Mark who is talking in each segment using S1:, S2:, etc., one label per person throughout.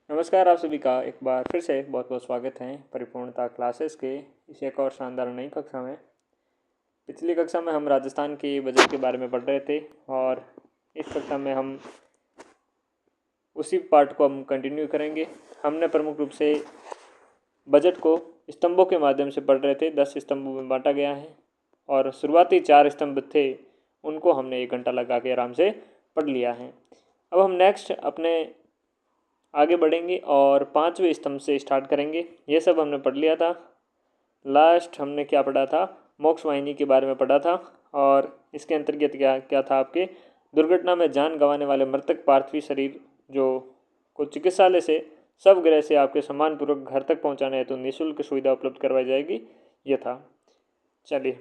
S1: नमस्कार, आप सभी का एक बार फिर से बहुत बहुत स्वागत है परिपूर्णता क्लासेस के इस एक और शानदार नई कक्षा में। पिछली कक्षा में हम राजस्थान के बजट के बारे में पढ़ रहे थे और इस कक्षा में हम उसी पार्ट को हम कंटिन्यू करेंगे। हमने प्रमुख रूप से बजट को स्तंभों के माध्यम से पढ़ रहे थे। 10 स्तंभों में बांटा गया है और शुरुआती 4 स्तंभ थे, उनको हमने 1 घंटा लगा के आराम से पढ़ लिया है। अब हम नेक्स्ट अपने आगे बढ़ेंगे और 5वें स्तंभ से स्टार्ट करेंगे। ये सब हमने पढ़ लिया था। लास्ट हमने क्या पढ़ा था, मोक्ष वाहिनी के बारे में पढ़ा था और इसके अंतर्गत क्या क्या था, आपके दुर्घटना में जान गंवाने वाले मृतक पार्थिव शरीर जो को चिकित्सालय से सब ग्रह से आपके सम्मानपूर्वक घर तक पहुंचाने हेतु निःशुल्क सुविधा उपलब्ध करवाई जाएगी, ये था। चलिए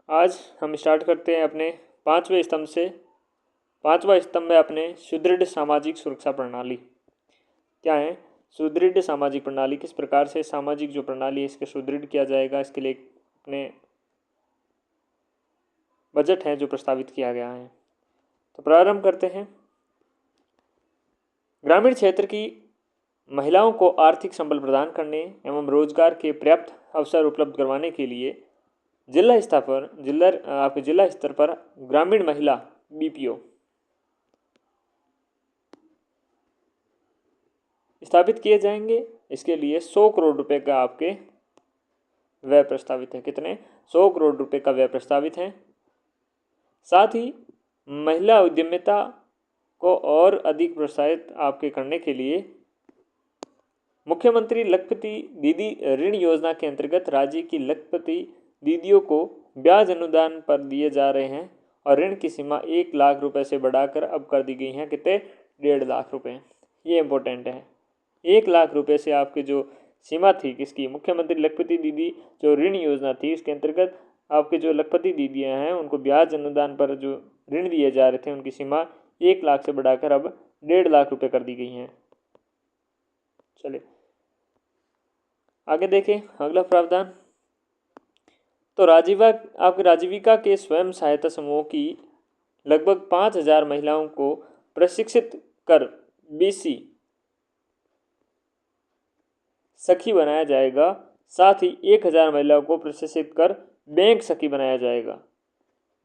S1: आज हम स्टार्ट करते हैं अपने 5वें स्तंभ से। 5वां स्तंभ है अपने सुदृढ़ सामाजिक सुरक्षा प्रणाली। क्या है सुदृढ़ सामाजिक प्रणाली, किस प्रकार से सामाजिक जो प्रणाली है इसके सुदृढ़ किया जाएगा, इसके लिए अपने बजट है जो प्रस्तावित किया गया है। तो प्रारंभ करते हैं। ग्रामीण क्षेत्र की महिलाओं को आर्थिक संबल प्रदान करने एवं रोजगार के पर्याप्त अवसर उपलब्ध करवाने के लिए जिला स्तर पर ग्रामीण महिला बीपीओ स्थापित किए जाएंगे। इसके लिए 100 करोड़ रुपए का आपके व्यय प्रस्तावित है। कितने? 100 करोड़ रुपए का व्यय प्रस्तावित है। साथ ही महिला उद्यमिता को और अधिक प्रोत्साहित आपके करने के लिए मुख्यमंत्री लखपति दीदी ऋण योजना के अंतर्गत राज्य की लखपति दीदियों को ब्याज अनुदान पर दिए जा रहे हैं और ऋण की सीमा 1 लाख रुपए से बढ़ाकर अब कर दी गई है। कितने? 1.5 लाख रुपए। ये इंपॉर्टेंट है। 1 लाख रुपए से आपकी जो सीमा थी किसकी, मुख्यमंत्री लखपति दीदी जो ऋण योजना थी, इसके अंतर्गत आपके जो लखपति दीदियाँ हैं उनको ब्याज अनुदान पर जो ऋण दिए जा रहे थे उनकी सीमा 1 लाख से बढ़ाकर अब 1.5 लाख रुपए कर दी गई हैं। चलिए आगे देखें अगला प्रावधान। तो राजीविका के स्वयं सहायता समूह की लगभग 5,000 महिलाओं को प्रशिक्षित कर बीसी सखी बनाया जाएगा। साथ ही 1,000 महिलाओं को प्रशिक्षित कर बैंक सखी बनाया जाएगा।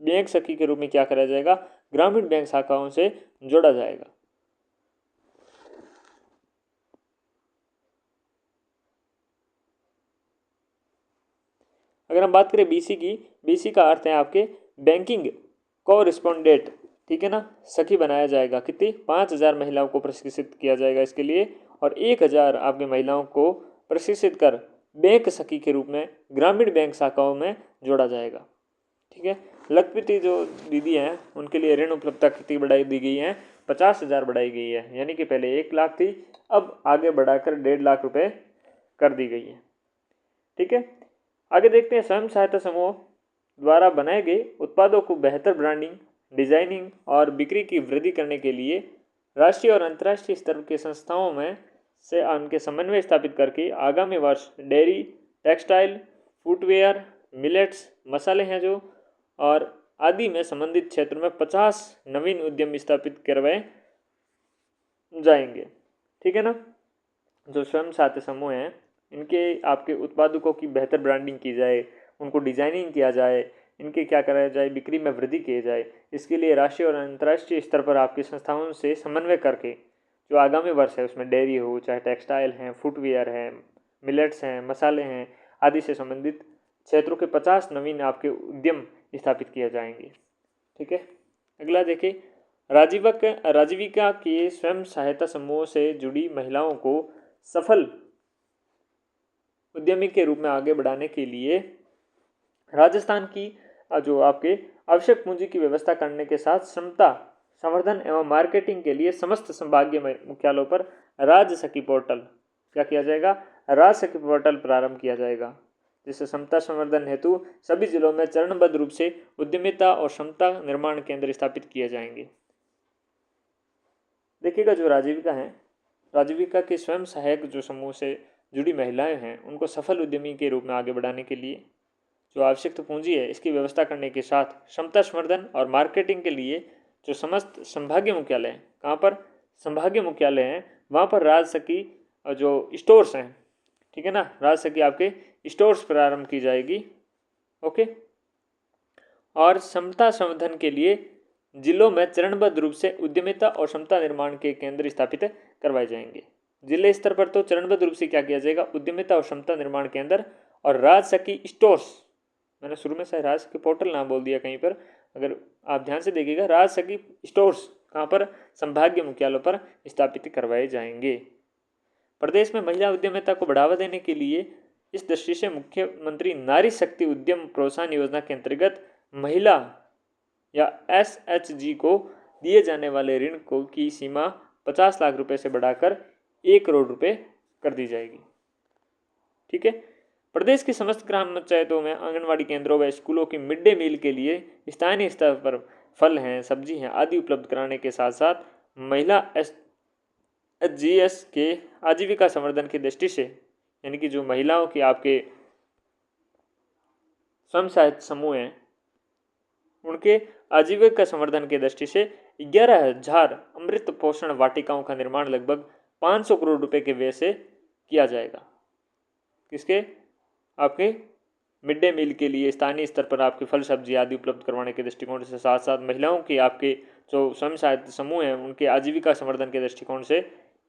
S1: बैंक सखी के रूप में क्या करा जाएगा, ग्रामीण बैंक शाखाओं से जोड़ा जाएगा। अगर हम बात करें बीसी की, बीसी का अर्थ है आपके बैंकिंग कोरिस्पोंडेंट, ठीक है ना। सखी बनाया जाएगा। कितनी? 5,000 महिलाओं को प्रशिक्षित किया जाएगा इसके लिए और 1,000 आपके महिलाओं को प्रशिक्षित कर बैंक सखी के रूप में ग्रामीण बैंक शाखाओं में जोड़ा जाएगा। ठीक है। लखपति जो दीदी हैं उनके लिए ऋण उपलब्धता कितनी बढ़ाई दी गई है? 50,000 बढ़ाई गई है। यानी कि पहले 1 लाख थी, अब आगे बढ़ाकर 1.5 लाख रुपए कर दी गई है। ठीक है। आगे देखते हैं स्वयं सहायता समूह द्वारा बनाए गए उत्पादों को बेहतर ब्रांडिंग, डिजाइनिंग और बिक्री की वृद्धि करने के लिए राष्ट्रीय और अंतर्राष्ट्रीय स्तर के संस्थाओं में से उनके समन्वय स्थापित करके आगामी वर्ष डेयरी, टेक्सटाइल, फुटवेयर, मिलेट्स, मसाले हैं जो और आदि में संबंधित क्षेत्र में 50 नवीन उद्यम स्थापित करवाए जाएंगे। ठीक है ना। जो स्वयं सहायता समूह हैं इनके आपके उत्पादकों की बेहतर ब्रांडिंग की जाए, उनको डिजाइनिंग किया जाए, इनके क्या कराया जाए, बिक्री में वृद्धि की जाए। इसके लिए राष्ट्रीय और अंतर्राष्ट्रीय स्तर पर आपकी संस्थाओं से समन्वय करके जो आगामी वर्ष है उसमें डेयरी हो, चाहे टेक्सटाइल हैं, फुटवेयर हैं, मिलेट्स हैं, मसाले हैं आदि से संबंधित क्षेत्रों के 50 नवीन आपके उद्यम स्थापित किए जाएंगे। ठीक है। अगला देखिए, राजीविका के स्वयं सहायता समूह से जुड़ी महिलाओं को सफल उद्यमी के रूप में आगे बढ़ाने के लिए राजस्थान की जो आपके आवश्यक पूंजी की व्यवस्था करने के साथ क्षमता संवर्धन एवं मार्केटिंग के लिए समस्त संभागीय मुख्यालयों पर राज सखी पोर्टल क्या किया जाएगा, राज सखी पोर्टल प्रारंभ किया जाएगा, जिससे क्षमता संवर्धन हेतु सभी जिलों में चरणबद्ध रूप से उद्यमिता और क्षमता निर्माण केंद्र स्थापित किए जाएंगे। देखिएगा जो राजीविका के स्वयं सहायक जो समूह से जुड़ी महिलाएं हैं उनको सफल उद्यमी के रूप में आगे बढ़ाने के लिए जो आवश्यक पूंजी है इसकी व्यवस्था करने के साथ क्षमता संवर्धन और मार्केटिंग के लिए जो समस्त संभागीय मुख्यालय हैं, कहाँ पर संभागीय मुख्यालय हैं वहाँ पर राजसकी जो स्टोर्स हैं, ठीक है ना, राजसकी आपके स्टोर्स प्रारंभ की जाएगी। ओके। और क्षमता संवर्धन के लिए जिलों में चरणबद्ध रूप से उद्यमिता और क्षमता निर्माण के केंद्र स्थापित करवाए जाएंगे। जिले स्तर पर तो चरणबद्ध रूप से क्या किया जाएगा, उद्यमिता और क्षमता निर्माण केंद्र और राजसकी स्टोर्स, मैंने शुरू में शायद राजसकी पोर्टल नाम बोल दिया कहीं पर, अगर आप ध्यान से देखिएगा, राजसकी स्टोर्स कहाँ पर, संभागीय मुख्यालयों पर स्थापित करवाए जाएंगे। प्रदेश में महिला उद्यमिता को बढ़ावा देने के लिए इस दृष्टि से मुख्यमंत्री नारी शक्ति उद्यम प्रोत्साहन योजना के अंतर्गत महिला या SHG को दिए जाने वाले ऋण को की सीमा 50 लाख रुपए से बढ़ाकर 1 करोड़ रुपए कर दी जाएगी। ठीक है। प्रदेश के समस्त ग्राम पंचायतों में आंगनवाड़ी केंद्रों व स्कूलों की मिड डे मील के लिए स्थानीय स्तर पर फल हैं, सब्जी हैं आदि उपलब्ध कराने के साथ साथ महिला SHGs के आजीविका संवर्धन की दृष्टि से, यानी कि जो महिलाओं की आपके स्वयं सहायता समूह हैं, उनके आजीविका संवर्धन की दृष्टि से 11,000 अमृत पोषण वाटिकाओं का निर्माण लगभग 500 करोड़ रुपए के व्यय से किया जाएगा। किसके, आपके मिड डे मील के लिए स्थानीय स्तर पर आपके फल सब्जी आदि उपलब्ध करवाने के दृष्टिकोण से, साथ साथ महिलाओं के आपके जो स्वयं सहायता समूह हैं उनके आजीविका संवर्धन के दृष्टिकोण से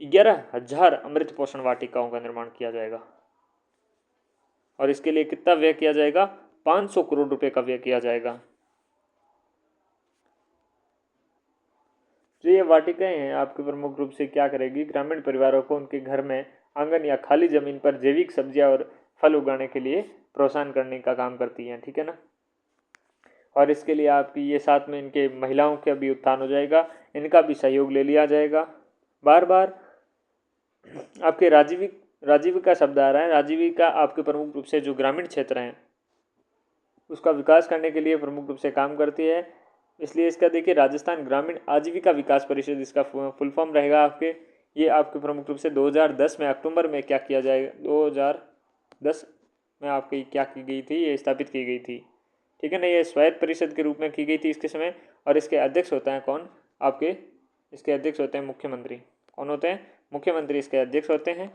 S1: 11,000 अमृत पोषण वाटिकाओं का निर्माण किया जाएगा। और इसके लिए कितना व्यय किया जाएगा, 500 करोड़ रुपए का व्यय किया जाएगा। जो ये वाटिकाएं हैं आपके प्रमुख रूप से क्या करेगी, ग्रामीण परिवारों को उनके घर में आंगन या खाली जमीन पर जैविक सब्जियां और फल उगाने के लिए प्रोत्साहन करने का काम करती हैं। ठीक है ना। और इसके लिए आपकी ये साथ में इनके महिलाओं का भी उत्थान हो जाएगा, इनका भी सहयोग ले लिया जाएगा। बार बार आपके राजीविका शब्द आ रहा है। राजीविका आपके प्रमुख रूप से जो ग्रामीण क्षेत्र हैं उसका विकास करने के लिए प्रमुख रूप से काम करती है। इसलिए इसका देखिए राजस्थान ग्रामीण आजीविका विकास परिषद इसका फुल फॉर्म रहेगा आपके। ये आपके प्रमुख रूप से 2010 में अक्टूबर में क्या किया जाएगा, 2010 में आपकी क्या की गई थी, ये स्थापित की गई थी। ठीक है ना। ये स्वायत्त परिषद के रूप में की गई थी इसके समय। और इसके अध्यक्ष होता है कौन, आपके इसके अध्यक्ष होते हैं मुख्यमंत्री। कौन होते हैं, मुख्यमंत्री इसके अध्यक्ष होते हैं।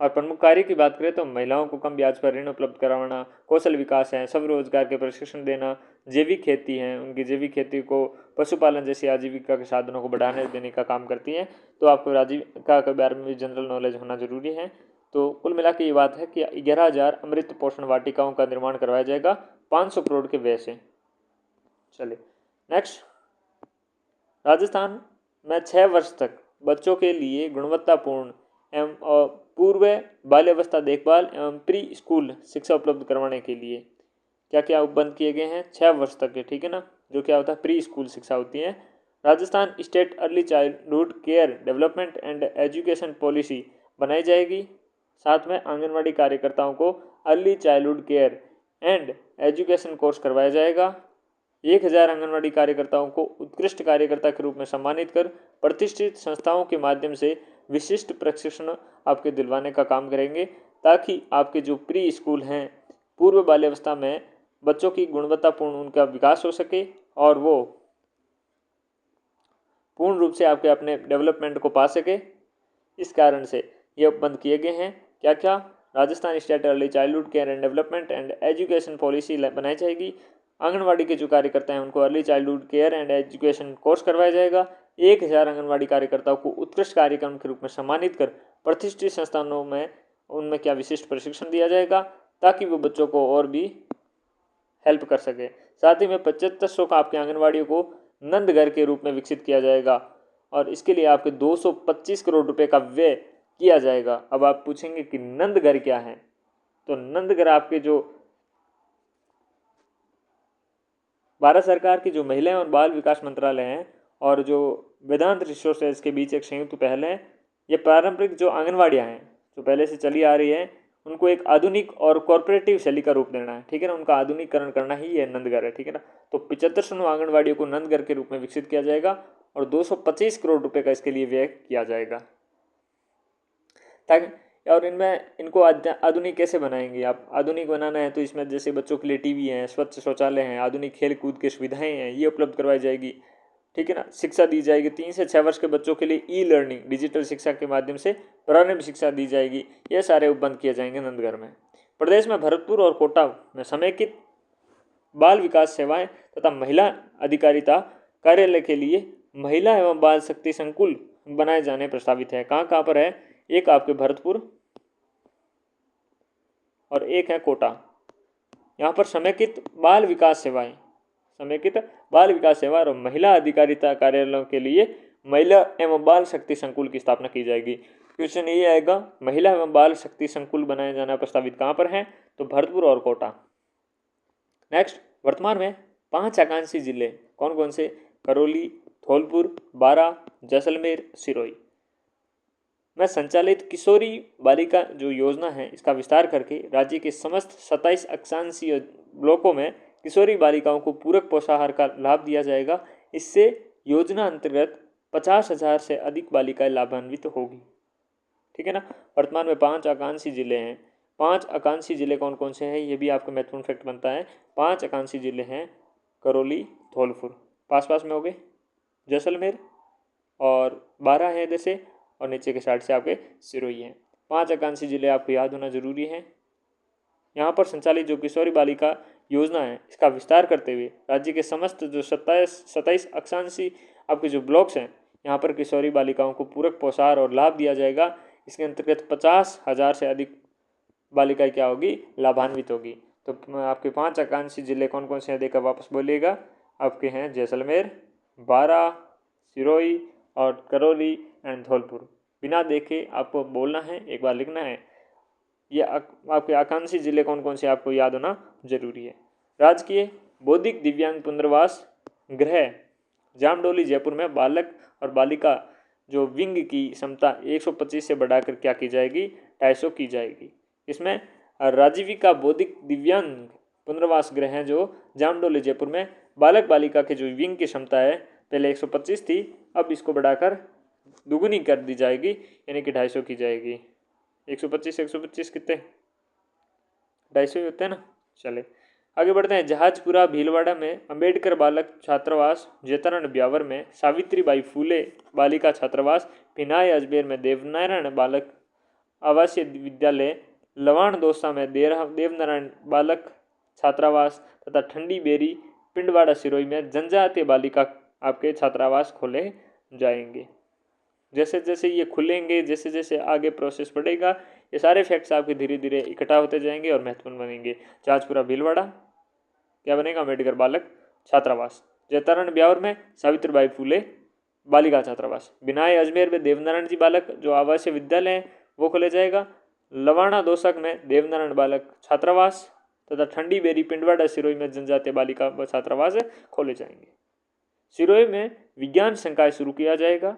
S1: और प्रमुख कार्य की बात करें तो महिलाओं को कम ब्याज पर ऋण उपलब्ध कराना, कौशल विकास है, स्वरोजगार के प्रशिक्षण देना, जैविक खेती है, उनकी जैविक खेती को पशुपालन जैसी आजीविका के साधनों को बढ़ाने देने का काम करती है। तो आपको आजीविका के बारे में भी जनरल नॉलेज होना जरूरी है। तो कुल मिला के ये बात है कि 11,000 अमृत पोषण वाटिकाओं का निर्माण करवाया जाएगा 500 करोड़ के व्यय से। चलिए नेक्स्ट, राजस्थान में 6 वर्ष तक बच्चों के लिए गुणवत्तापूर्ण एवं पूर्व बाल्यावस्था देखभाल एवं प्री स्कूल शिक्षा उपलब्ध करवाने के लिए क्या क्या उपबंध किए गए हैं, 6 वर्ष तक के। ठीक है ना। जो क्या होता है, प्री स्कूल शिक्षा होती है। Rajasthan state early childhood care development and education policy बनाई जाएगी। साथ में आंगनवाड़ी कार्यकर्ताओं को early childhood care and education course करवाया जाएगा। 1,000 आंगनवाड़ी कार्यकर्ताओं को उत्कृष्ट कार्यकर्ता के रूप में सम्मानित कर प्रतिष्ठित संस्थाओं के माध्यम से विशिष्ट प्रशिक्षण आपके दिलवाने का काम करेंगे, ताकि आपके जो प्री स्कूल हैं, पूर्व बाल्यावस्था में बच्चों की गुणवत्तापूर्ण उनका विकास हो सके और वो पूर्ण रूप से आपके अपने डेवलपमेंट को पा सके। इस कारण से ये उपबंध किए गए हैं। क्या क्या, Rajasthan state early childhood care and development and education policy बनाई जाएगी। आंगनवाड़ी के जो कार्यकर्ता हैं उनको early childhood care and education course करवाया जाएगा। 1,000 आंगनवाड़ी कार्यकर्ताओं को उत्कृष्ट कार्यक्रम के रूप में सम्मानित कर प्रतिष्ठित संस्थानों में उनमें क्या विशिष्ट प्रशिक्षण दिया जाएगा, ताकि वो बच्चों को और भी हेल्प कर सके। साथ ही में 7500 का आपके आंगनवाड़ियों को नंद घर के रूप में विकसित किया जाएगा और इसके लिए आपके 225 करोड़ रुपए का व्यय किया जाएगा। अब आप पूछेंगे कि नंद घर क्या है, तो नंद घर आपके जो भारत सरकार की जो महिला और बाल विकास मंत्रालय है और जो वेदांत रिसोर्सेज के बीच एक संयुक्त पहल है। ये पारंपरिक जो आंगनवाड़ियाँ हैं जो पहले से चली आ रही है उनको एक आधुनिक और कॉर्पोरेटिव शैली का रूप देना है। ठीक है ना। उनका आधुनिकीकरण करना ही ये नंदघर है। ठीक है ना। तो 7500 आंगनवाड़ियों को नंदघर के रूप में विकसित किया जाएगा और 225 करोड़ रुपए का इसके लिए व्यय किया जाएगा। ताकि और इनको आधुनिक कैसे बनाएंगे आप, आधुनिक बनाना है तो इसमें जैसे बच्चों के लिए टीवी है, स्वच्छ शौचालय हैं, आधुनिक खेल कूद की सुविधाएं हैं, ये उपलब्ध करवाई जाएगी। ठीक है ना, शिक्षा दी जाएगी। 3 से 6 वर्ष के बच्चों के लिए ई लर्निंग, डिजिटल शिक्षा के माध्यम से प्रारंभिक शिक्षा दी जाएगी। ये सारे उपबंध किए जाएंगे नंदगढ़ में। प्रदेश में भरतपुर और कोटा में समेकित बाल विकास सेवाएं तथा महिला अधिकारिता कार्यालय के लिए महिला एवं बाल शक्ति संकुल बनाए जाने प्रस्तावित है। कहाँ कहाँ पर है? एक आपके भरतपुर और एक है कोटा। यहाँ पर समेकित बाल विकास सेवाएं, समेकित बाल विकास सेवा और महिला अधिकारिता कार्यालयों के लिए महिला एवं बाल शक्ति संकुल की स्थापना की जाएगी। क्वेश्चन ये आएगा, महिला एवं बाल शक्ति संकुल बनाए जाना प्रस्तावित कहाँ पर है? तो भरतपुर और कोटा। नेक्स्ट, वर्तमान में 5 आकांक्षी जिले कौन कौन से? करौली, धौलपुर, बारा, जैसलमेर, सिरोही में संचालित किशोरी बालिका जो योजना है इसका विस्तार करके राज्य के समस्त 27 अक्षांशीय ब्लॉकों में किशोरी बालिकाओं को पूरक पोषाहार का लाभ दिया जाएगा। इससे योजना अंतर्गत 50,000 से अधिक बालिकाएं लाभान्वित होगी। ठीक है ना। वर्तमान में 5 आकांक्षी जिले हैं। 5 आकांक्षी जिले कौन कौन से हैं ये भी आपका महत्वपूर्ण फैक्ट बनता है। 5 आकांक्षी जिले हैं करौली, धौलपुर पास पास में हो गए, जैसलमेर और 12 हैं इधर से और नीचे के साइड से आपके सिरोही हैं। 5 आकांक्षी जिले आपको याद होना जरूरी है। यहाँ पर संचालित जो किशोरी बालिका योजना है इसका विस्तार करते हुए राज्य के समस्त जो 27 अक्षांशीय आपके जो ब्लॉक्स हैं यहाँ पर किशोरी बालिकाओं को पूरक पोषाहार और लाभ दिया जाएगा। इसके अंतर्गत 50,000 से अधिक बालिकाएं क्या होगी? लाभान्वित होगी। तो आपके 5 आकांक्षी जिले कौन कौन से हैं देखकर वापस बोलिएगा। आपके हैं जैसलमेर, बारा, सिरोही और करौली एंड धौलपुर। बिना देखे आपको बोलना है, एक बार लिखना है। ये आपके आकांक्षी जिले कौन कौन से आपको याद होना जरूरी है। राजकीय बौद्धिक दिव्यांग पुनर्वास गृह जामडोली जयपुर में बालक और बालिका जो विंग की क्षमता 125 से बढ़ाकर क्या की जाएगी? 250 की जाएगी। इसमें राजीविका बौद्धिक दिव्यांग पुनर्वास गृह हैं जो जामडोली जयपुर में बालक बालिका के जो विंग की क्षमता है पहले 125 थी, अब इसको बढ़ाकर दुगुनी कर दी जाएगी यानी कि 250 की जाएगी। 125 कितने? 250 ही होते हैं ना। चले आगे बढ़ते हैं। जहाजपुरा भीलवाड़ा में अंबेडकर बालक छात्रावास, जैतारण ब्यावर में सावित्रीबाई फूले बालिका छात्रावास, भिनाई अजमेर में देवनारायण बालक आवासीय विद्यालय, लवाण दौसा में देवनारायण बालक छात्रावास तथा ठंडी बेरी पिंडवाड़ा सिरोही में जनजातीय बालिका आपके छात्रावास खोले जाएंगे। जैसे जैसे ये खुलेंगे, जैसे जैसे आगे प्रोसेस बढ़ेगा, ये सारे फैक्ट्स आपके धीरे धीरे इकट्ठा होते जाएंगे और महत्वपूर्ण बनेंगे। जहाजपुरा भीलवाड़ा क्या बनेगा? अम्बेडकर बालक छात्रावास। जैतारण ब्यावर में सावित्रीबाई फूले बालिका छात्रावास। बिनाई अजमेर में देवनारायण जी बालक जो आवासीय विद्यालय है वो खोले जाएगा। लवाणा दोसक में देवनारायण बालक छात्रावास तथा ठंडी बेरी पिंडवाड़ा सिरोही में जनजातीय बालिका छात्रावास खोले जाएंगे। सिरोही में विज्ञान संकाय शुरू किया जाएगा।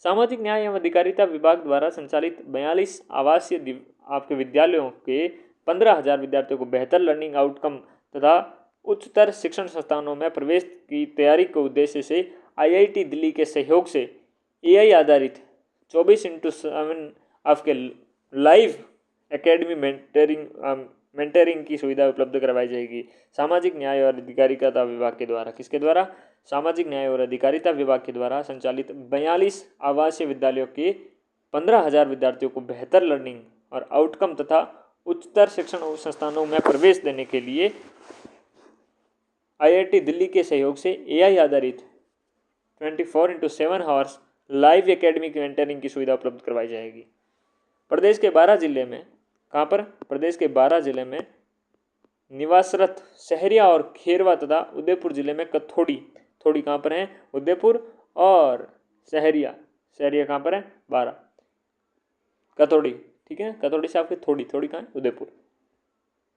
S1: सामाजिक न्याय एवं अधिकारिता विभाग द्वारा संचालित 42 आवासीय आपके विद्यालयों के 15,000 विद्यार्थियों को बेहतर लर्निंग आउटकम तथा उच्चतर शिक्षण संस्थानों में प्रवेश की तैयारी के उद्देश्य से IIT दिल्ली के सहयोग से AI आधारित 24/7 आपके लाइव एकेडमी मेंटरिंग की सुविधा उपलब्ध करवाई जाएगी। सामाजिक न्याय और अधिकारिता विभाग के द्वारा, किसके द्वारा? सामाजिक न्याय और अधिकारिता विभाग के द्वारा संचालित 42 आवासीय विद्यालयों के 15,000 विद्यार्थियों को बेहतर लर्निंग और आउटकम तथा उच्चतर शिक्षण संस्थानों में प्रवेश देने के लिए IIT दिल्ली के सहयोग से AI आधारित 24/7 आवर्स लाइव एकेडमिक मेंटरिंग की सुविधा उपलब्ध करवाई जाएगी। प्रदेश के 12 जिले में, कहाँ पर? प्रदेश के 12 जिले में निवासरत सहरिया और खेरवा तथा उदयपुर जिले में कथोड़ी, थोड़ी कहाँ पर है? उदयपुर और सहरिया, सहरिया कहाँ पर है? 12 कथोड़ी, ठीक है। कथोड़ी से आपकी थोड़ी, थोड़ी कहाँ है? उदयपुर।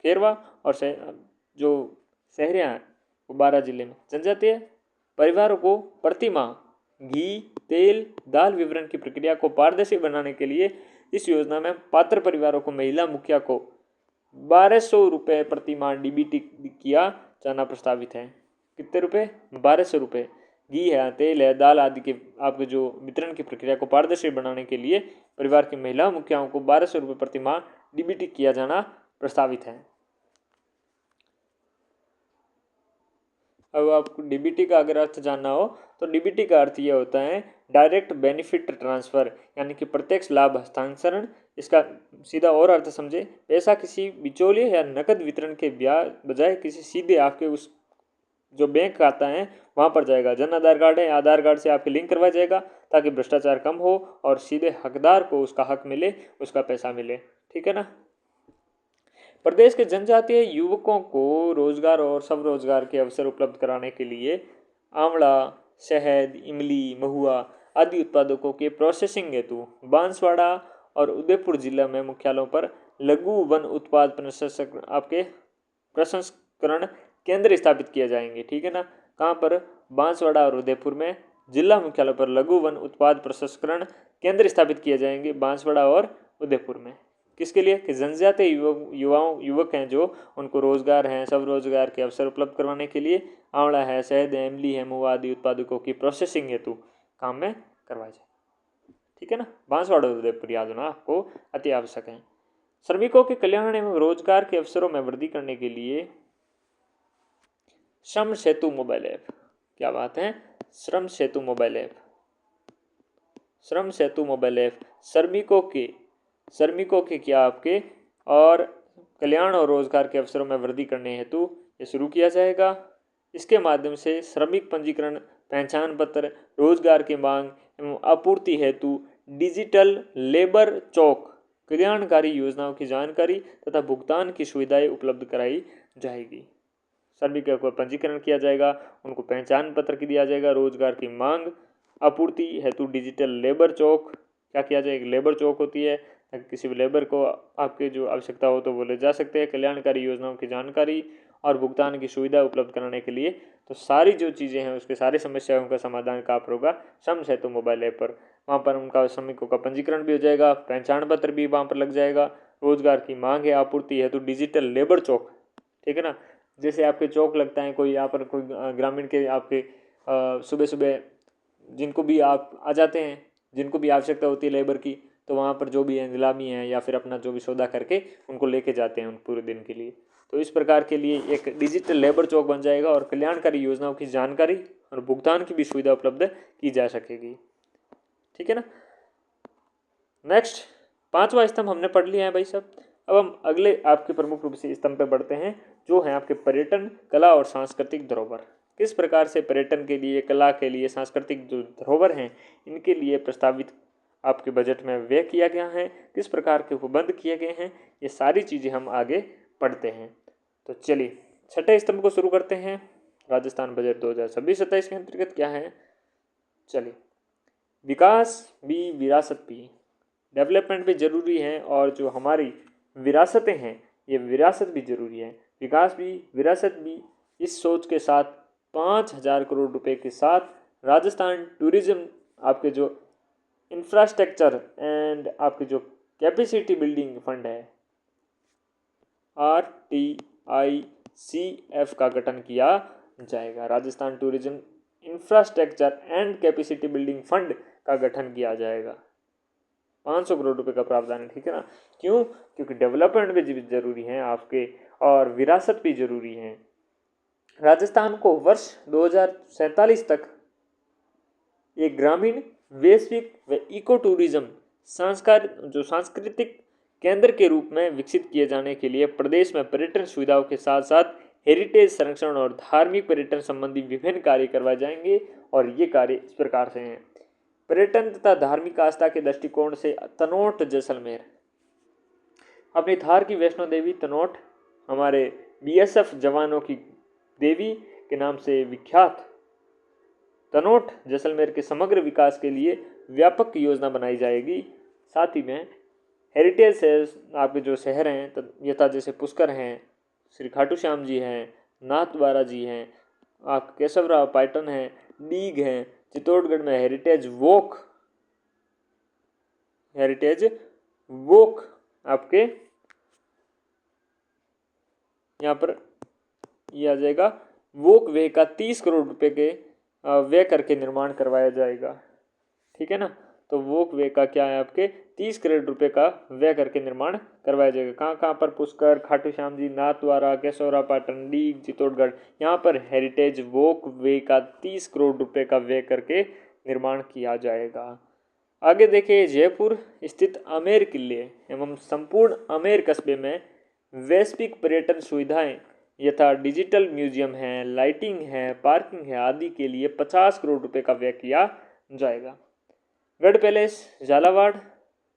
S1: खेरवा और जो सहरिया है वो 12 जिले में। जनजातीय परिवारों को प्रतिमाह घी, तेल, दाल वितरण की प्रक्रिया को पारदर्शी बनाने के लिए इस योजना में पात्र परिवारों को महिला मुखिया को 1200 रुपये प्रति माह DBT किया जाना प्रस्तावित है। कितने रुपए? 1200 रुपये। घी है, तेल है, दाल आदि के आपके जो वितरण की प्रक्रिया को पारदर्शी बनाने के लिए परिवार की महिला मुखियाओं को 1200 रुपये प्रति माह DBT किया जाना प्रस्तावित है। अब आपको डीबीटी का अगर अर्थ जानना हो तो डीबीटी का अर्थ ये होता है डायरेक्ट बेनिफिट ट्रांसफ़र, यानी कि प्रत्यक्ष लाभ हस्तांतरण। इसका सीधा और अर्थ समझे, पैसा किसी बिचौलिए या नकद वितरण के बजाय किसी सीधे आपके उस जो बैंक खाता है वहाँ पर जाएगा। जन आधार कार्ड है, आधार कार्ड से आपके लिंक करवाया जाएगा ताकि भ्रष्टाचार कम हो और सीधे हकदार को उसका हक मिले, उसका पैसा मिले। ठीक है ना। प्रदेश के जनजातीय युवकों को रोजगार और स्वरोजगार के अवसर उपलब्ध कराने के लिए आंवला, शहद, इमली, महुआ आदि उत्पादकों के प्रोसेसिंग हेतु बांसवाड़ा और उदयपुर जिला में मुख्यालयों पर लघु वन उत्पाद प्रसंस्करण केंद्र स्थापित किए जाएंगे। ठीक है ना। कहाँ पर? बांसवाड़ा और उदयपुर में जिला मुख्यालय पर लघु वन उत्पाद प्रसंस्करण केंद्र स्थापित किए जाएंगे, बांसवाड़ा और उदयपुर में। किसके लिए? कि जनजातीय युवक हैं जो, उनको रोजगार हैं, स्वरोजगार के अवसर उपलब्ध करवाने के लिए आंवला है, शहद है, इमली है, महुआ आदि उत्पादकों की प्रोसेसिंग हेतु काम में करवाया जाए। ठीक है ना। बांसवाड़ा और उदयपुर याद होना आपको अति आवश्यक है। श्रमिकों के कल्याण एवं रोजगार के अवसरों में वृद्धि करने के लिए श्रम सेतु मोबाइल ऐप, क्या बात है, श्रम सेतु मोबाइल ऐप, श्रम सेतु मोबाइल ऐप श्रमिकों के क्या आपके और कल्याण और रोजगार के अवसरों में वृद्धि करने हेतु ये शुरू किया जाएगा। इसके माध्यम से श्रमिक पंजीकरण, पहचान पत्र, रोजगार की मांग एवं आपूर्ति हेतु डिजिटल लेबर चौक, कल्याणकारी योजनाओं की जानकारी तथा भुगतान की सुविधाएं उपलब्ध कराई जाएगी। श्रमिकों को पंजीकरण किया जाएगा, उनको पहचान पत्र की दिया जाएगा, रोजगार की मांग आपूर्ति हेतु डिजिटल लेबर चौक क्या किया जाएगा, लेबर चौक होती है ताकि किसी भी लेबर को आपके जो आवश्यकता हो तो वो ले जा सकते हैं। कल्याणकारी योजनाओं की जानकारी और भुगतान की सुविधा उपलब्ध कराने के लिए तो सारी जो चीज़ें हैं उसके सारी समस्याओं का समाधान कहाँ पर होगा? श्रम सेतु मोबाइल ऐप पर। वहाँ पर उनका श्रमिकों का पंजीकरण भी हो जाएगा, पहचान पत्र भी वहाँ पर लग जाएगा, रोजगार की मांग है आपूर्ति हेतु डिजिटल लेबर चौक। ठीक है ना। जैसे आपके चौक लगता है कोई, यहाँ पर कोई ग्रामीण के आपके सुबह सुबह जिनको भी आप आ जाते हैं, जिनको भी आवश्यकता होती है लेबर की, तो वहाँ पर जो भी है नीलामी है या फिर अपना जो भी सौदा करके उनको लेके जाते हैं उन पूरे दिन के लिए। तो इस प्रकार के लिए एक डिजिटल लेबर चौक बन जाएगा और कल्याणकारी योजनाओं की जानकारी और भुगतान की भी सुविधा उपलब्ध की जा सकेगी। ठीक है ना। नेक्स्ट 5वां स्तंभ हमने पढ़ लिया है भाई साहब। अब हम अगले आपके प्रमुख रूप से स्तंभ पे बढ़ते हैं जो है आपके पर्यटन, कला और सांस्कृतिक धरोहर। किस प्रकार से पर्यटन के लिए, कला के लिए, सांस्कृतिक जो धरोहर हैं इनके लिए प्रस्तावित आपके बजट में व्यय किया गया है, किस प्रकार के प्रबंध किए गए हैं, ये सारी चीज़ें हम आगे पढ़ते हैं। तो चलिए 6ठे स्तंभ को शुरू करते हैं। राजस्थान बजट 2026-27 के अंतर्गत क्या है? चलिए, विकास भी विरासत भी, डेवलपमेंट भी जरूरी है और जो हमारी विरासतें हैं ये विरासत भी जरूरी है। विकास भी विरासत भी, इस सोच के साथ 5,000 करोड़ रुपए के साथ राजस्थान टूरिज्म आपके जो इंफ्रास्ट्रक्चर एंड आपके जो कैपेसिटी बिल्डिंग फंड है RTICF का गठन किया जाएगा। Rajasthan tourism infrastructure and capacity building fund का गठन किया जाएगा। 500 करोड़ रुपए का प्रावधान है। ठीक है ना। क्यों? क्योंकि डेवलपमेंट भी जरूरी है आपके और विरासत भी जरूरी है। राजस्थान को वर्ष 2047 तक एक ग्रामीण, वैश्विक व इको टूरिज्म सांस्कृतिक केंद्र के रूप में विकसित किए जाने के लिए प्रदेश में पर्यटन सुविधाओं के साथ साथ हेरिटेज संरक्षण और धार्मिक पर्यटन संबंधी विभिन्न कार्य करवाए जाएंगे। और ये कार्य इस प्रकार से हैं। पर्यटन तथा धार्मिक आस्था के दृष्टिकोण से तनोट जैसलमेर, अपनी थार की वैष्णो देवी तनोट हमारे BSF जवानों की देवी के नाम से विख्यात तनोट जैसलमेर के समग्र विकास के लिए व्यापक योजना बनाई जाएगी। साथ ही में हेरिटेज से आपके जो शहर हैं यथा जैसे पुष्कर हैं, श्री खाटू श्याम जी हैं, नाथद्वारा जी हैं, आप केशवराव पाटन हैं, डीग हैं, चित्तौड़गढ़ में हेरिटेज वोक आपके यहाँ पर ये आ जाएगा। वोक वे का 30 करोड़ रुपए के व्यय करके निर्माण करवाया जाएगा। ठीक है ना। तो वोक वे का क्या है आपके 30 करोड़ रुपए का व्यय करके निर्माण करवाया जाएगा। कहाँ कहाँ पर? पुष्कर, खाटू श्याम जी, नाथद्वारा, केशोरा पाटन, डीग, चित्तौड़गढ़। यहाँ पर हेरिटेज वोक वे का 30 करोड़ रुपए का व्यय करके निर्माण किया जाएगा। आगे देखिए, जयपुर स्थित आमेर किले एवं संपूर्ण आमेर कस्बे में वैश्विक पर्यटन सुविधाएं यथा डिजिटल म्यूजियम है, लाइटिंग है, पार्किंग है आदि के लिए 50 करोड़ रुपए का व्यय किया जाएगा। गढ़ पैलेस झालावाड़,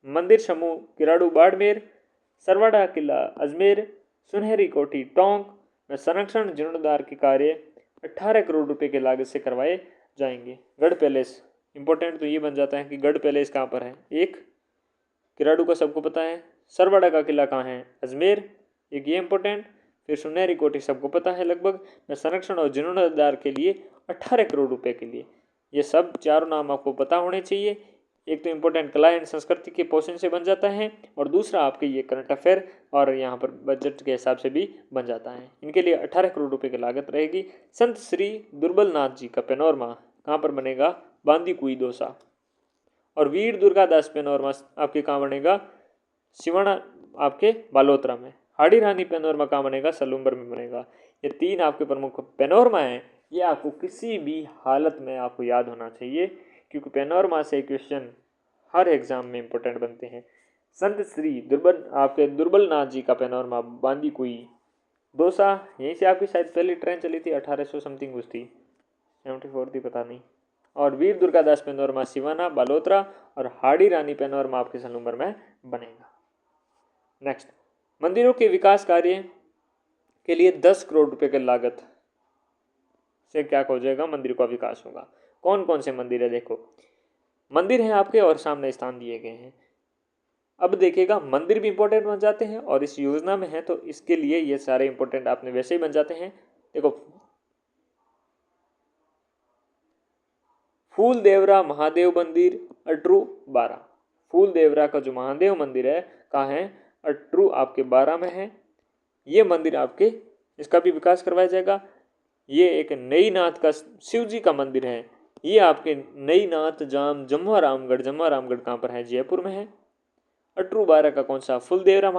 S1: मंदिर समूह किराड़ू बाड़मेर, सरवाड़ा किला अजमेर, सुनहरी कोठी टोंक में संरक्षण जीर्णोद्धार के कार्य 18 करोड़ रुपए की लागत से करवाए जाएंगे। गढ़ पैलेस इंपॉर्टेंट तो ये बन जाता है कि गढ़ पैलेस कहाँ पर है? एक किराड़ू का सबको पता है। सरवाड़ा का किला कहाँ है? अजमेर, एक ये इंपॉर्टेंट। फिर सुनहरी कोठी सबको पता है लगभग, में संरक्षण और जीर्णोद्धार के लिए 18 करोड़ रुपए के लिए। ये सब चारों नाम आपको पता होने चाहिए। एक तो इम्पोर्टेंट कला एंड संस्कृति के पोर्शन से बन जाता है और दूसरा आपके ये करंट अफेयर और यहाँ पर बजट के हिसाब से भी बन जाता है। इनके लिए 18 करोड़ रुपए की लागत रहेगी। संत श्री दुर्बल नाथ जी का पेनोरमा कहाँ पर बनेगा? बांदी कुई दौसा। और वीर दुर्गादास पेनोरमा आपके कहाँ बनेगा? सिवाना आपके बालोतरा में। हाड़ी रानी पेनोरमा कहाँ बनेगा? सलूम्बर में बनेगा। ये तीन आपके प्रमुख पेनोरमा हैं। ये आपको किसी भी हालत में आपको याद होना चाहिए क्योंकि पेनोरमा से क्वेश्चन हर एग्जाम में इंपॉर्टेंट बनते हैं। संत श्री दुर्बल नाथ जी का पेनोरमा बांदी कुई दौसा, यहीं से आपकी शायद पहली ट्रेन चली थी 1800 समथिंग कुछ थी, 74 थी पता नहीं। और वीर दुर्गादास पेनोरमा सिवाना बालोतरा और हाड़ी रानी पेनोरमा आपके सलूम्बर में बनेगा। नेक्स्ट, मंदिरों के विकास कार्य के लिए 10 करोड़ रुपए की लागत से क्या हो जाएगा? मंदिर का विकास होगा। कौन कौन से मंदिर है? देखो, मंदिर हैं आपके और सामने स्थान दिए गए हैं। अब देखिएगा, मंदिर भी इंपॉर्टेंट बन जाते हैं और इस योजना में है तो इसके लिए ये सारे इंपॉर्टेंट आपने वैसे ही बन जाते हैं। देखो, फूल देवरा महादेव मंदिर अटरू 12। फूल देवरा का जो महादेव मंदिर है कहाँ है? अटरू आपके 12 में है। ये मंदिर आपके इसका भी विकास करवाया जाएगा। ये एक नई नाथ का शिव जी का मंदिर है। ये आपके नई नाथ जमवा रामगढ़ कहाँ पर है? जयपुर में है। अटरू 12 का कौन सा? फूल देवरा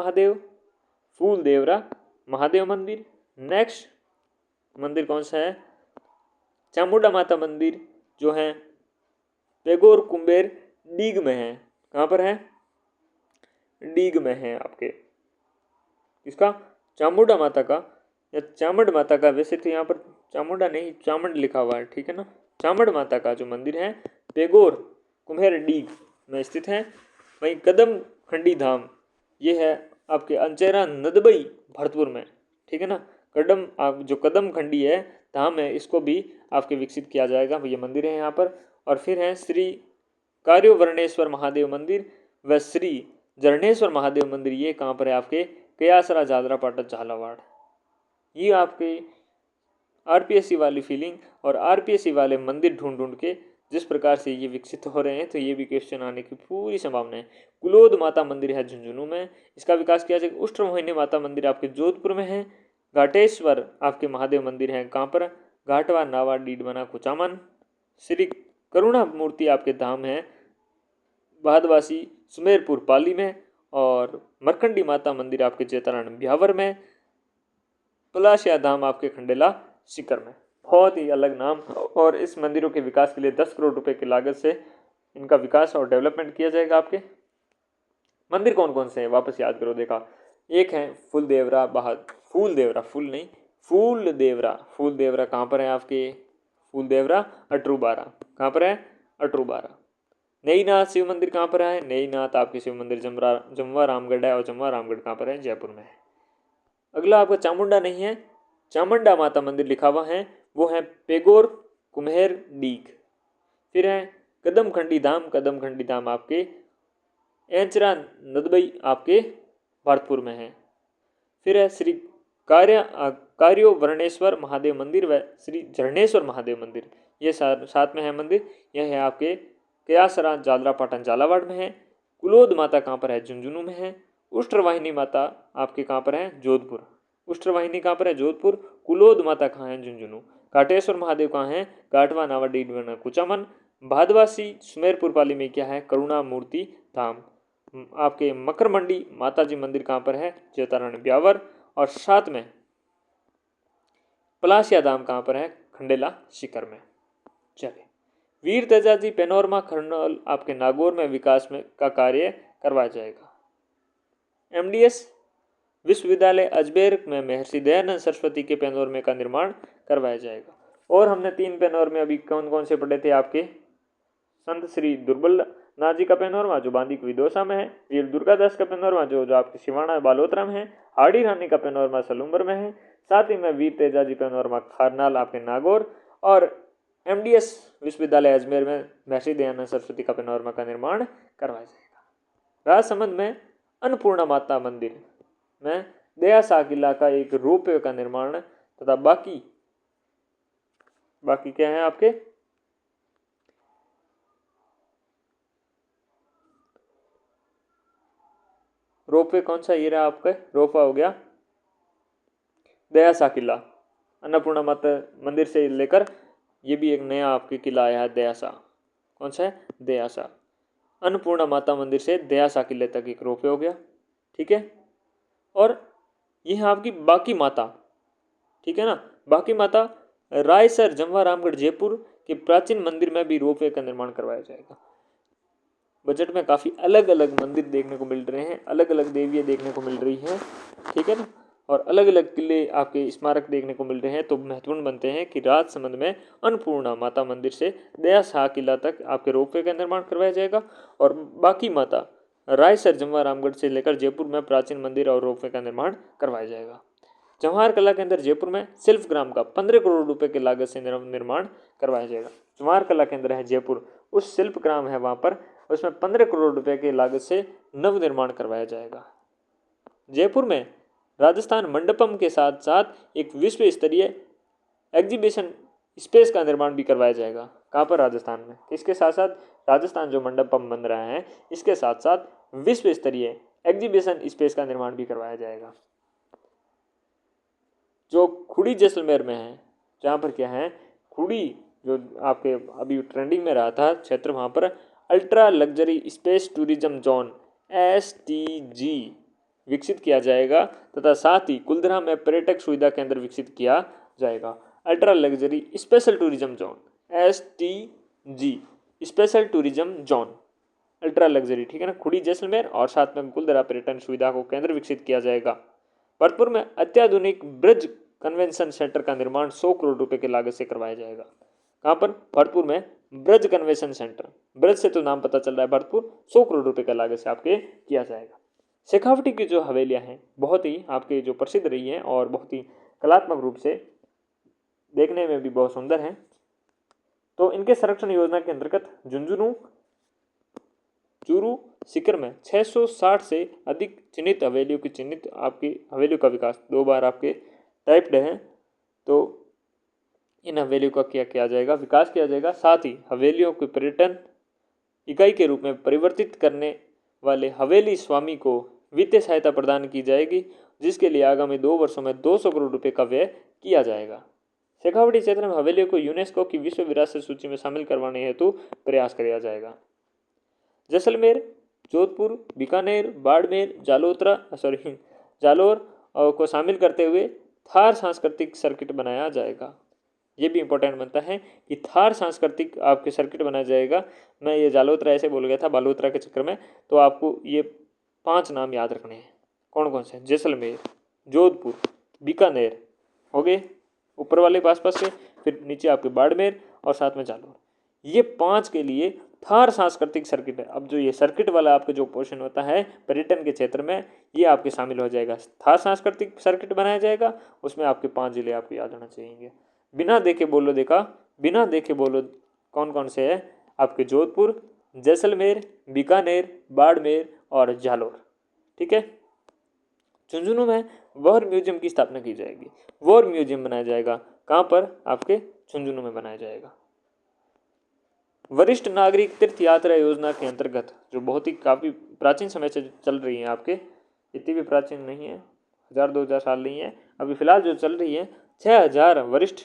S1: महादेव मंदिर। नेक्स्ट मंदिर कौन सा है? चामुंडा माता मंदिर जो है पेगोर कुंबेर डीग में है। कहाँ पर है? डीग में है आपके। इसका चामुंडा माता का या चामुंड माता का, वैसे तो यहाँ पर चामुंडा नहीं चामुंड लिखा हुआ है, ठीक है ना। चामुंड माता का जो मंदिर है पेगोर कुम्हेर डीग में स्थित है। वहीं कदम खंडी धाम ये है आपके अंचेरा नदबई भरतपुर में, ठीक है ना। जो कदम खंडी है धाम है, इसको भी आपके विकसित किया जाएगा। ये मंदिर है यहाँ पर। और फिर है श्री कार्योवर्णेश्वर महादेव मंदिर व श्री जरणेश्वर महादेव मंदिर। ये कहाँ पर है? आपके कयासरा जादरा पाटन झालावाड़। ये आपके आरपीएससी वाली फीलिंग और आरपीएससी वाले मंदिर ढूंढ ढूंढ के जिस प्रकार से ये विकसित हो रहे हैं तो ये भी क्वेश्चन आने की पूरी संभावना है। कुलोद माता मंदिर है झुंझुनू में, इसका विकास किया जाएगा। उष्ट्रमोहिनी माता मंदिर आपके जोधपुर में है। घाटेश्वर आपके महादेव मंदिर है कहाँ पर? घाटवा नावा डीडमना कुचामन। श्री करुणा मूर्ति आपके धाम है बहादवासी सुमेरपुर पाली में। और मरकंडी माता मंदिर आपके चेतरान ब्यावर में। पलाशिया धाम आपके खंडेला सीकर में। बहुत ही अलग नाम। और इस मंदिरों के विकास के लिए 10 करोड़ रुपए की लागत से इनका विकास और डेवलपमेंट किया जाएगा। आपके मंदिर कौन कौन से हैं वापस याद करो। देखा, एक है फूल देवरा कहाँ पर है? आपके फूल देवरा अटरू 12 कहाँ पर है? अटरू 12। नई नाथ शिव मंदिर कहाँ पर है? नई नाथ आपके शिव मंदिर जमवा रामगढ़ है। और जमवा रामगढ़ कहाँ पर है? जयपुर में है। अगला आपका चामुंडा नहीं है, चामुंडा माता मंदिर लिखा हुआ है, वो है पेगोर कुम्हेर डीग। फिर है कदम खंडी धाम आपके एंचरा नदबई आपके भरतपुर में है। फिर है श्री कार्यो वर्णेश्वर महादेव मंदिर व श्री झरणेश्वर महादेव मंदिर। ये साथ में है मंदिर। यह है आपके कयासरा जादरा पाटन झालावाड़ में है। कुलोद माता कहाँ पर है? झुंझुनू में है। उष्ट्रवाहिनी माता आपके कहाँ पर है? जोधपुर। उष्ट्रवाहिनी कहाँ पर है? जोधपुर। कुलोद माता कहाँ है? झुंझुनू। घाटेश्वर महादेव कहाँ है? घाटवा नावा डीडवना कुचामन। भादवासी सुमेरपुर पाली में क्या है? करुणा मूर्ति धाम। आपके मकर मंडी माता जी मंदिर कहाँ पर है? चेतारण ब्यावर। और साथ में पलासिया धाम कहाँ पर है? खंडेला शिखर में। चलिए, वीर तेजाजी पेनोरमा खरनौल आपके नागौर में विकास में का कार्य करवाया जाएगा। एमडीएस विश्वविद्यालय अजमेर में महर्षि दयानंद सरस्वती के पेनोरमे का निर्माण करवाया जाएगा। और हमने 3 पेनोरमे अभी कौन कौन से पढ़े थे आपके? संत श्री दुर्बल नाथ जी का पेनोरमा जो बांदीक विदोसा में है, वीर दुर्गादास का पेनोरमा जो आपके सिवाना बालोतरा में है, हाड़ी रानी का पेनोरमा सलूम्बर में है, साथ ही में वीर तेजाजी पेनोरमा खारनाल आपके नागौर, और एमडीएस विश्वविद्यालय अजमेर में महर्षि दयानंद सरस्वती का पेनोरमा का निर्माण करवाया जाएगा। राजसमंद में अन्नपूर्णा माता मंदिर में दया शाह किला का एक रोपवे का निर्माण तथा बाकी क्या है आपके? रोपवे कौन सा? ये रहा आपका रोपवा हो गया दया शाह किला। अन्नपूर्णा माता मंदिर से लेकर ये भी एक नया आपके किला आया है दया शाह। कौन सा है? दया शाह। अन्नपूर्णा माता मंदिर से दया शाह किले तक एक रोपवे हो गया, ठीक है। और यह आपकी बाकी माता, ठीक है ना, बाकी माता रायसर जमवा रामगढ़ जयपुर के प्राचीन मंदिर में भी रोपवे का निर्माण करवाया जाएगा। बजट में काफ़ी अलग अलग मंदिर देखने को मिल रहे हैं, अलग अलग देवियाँ देखने को मिल रही हैं, ठीक है ना, और अलग अलग किले आपके स्मारक देखने को मिल रहे हैं। तो महत्वपूर्ण बनते हैं कि राजसमंद में अन्नपूर्णा माता मंदिर से दया शाह किला तक आपके रोपवे का निर्माण करवाया जाएगा। और बाकी माता रायसर जमवा रामगढ़ से लेकर जयपुर में प्राचीन मंदिर और रोपवे का निर्माण करवाया जाएगा। जवाहर कला केंद्र जयपुर में शिल्प ग्राम का 15 करोड़ रुपए की लागत से निर्माण करवाया जाएगा। जवाहर कला केंद्र है जयपुर, उस शिल्प ग्राम है वहाँ पर, उसमें 15 करोड़ रुपए की लागत से नव निर्माण करवाया जाएगा। जयपुर में राजस्थान मंडपम के साथ साथ एक विश्व स्तरीय एग्जीबिशन स्पेस का निर्माण भी करवाया जाएगा। कहाँ पर? राजस्थान में। इसके साथ साथ राजस्थान जो मंडपम बन रहा है, इसके साथ साथ विश्व स्तरीय एग्जीबिशन स्पेस का निर्माण भी करवाया जाएगा। जो खुड़ी जैसलमेर में है, जहाँ पर क्या है, खुड़ी जो आपके अभी ट्रेंडिंग में रहा था क्षेत्र, वहाँ पर ultra luxury space tourism zone STG विकसित किया जाएगा तथा साथ ही कुलधरा में पर्यटक सुविधा केंद्र विकसित किया जाएगा। Ultra luxury special tourism zone STG special tourism zone ultra luxury, ठीक है ना, खुड़ी जैसलमेर, और साथ में कुलधरा पर्यटन सुविधा को केंद्र विकसित किया जाएगा। भरतपुर में अत्याधुनिक ब्रज कन्वेंशन सेंटर का निर्माण 100 करोड़ रुपए की लागत से करवाया जाएगा। कहाँ पर? भरतपुर में ब्रज कन्वेंशन सेंटर, ब्रज से तो नाम पता चल रहा है, भरतपुर 100 करोड़ रुपए की लागत से आपके किया जाएगा। शेखावटी की जो हवेलियाँ हैं बहुत ही आपके जो प्रसिद्ध रही हैं और बहुत ही कलात्मक रूप से देखने में भी बहुत सुंदर हैं। तो इनके संरक्षण योजना के अंतर्गत झुंझुनू चूरू सीकर में 660 से अधिक चिन्हित हवेलियों की चिन्हित आपकी हवेलियों का विकास 2 बार आपके टाइप्ड है, तो इन हवेलियों का क्या किया जाएगा? विकास किया जाएगा। साथ ही हवेलियों के पर्यटन इकाई के रूप में परिवर्तित करने वाले हवेली स्वामी को वित्तीय सहायता प्रदान की जाएगी, जिसके लिए आगामी 2 वर्षों में 200 करोड़ रुपए का व्यय किया जाएगा। शेखावटी क्षेत्र में हवेलियों को यूनेस्को की विश्व विरासत सूची में शामिल करवाने हेतु प्रयास किया जाएगा। जैसलमेर, जोधपुर, बीकानेर, बाड़मेर, जालोर को शामिल करते हुए थार सांस्कृतिक सर्किट बनाया जाएगा। ये भी इंपॉर्टेंट बनता है कि थार सांस्कृतिक आपके सर्किट बनाया जाएगा। मैं ये जालोत्रा ऐसे बोल गया था बालोत्रा के चक्कर में, तो आपको ये 5 नाम याद रखने हैं। कौन कौन से? जैसलमेर, जोधपुर, बीकानेर हो गए ऊपर वाले पास से, फिर नीचे आपके बाड़मेर और साथ में जालोर। ये 5 के लिए थार सांस्कृतिक सर्किट है। अब जो ये सर्किट वाला आपका जो पोर्शन होता है पर्यटन के क्षेत्र में, ये आपके शामिल हो जाएगा। थार सांस्कृतिक सर्किट बनाया जाएगा, उसमें आपके 5 जिले आपको याद होना चाहिए। बिना देखे बोलो देखा, बिना देखे बोलो कौन कौन से है? आपके जोधपुर, जैसलमेर, बीकानेर, बाड़मेर और जालोर, ठीक है। झुंझुनू में वॉर म्यूजियम की स्थापना की जाएगी। वॉर म्यूजियम बनाया जाएगा। कहाँ पर? आपके झुंझुनू में बनाया जाएगा। वरिष्ठ नागरिक तीर्थ यात्रा योजना के अंतर्गत जो बहुत ही काफ़ी प्राचीन समय से चल रही है, आपके इतनी भी प्राचीन नहीं है, 1000-2000 साल नहीं है, अभी फिलहाल जो चल रही है, 6000 वरिष्ठ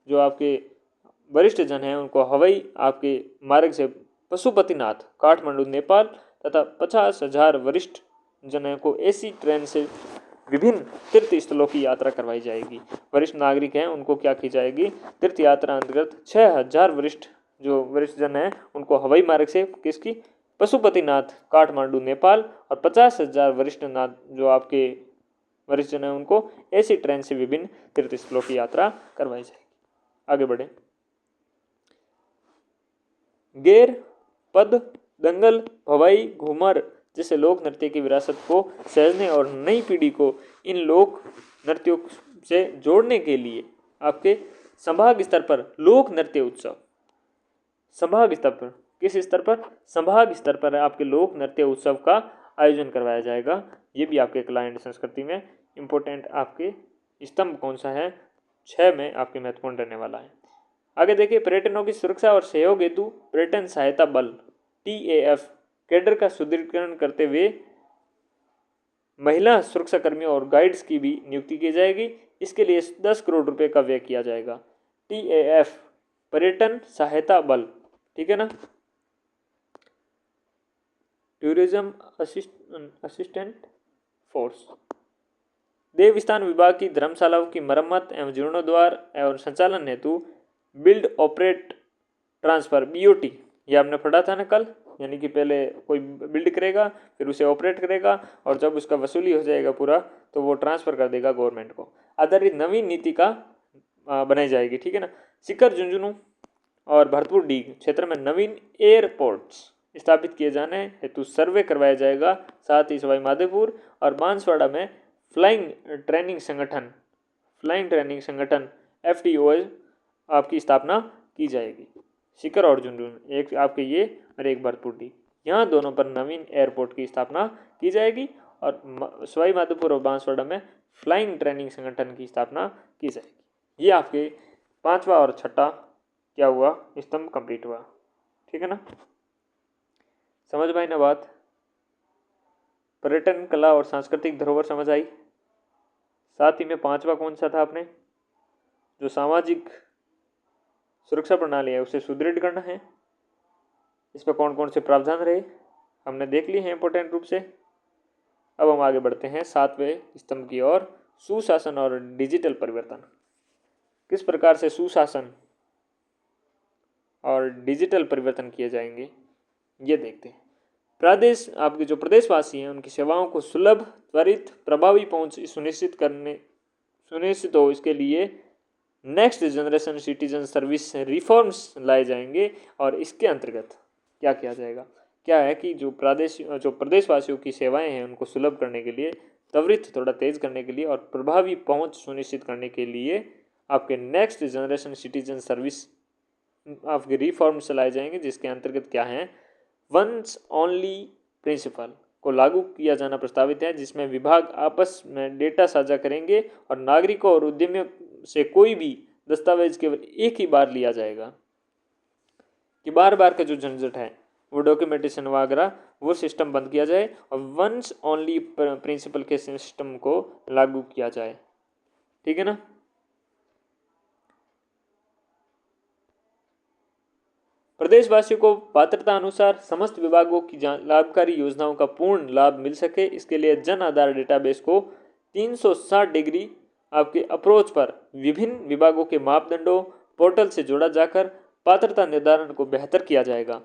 S1: जो आपके वरिष्ठ जन हैं उनको हवाई आपके मार्ग से पशुपतिनाथ काठमांडू नेपाल तथा 50,000 वरिष्ठ जनों को एसी ट्रेन से विभिन्न तीर्थ स्थलों की यात्रा करवाई जाएगी। वरिष्ठ नागरिक हैं उनको क्या की जाएगी, तीर्थ यात्रा अंतर्गत 6,000 वरिष्ठ जन हैं उनको हवाई मार्ग से किसकी, पशुपतिनाथ काठमांडू नेपाल, और 50,000 वरिष्ठ नाथ जो आपके वरिष्ठ जन हैं उनको ऐसी ट्रेन से विभिन्न तीर्थ स्थलों की यात्रा करवाई जाएगी। आगे बढ़े। गेर, पद, दंगल, भवाई, घूमर जैसे लोक नृत्य की विरासत को सहेजने और नई पीढ़ी को इन लोक नृत्यों से जोड़ने के लिए आपके संभाग स्तर पर लोक नृत्य उत्सव, संभाग स्तर पर, किस स्तर पर, संभाग स्तर पर आपके लोक नृत्य उत्सव का आयोजन करवाया जाएगा। ये भी आपके कला एंड संस्कृति में इंपॉर्टेंट आपके स्तंभ कौन सा है, 6 में आपके महत्वपूर्ण रहने वाला है। आगे देखिए, पर्यटनों की सुरक्षा और सहयोग हेतु पर्यटन सहायता बल TAF कैडर का सुदृढ़ीकरण करते हुए महिला सुरक्षा कर्मियों और गाइड्स की भी नियुक्ति की जाएगी। इसके लिए 10 करोड़ रुपए का व्यय किया जाएगा। TAF पर्यटन सहायता बल, ठीक है ना, टूरिज्म असिस्टेंट फोर्स। देवस्थान विभाग की धर्मशालाओं की मरम्मत एवं जीर्णोद्धार एवं संचालन हेतु बिल्ड ऑपरेट ट्रांसफर BOT, ये आपने पढ़ा था ना कल, यानी कि पहले कोई बिल्ड करेगा फिर उसे ऑपरेट करेगा और जब उसका वसूली हो जाएगा पूरा तो वो ट्रांसफ़र कर देगा गवर्नमेंट को, आधारित नवीन नीति का बनाई जाएगी, ठीक है ना। शिखर झुंझुनू और भरतपुर डी क्षेत्र में नवीन एयरपोर्ट्स स्थापित किए जाने हेतु सर्वे करवाया जाएगा। साथ ही सवाई माधोपुर और बांसवाड़ा में फ्लाइंग ट्रेनिंग संगठन FTO आपकी स्थापना की जाएगी। शिखर और झुंझुनू, एक आपके ये और एक भरतपुर डी, यहाँ दोनों पर नवीन एयरपोर्ट की स्थापना की जाएगी और सवाई माधोपुर और बांसवाड़ा में फ्लाइंग ट्रेनिंग संगठन की स्थापना की जाएगी। ये आपके 5वां और 6ठा क्या हुआ, स्तंभ कंप्लीट हुआ, ठीक है ना। समझ में आई ना बात। पर्यटन, कला और सांस्कृतिक धरोहर समझ आई। साथ ही में 5वां कौन सा था, आपने जो सामाजिक सुरक्षा प्रणाली है उसे सुदृढ़ करना है। इस पर कौन कौन से प्रावधान रहे हमने देख लिए हैं इंपॉर्टेंट रूप से। अब हम आगे बढ़ते हैं 7वें स्तंभ की ओर, सुशासन और डिजिटल परिवर्तन। किस प्रकार से सुशासन और डिजिटल परिवर्तन किए जाएंगे ये देखते हैं। प्रदेश आपके जो प्रदेशवासी हैं उनकी सेवाओं को सुलभ, त्वरित, प्रभावी पहुंच सुनिश्चित हो, इसके लिए next generation citizen service reforms लाए जाएंगे। और इसके अंतर्गत क्या किया जाएगा, क्या है कि जो प्रदेशवासियों की सेवाएं हैं उनको सुलभ करने के लिए, त्वरित थोड़ा तेज करने के लिए और प्रभावी पहुंच सुनिश्चित करने के लिए आपके नेक्स्ट जनरेशन सिटीजन सर्विस आपके रिफॉर्म्स लाए जाएंगे। जिसके अंतर्गत क्या है, वंस ओनली प्रिंसिपल को लागू किया जाना प्रस्तावित है, जिसमें विभाग आपस में डेटा साझा करेंगे और नागरिकों और उद्यमियों से कोई भी दस्तावेज केवल एक ही बार लिया जाएगा, कि बार बार का जो झंझट है वो डॉक्यूमेंटेशन वगैरह वो सिस्टम बंद किया जाए और वंस ओनली प्रिंसिपल के सिस्टम को लागू किया जाए, ठीक है ना। प्रदेशवासियों को पात्रता अनुसार समस्त विभागों की लाभकारी योजनाओं का पूर्ण लाभ मिल सके, इसके लिए जन आधार डेटाबेस को 360 डिग्री आपके अप्रोच पर विभिन्न विभागों के मापदंडों पोर्टल से जोड़ा जाकर पात्रता निर्धारण को बेहतर किया जाएगा।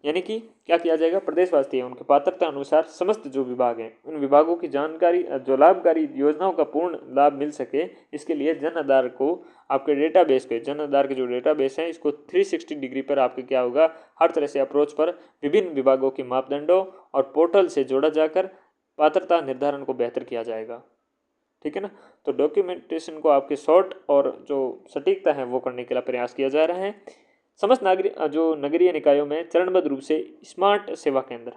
S1: यानी कि क्या किया जाएगा, प्रदेशवासी है उनके पात्रता अनुसार समस्त जो विभाग हैं उन विभागों की जानकारी, जो लाभकारी योजनाओं का पूर्ण लाभ मिल सके, इसके लिए जन आधार को आपके डेटाबेस पे, जन आधार के जो डेटाबेस है इसको 360 डिग्री पर आपके क्या होगा, हर तरह से अप्रोच पर विभिन्न विभागों के मापदंडों और पोर्टल से जोड़ा जाकर पात्रता निर्धारण को बेहतर किया जाएगा, ठीक है ना। तो डॉक्यूमेंटेशन को आपके शॉर्ट और जो सटीकता है वो करने के लिए प्रयास किया जा रहा है। समस्त नगरीय निकायों में चरणबद्ध रूप से स्मार्ट सेवा केंद्र,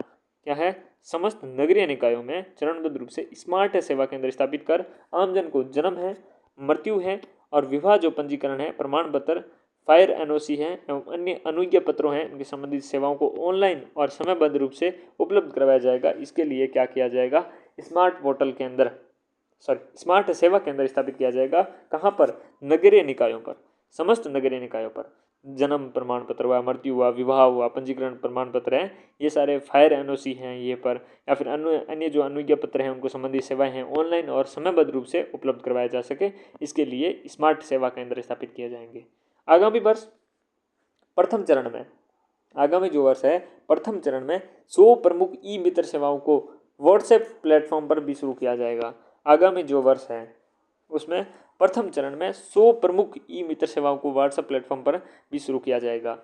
S1: क्या है, समस्त नगरीय निकायों में चरणबद्ध रूप से स्मार्ट सेवा केंद्र स्थापित कर आमजन को जन्म है, मृत्यु है और विवाह जो पंजीकरण है, प्रमाण पत्र, फायर NOC है एवं अन्य अनुज्ञा पत्रों हैं, उनकी संबंधित सेवाओं को ऑनलाइन और समयबद्ध रूप से उपलब्ध करवाया जाएगा। इसके लिए क्या किया जाएगा, स्मार्ट सेवा केंद्र स्थापित किया जाएगा। कहाँ पर, नगरीय निकायों पर, समस्त नगरीय निकायों पर। जन्म प्रमाण पत्र हुआ, मृत्यु हुआ, विवाह हुआ, पंजीकरण प्रमाण पत्र हैं, ये सारे फायर एनओसी हैं ये पर, या फिर अन्य जो अनुज्ञा पत्र हैं उनको संबंधित सेवाएं हैं ऑनलाइन और समयबद्ध रूप से उपलब्ध करवाया जा सके, इसके लिए स्मार्ट सेवा केंद्र स्थापित किए जाएंगे। आगामी वर्ष प्रथम चरण में, आगामी जो वर्ष है प्रथम चरण में 100 प्रमुख ई मित्र सेवाओं को व्हाट्सएप प्लेटफॉर्म पर भी शुरू किया जाएगा। आगामी जो वर्ष है उसमें प्रथम चरण में 100 प्रमुख ई मित्र सेवाओं को व्हाट्सएप प्लेटफॉर्म पर भी शुरू किया जाएगा।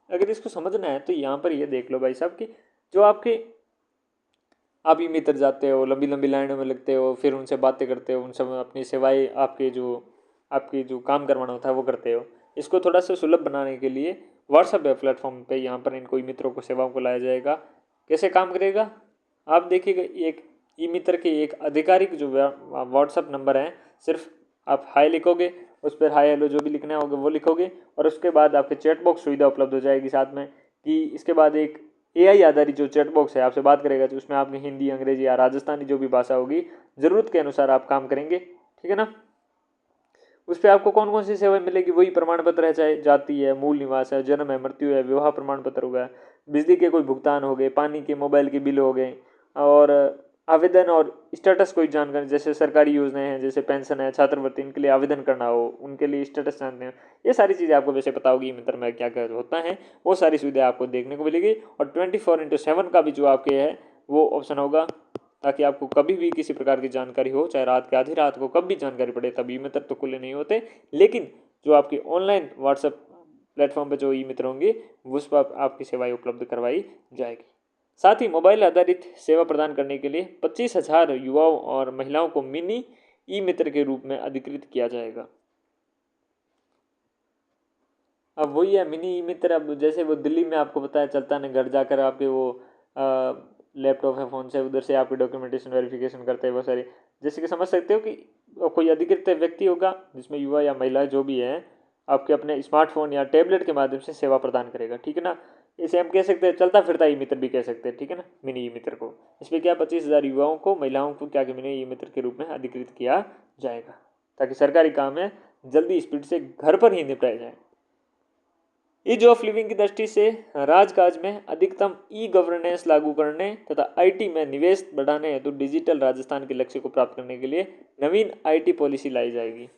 S1: अगर इसको समझना है तो यहाँ पर ये देख लो भाई साहब कि जो आपके आप ई मित्र जाते हो, लंबी लंबी लाइनों में लगते हो, फिर उनसे बातें करते हो, उनसे अपनी सेवाएं आपकी जो काम करवाना होता है वो करते हो। इसको थोड़ा सा सुलभ बनाने के लिए व्हाट्सएप प्लेटफॉर्म पे यहाँ पर इनको ई मित्रों को सेवाओं को लाया जाएगा। कैसे काम करेगा आप देखिएगा, एक ई मित्र के एक आधिकारिक जो व्हाट्सएप नंबर है, सिर्फ आप हाय लिखोगे, उस पर हाय हेलो जो भी लिखना होगा वो लिखोगे, और उसके बाद आपके चैट बॉक्स सुविधा उपलब्ध हो जाएगी साथ में। कि इसके बाद एक AI आधारित जो चैट बॉक्स है आपसे बात करेगा, तो उसमें आपने हिंदी, अंग्रेजी या राजस्थानी जो भी भाषा होगी ज़रूरत के अनुसार आप काम करेंगे, ठीक है ना। उस पर आपको कौन कौन सी सेवाएं मिलेगी, वही प्रमाण पत्र है, चाहे जाति है, मूल निवास है, जन्म है, मृत्यु है, विवाह प्रमाण पत्र हो गया, बिजली के कोई भुगतान हो गए, पानी के, मोबाइल के बिल हो गए, और आवेदन और स्टेटस कोई जानकारी, जैसे सरकारी योजनाएं हैं, जैसे पेंशन है, छात्रवृत्ति, इनके लिए आवेदन करना हो, उनके लिए स्टेटस जानते हैं, ये सारी चीज़ें आपको वैसे पता होगी मित्र में क्या क्या होता है, वो सारी सुविधा आपको देखने को मिलेगी। और 24/7 का भी जो आपके है वो ऑप्शन होगा, ताकि आपको कभी भी किसी प्रकार की जानकारी हो, चाहे रात के आधी रात को कब भी जानकारी पड़े, तब ई मित्र तो खुले नहीं होते, लेकिन जो आपकी ऑनलाइन व्हाट्सएप प्लेटफॉर्म पर जो ई मित्र होंगे उस पर आपकी सेवाएं उपलब्ध करवाई जाएगी। साथ ही मोबाइल आधारित सेवा प्रदान करने के लिए 25,000 युवाओं और महिलाओं को मिनी ई मित्र के रूप में अधिकृत किया जाएगा। अब वही है मिनी ई मित्र, अब जैसे वो दिल्ली में आपको पता है चलता है ना, घर जाकर आपके वो लैपटॉप है, फ़ोन से उधर से आपकी डॉक्यूमेंटेशन वेरिफिकेशन करते हैं वो सारी, जैसे कि समझ सकते हो कि कोई अधिकृत व्यक्ति होगा जिसमें युवा या महिला जो भी है आपके अपने स्मार्टफोन या टैबलेट के माध्यम से सेवा प्रदान करेगा, ठीक है ना। इसे हम कह सकते हैं चलता फिरता ई मित्र भी कह सकते हैं, ठीक है ना, मिनी ई मित्र को। इसमें क्या 25,000 युवाओं को, महिलाओं को क्या मिनी ई मित्र के रूप में अधिकृत किया जाएगा, ताकि सरकारी काम है जल्दी स्पीड से घर पर ही निपटाया जाए। ईज ऑफ लिविंग की दृष्टि से राजकाज में अधिकतम ई गवर्नेंस लागू करने तथा आईटी में निवेश बढ़ाने हेतु डिजिटल राजस्थान के लक्ष्य को प्राप्त करने के लिए नवीन आईटी पॉलिसी लाई जाएगी।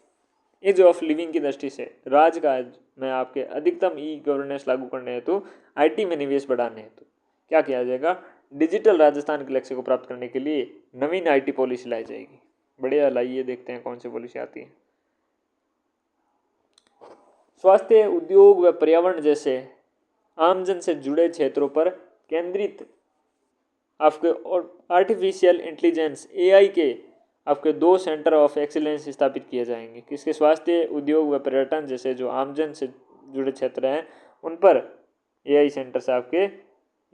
S1: ईज ऑफ लिविंग की दृष्टि से राजकाज में आपके अधिकतम ई गवर्नेंस लागू करने हेतु आईटी में निवेश बढ़ाने हेतु क्या किया जाएगा, डिजिटल राजस्थान के लक्ष्य को प्राप्त करने के लिए नवीन आईटी पॉलिसी लाई जाएगी। बढ़िया, लाइए देखते हैं कौन सी पॉलिसी आती है। स्वास्थ्य, उद्योग व पर्यावरण जैसे आमजन से जुड़े क्षेत्रों पर केंद्रित आपके आर्टिफिशियल इंटेलिजेंस AI के आपके 2 सेंटर ऑफ एक्सीलेंस स्थापित किए जाएंगे। किसके, स्वास्थ्य, उद्योग व पर्यटन जैसे जो आमजन से जुड़े क्षेत्र हैं उन पर AI सेंटर्स आपके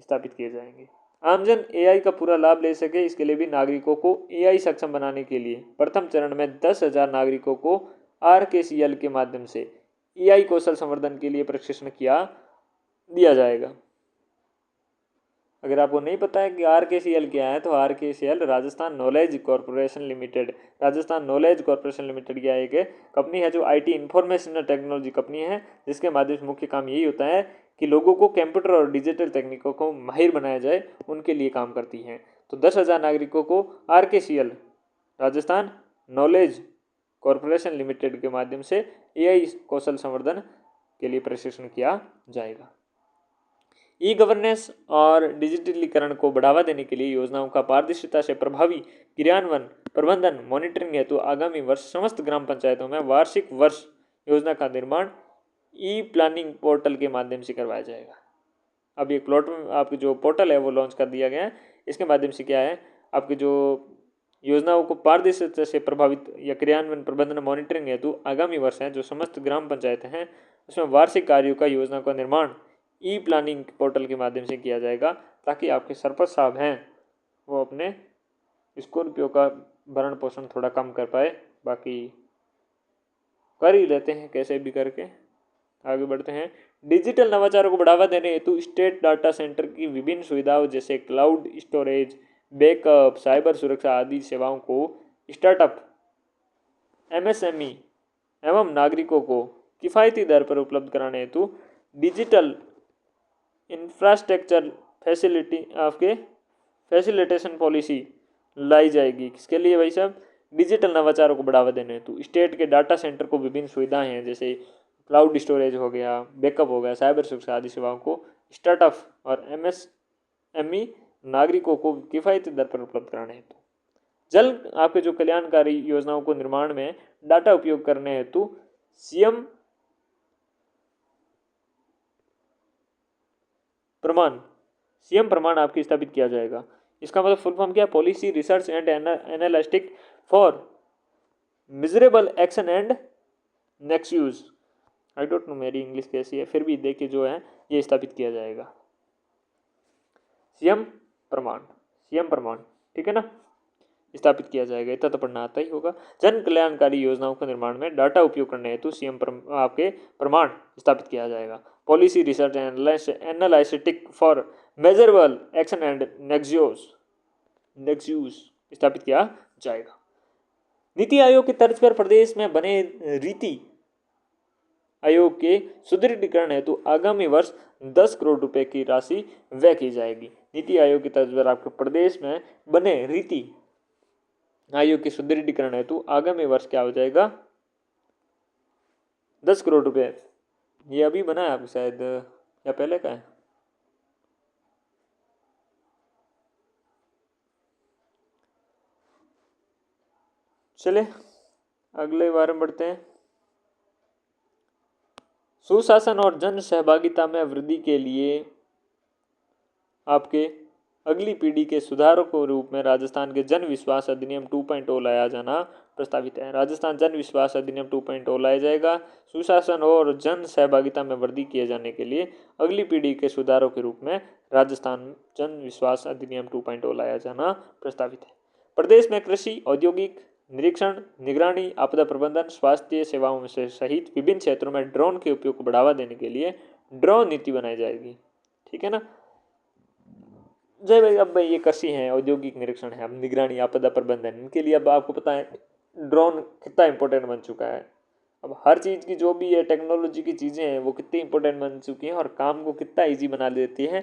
S1: स्थापित किए जाएंगे। आमजन AI का पूरा लाभ ले सके, इसके लिए भी नागरिकों को AI सक्षम बनाने के लिए प्रथम चरण में 10,000 नागरिकों को RKCL के माध्यम से AI कौशल संवर्धन के लिए प्रशिक्षण दिया जाएगा। अगर आपको नहीं पता है कि RKCL क्या है, तो RKCL Rajasthan knowledge corporation limited, Rajasthan knowledge corporation limited क्या एक कंपनी है जो IT इंफॉर्मेशन टेक्नोलॉजी कंपनी है, जिसके माध्यम से मुख्य काम यही होता है कि लोगों को कंप्यूटर और डिजिटल तकनीकों को माहिर बनाया जाए, उनके लिए काम करती है। तो 10,000 नागरिकों को RKCL Rajasthan knowledge corporation limited के माध्यम से AI कौशल संवर्धन के लिए प्रशिक्षण किया जाएगा। ई गवर्नेंस और डिजिटलीकरण को बढ़ावा देने के लिए योजनाओं का पारदर्शिता से प्रभावी क्रियान्वयन, प्रबंधन, मॉनिटरिंग हेतु आगामी वर्ष समस्त ग्राम पंचायतों में वार्षिक वर्ष योजना का निर्माण ई प्लानिंग पोर्टल के माध्यम से करवाया जाएगा। अब एक प्लॉट में आपकी जो पोर्टल है वो लॉन्च कर दिया गया है। इसके माध्यम से क्या है, आपकी जो योजनाओं को पारदर्शिता से प्रभावित या क्रियान्वयन, प्रबंधन, मॉनिटरिंग हेतु आगामी वर्ष है जो समस्त ग्राम पंचायतें हैं उसमें वार्षिक कार्यों का योजना का निर्माण ई प्लानिंग पोर्टल के माध्यम से किया जाएगा, ताकि आपके सरपंच साहब हैं वो अपने स्कॉर्पियो का भरण पोषण थोड़ा कम कर पाए। बाकी कर ही लेते हैं कैसे भी करके। आगे बढ़ते हैं। डिजिटल नवाचारों को बढ़ावा देने हेतु स्टेट डाटा सेंटर की विभिन्न सुविधाओं जैसे क्लाउड स्टोरेज, बैकअप, साइबर सुरक्षा आदि सेवाओं को स्टार्टअप MSME एवं नागरिकों को किफ़ायती दर पर उपलब्ध कराने हेतु डिजिटल इंफ्रास्ट्रक्चर फैसिलिटेशन पॉलिसी लाई जाएगी। किसके लिए भाई साहब? डिजिटल नवाचारों को बढ़ावा देने हेतु स्टेट के डाटा सेंटर को विभिन्न सुविधाएं हैं, जैसे क्लाउड स्टोरेज हो गया, बैकअप हो गया, साइबर सुरक्षा आदि सेवाओं को स्टार्टअप और MSME नागरिकों को किफ़ायती दर पर उपलब्ध कराने हेतु जल आपके जो कल्याणकारी योजनाओं को निर्माण में डाटा उपयोग करने हेतु सीएम प्रमाण आपकी स्थापित किया जाएगा। इसका मतलब फुल फॉर्म क्या है? Policy research and analytic for miserable action and next use. I don't know मेरी इंग्लिश कैसी है, फिर भी देखिए जो है ये स्थापित किया जाएगा। सीएम प्रमाण, ठीक है ना, स्थापित किया जाएगा। इतना तो पढ़ना आता ही होगा। जन कल्याणकारी योजनाओं के निर्माण में डाटा उपयोग करने हेतु आपके प्रमाण स्थापित किया जाएगा। Policy research analytic for measurable action and next use स्थापित किया जाएगा। नीति आयोग की तर्ज पर प्रदेश में बने रीति आयोग के सुदृढ़ीकरण हेतु आगामी वर्ष 10 करोड़ रुपए की राशि व्यय की जाएगी। नीति आयोग की तर्ज पर आपके प्रदेश में बने रीति आयोग के सुदृढ़ीकरण हेतु आगामी वर्ष क्या हो जाएगा? 10 करोड़ रुपए। ये अभी बना है आपको शायद, या पहले का है? चले अगले बारे में बढ़ते हैं। सुशासन और जन सहभागिता में वृद्धि के लिए आपके अगली पीढ़ी के सुधारों के रूप में राजस्थान के जन विश्वास अधिनियम 2.0 लाया जाना प्रस्तावित है। राजस्थान जन विश्वास अधिनियम 2.0 लाया जाएगा। सुशासन और जन सहभागिता में वृद्धि किए जाने के लिए अगली पीढ़ी के सुधारों के रूप में राजस्थान जन विश्वास अधिनियम 2.0 लाया जाना प्रस्तावित है। प्रदेश में कृषि, औद्योगिक, निरीक्षण, निगरानी, आपदा प्रबंधन, स्वास्थ्य सेवाओं से सहित विभिन्न क्षेत्रों में ड्रोन के उपयोग को बढ़ावा देने के लिए ड्रोन नीति बनाई जाएगी। ठीक है ना जय भाई। अब भाई ये कृषि है, औद्योगिक निरीक्षण है, अब निगरानी, आपदा प्रबंधन, इनके लिए अब आपको पता है ड्रोन कितना इंपॉर्टेंट बन चुका है। अब हर चीज़ की जो भी है टेक्नोलॉजी की चीज़ें हैं वो कितनी इंपॉर्टेंट बन चुकी हैं और काम को कितना ईजी बना देती है।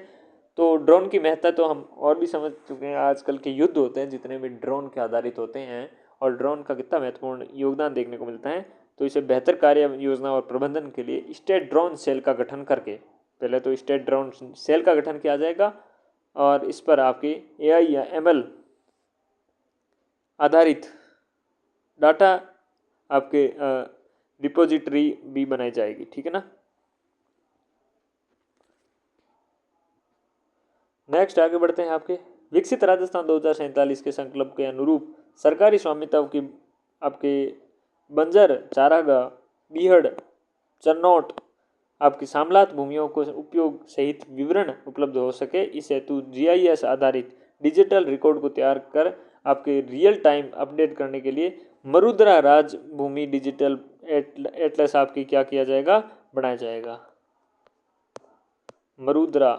S1: तो ड्रोन की महत्ता तो हम और भी समझ चुके हैं। आजकल के युद्ध होते हैं जितने भी ड्रोन के आधारित होते हैं और ड्रोन का कितना महत्वपूर्ण योगदान देखने को मिलता है। तो इसे बेहतर कार्य योजना और प्रबंधन के लिए स्टेट ड्रोन सेल का गठन करके, पहले तो स्टेट ड्रोन सेल का गठन किया जाएगा और इस पर आपकी AI या ML आधारित डाटा आपके रिपोजिटरी भी बनाई जाएगी। ठीक है ना। नेक्स्ट आगे बढ़ते हैं। आपके विकसित राजस्थान 2047 के संकल्प के अनुरूप सरकारी स्वामित्व की आपके बंजर, चारागाह, बीहड़, चरनौट आपकी सामलात भूमियों को उपयोग सहित विवरण उपलब्ध हो सके, इस हेतु GIS आधारित डिजिटल रिकॉर्ड को तैयार कर आपके रियल टाइम अपडेट करने के लिए मरुद्रा राजभूमि डिजिटल एटलस आपकी क्या किया जाएगा? बनाया जाएगा। मरुद्रा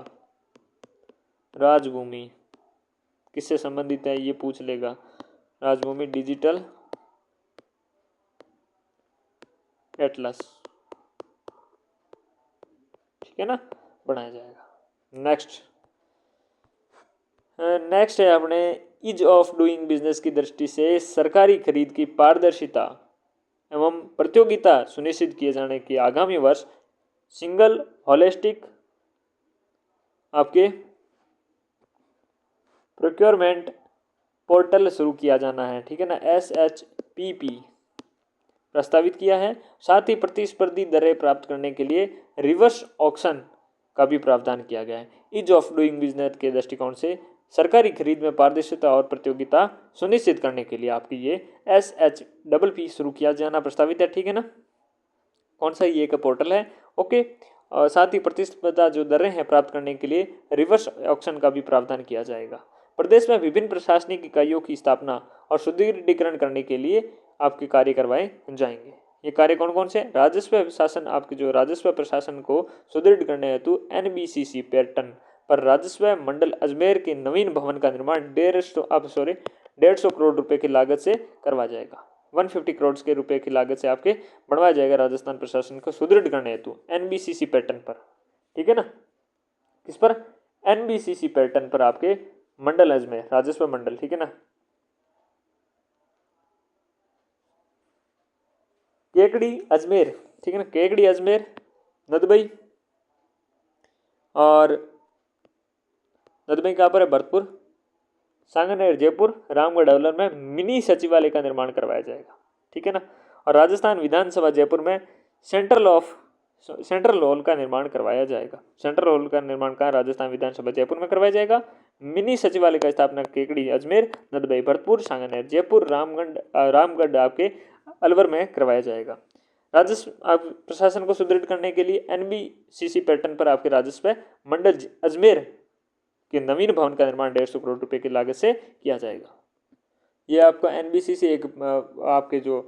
S1: राजभूमि किससे संबंधित है ये पूछ लेगा। राजभूमि डिजिटल एटलस, ठीक है ना, बनाया जाएगा। नेक्स्ट है अपने ईज ऑफ डूइंग बिजनेस की दृष्टि से सरकारी खरीद की पारदर्शिता एवं प्रतियोगिता सुनिश्चित किए जाने की आगामी वर्ष सिंगल होलिस्टिक आपके प्रोक्योरमेंट पोर्टल शुरू किया जाना है। ठीक है ना, SHPP प्रस्तावित किया है। साथ ही प्रतिस्पर्धी दरें प्राप्त करने के लिए रिवर्स ऑक्शन का भी प्रावधान किया गया है। ईज ऑफ डूइंग बिजनेस के दृष्टिकोण से सरकारी खरीद में पारदर्शिता और प्रतियोगिता सुनिश्चित करने के लिए आपकी ये SHPP शुरू किया जाना प्रस्तावित है। ठीक है ना, कौन सा ये का पोर्टल है? ओके। और साथ ही प्रतिस्पर्धा जो दरें हैं प्राप्त करने के लिए रिवर्स ऑक्शन का भी प्रावधान किया जाएगा। प्रदेश में विभिन्न प्रशासनिक इकाइयों की स्थापना और सुदृढ़ीकरण करने के लिए आपके कार्य करवाए जाएंगे। ये कार्य कौन कौन से? राजस्व शासन, आपके जो राजस्व प्रशासन को सुदृढ़ करने हेतु NBCC पैटर्न पर राजस्व मंडल अजमेर के नवीन भवन का निर्माण 150 करोड़ रुपए की लागत से करवा जाएगा। 150 करोड़ के रुपए की लागत से आपके बढ़वाया जाएगा राजस्थान प्रशासन को सुदृढ़ करने हेतु एनबीसीसी पैटर्न पर। ठीक है ना, किस पर? एनबीसीसी पैटर्न पर आपके मंडल अजमेर राजस्व मंडल, ठीक है ना, केकड़ी अजमेर, ठीक है ना, केकड़ी अजमेर, नदबई, और नदबई कहाँ पर है? भरतपुर, सांगनेर जयपुर, रामगढ़ अवलर में मिनी सचिवालय का निर्माण करवाया जाएगा। ठीक है ना, और राजस्थान विधानसभा जयपुर में सेंट्रल हॉल का निर्माण करवाया जाएगा। सेंट्रल हॉल का निर्माण कहाँ? राजस्थान विधानसभा जयपुर में करवाया जाएगा। मिनी सचिवालय का स्थापना केकड़ी अजमेर, नदबई भरतपुर, सांगनेर जयपुर, रामगढ़ आपके अलवर में करवाया जाएगा। राजस्व प्रशासन को सुदृढ़ करने के लिए एनबीसीसी पैटर्न पर आपके राजस्व मंडल अजमेर के नवीन भवन का निर्माण 150 करोड़ रुपए की लागत से किया जाएगा। ये आपका एनबीसीसी एक आपके जो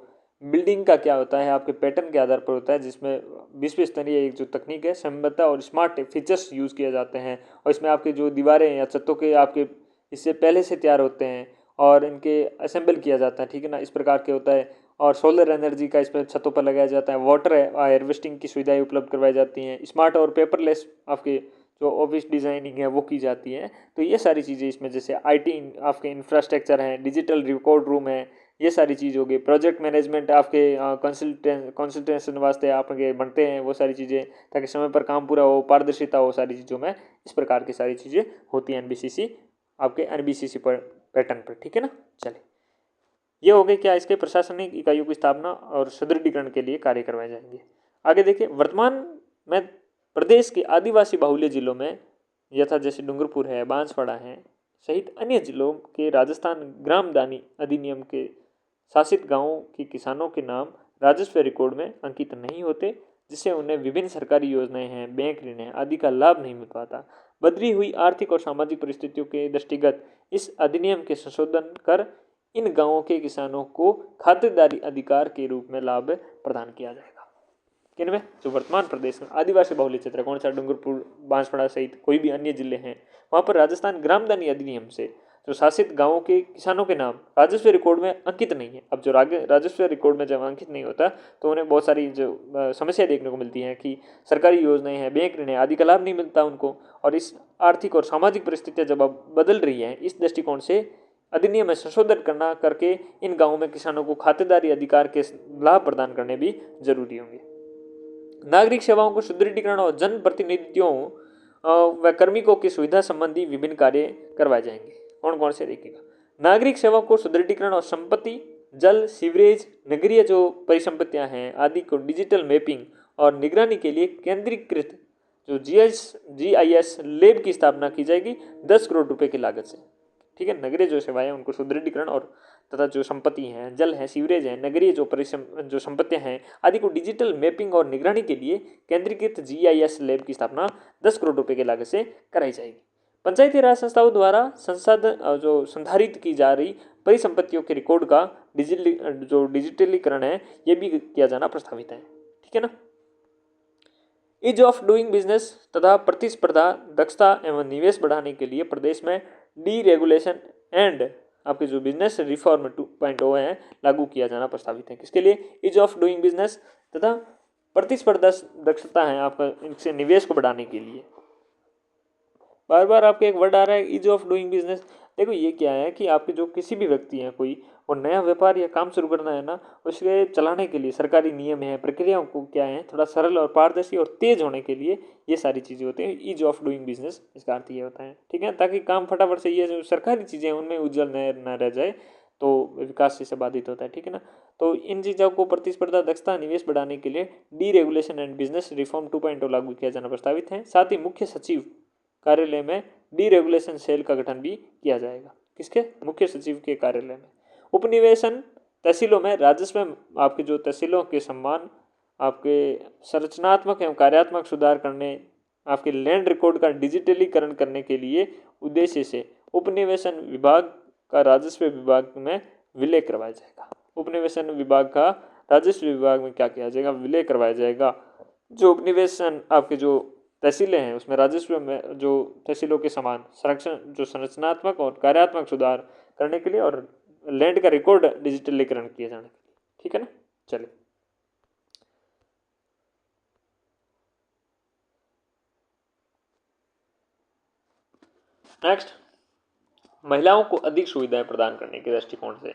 S1: बिल्डिंग का क्या होता है, आपके पैटर्न के आधार पर होता है, जिसमें विश्व स्तरीय एक जो तकनीक है, संबद्धता और स्मार्ट फीचर्स यूज़ किए जाते हैं, और इसमें आपके जो दीवारें या छतों के आपके इससे पहले से तैयार होते हैं और इनके असेंबल किया जाता है। ठीक है ना, इस प्रकार के होता है, और सोलर एनर्जी का इसमें छतों पर लगाया जाता है, वाटर हार्वेस्टिंग की सुविधाएं उपलब्ध करवाई जाती हैं, स्मार्ट और पेपरलेस आपके जो ऑफिस डिज़ाइनिंग है वो की जाती है। तो ये सारी चीज़ें इसमें, जैसे आईटी आपके इंफ्रास्ट्रक्चर है, डिजिटल रिकॉर्ड रूम है, ये सारी चीज़ हो गई, प्रोजेक्ट मैनेजमेंट आपके कंसल्टेशन वास्ते आपके बनते हैं वो सारी चीज़ें, ताकि समय पर काम पूरा हो, पारदर्शिता हो सारी चीज़ों में, इस प्रकार की सारी चीज़ें होती हैं एनबीसीसी आपके एनबीसीसी पर पैटर्न पर। ठीक है ना, चलिए ये हो गए क्या इसके प्रशासनिक इकाइयों की स्थापना और सुदृढ़ीकरण के लिए कार्य करवाए जाएंगे। आगे देखिए, वर्तमान में प्रदेश के आदिवासी बाहुल्य जिलों में यथा जैसे डूंगरपुर है, बांसवाड़ा है सहित अन्य जिलों के राजस्थान ग्राम दानी अधिनियम के शासित गांवों के किसानों के नाम राजस्व रिकॉर्ड में अंकित नहीं होते, जिससे उन्हें विभिन्न सरकारी योजनाएं हैं, बैंक ऋण है आदि का लाभ नहीं मिल पाता। बदली हुई आर्थिक और सामाजिक परिस्थितियों के दृष्टिगत इस अधिनियम के संशोधन कर इन गांवों के किसानों को खातेदारी अधिकार के रूप में लाभ प्रदान किया जाएगा। किनमें? जो वर्तमान प्रदेश में आदिवासी बाहुल्य क्षेत्र, कौन सा? डूंगरपुर, बांसवाड़ा सहित कोई भी अन्य जिले हैं, वहाँ पर राजस्थान ग्राम दानी अधिनियम से जो शासित गांवों के किसानों के नाम राजस्व रिकॉर्ड में अंकित नहीं है। अब जो राजस्व रिकॉर्ड में जब अंकित नहीं होता तो उन्हें बहुत सारी जो समस्या देखने को मिलती हैं कि सरकारी योजनाएं हैं, बैंक ऋण है आदि का लाभ नहीं मिलता उनको, और इस आर्थिक और सामाजिक परिस्थितियाँ जब अब बदल रही हैं, इस दृष्टिकोण से अधिनियम में संशोधन करना करके इन गाँवों में किसानों को खातेदारी अधिकार के लाभ प्रदान करने भी जरूरी होंगे। नागरिक सेवाओं को सुदृढ़ीकरण और जन प्रतिनिधियों व कार्मिकों की सुविधा संबंधी विभिन्न कार्य करवाए जाएंगे। कौन कौन से? देखिएगा, नागरिक सेवाओं को सुदृढ़ीकरण और संपत्ति, जल, सीवरेज, नगरीय जो परिसंपत्तियां हैं आदि को डिजिटल मैपिंग और निगरानी के लिए केंद्रीकृत जो GIS लैब की स्थापना की जाएगी 10 करोड़ रुपए की लागत से। ठीक है, नगरीय जो सेवाएं उनको सुदृढ़ीकरण और तथा जो संपत्ति हैं, जल है, सीवरेज है, नगरीय जो संपत्तियां हैं आदि को डिजिटल मैपिंग और निगरानी के लिए केंद्रीकृत GIS लैब की स्थापना 10 करोड़ रुपए की लागत से कराई जाएगी। पंचायती राज संस्थाओं द्वारा संसाधन जो संधारित की जा रही परिसंपत्तियों के रिकॉर्ड का डिजिटलीकरण है ये भी किया जाना प्रस्तावित है। ठीक है ना। ईज ऑफ डूइंग बिजनेस तथा प्रतिस्पर्धा, दक्षता एवं निवेश बढ़ाने के लिए प्रदेश में डीरेगुलेशन एंड आपके जो बिजनेस रिफॉर्म 2.0 है लागू किया जाना प्रस्तावित है। किसके लिए? ईज ऑफ डूइंग बिजनेस तथा प्रतिस्पर्धा दक्षता है आपका, इनसे निवेश को बढ़ाने के लिए। बार बार आपके एक वर्ड आ रहा है ईज ऑफ डूइंग बिजनेस। देखो ये क्या है कि आपके जो किसी भी व्यक्ति हैं कोई और नया व्यापार या काम शुरू करना है ना, उसके चलाने के लिए सरकारी नियम है, प्रक्रियाओं को क्या है थोड़ा सरल और पारदर्शी और तेज होने के लिए ये सारी चीज़ें होती हैं। ईज ऑफ डूइंग बिजनेस इसका अर्थ ये होता है। ठीक है, ताकि काम फटाफट से, ये जो सरकारी चीज़ें हैं उनमें उज्जवल न रह जाए तो विकास से बाधित होता है। ठीक है ना। तो इन चीज़ों को प्रतिस्पर्धा, दक्षता, निवेश बढ़ाने के लिए डीरेगुलेशन एंड बिजनेस रिफॉर्म 2.0 लागू किया जाना प्रस्तावित है। साथ ही मुख्य सचिव कार्यालय में डीरेगुलेशन सेल का गठन भी किया जाएगा। किसके? मुख्य सचिव के कार्यालय में। उपनिवेशन तहसीलों में राजस्व आपके जो तहसीलों के सम्मान, आपके संरचनात्मक एवं कार्यात्मक सुधार करने, आपके लैंड रिकॉर्ड का डिजिटलीकरण करने के लिए उद्देश्य से उपनिवेशन विभाग का राजस्व विभाग में विलय करवाया जाएगा। उपनिवेशन विभाग का राजस्व विभाग में क्या किया जाएगा? विलय करवाया जाएगा। जो उपनिवेशन आपके जो तहसीलें हैं उसमें राजस्व में जो तहसीलों के समान संरचनात्मक और कार्यात्मक सुधार करने के लिए और लैंड का रिकॉर्ड डिजिटलीकरण किए जाने के लिए। ठीक है ना। चलिए नेक्स्ट, महिलाओं को अधिक सुविधाएं प्रदान करने के दृष्टिकोण से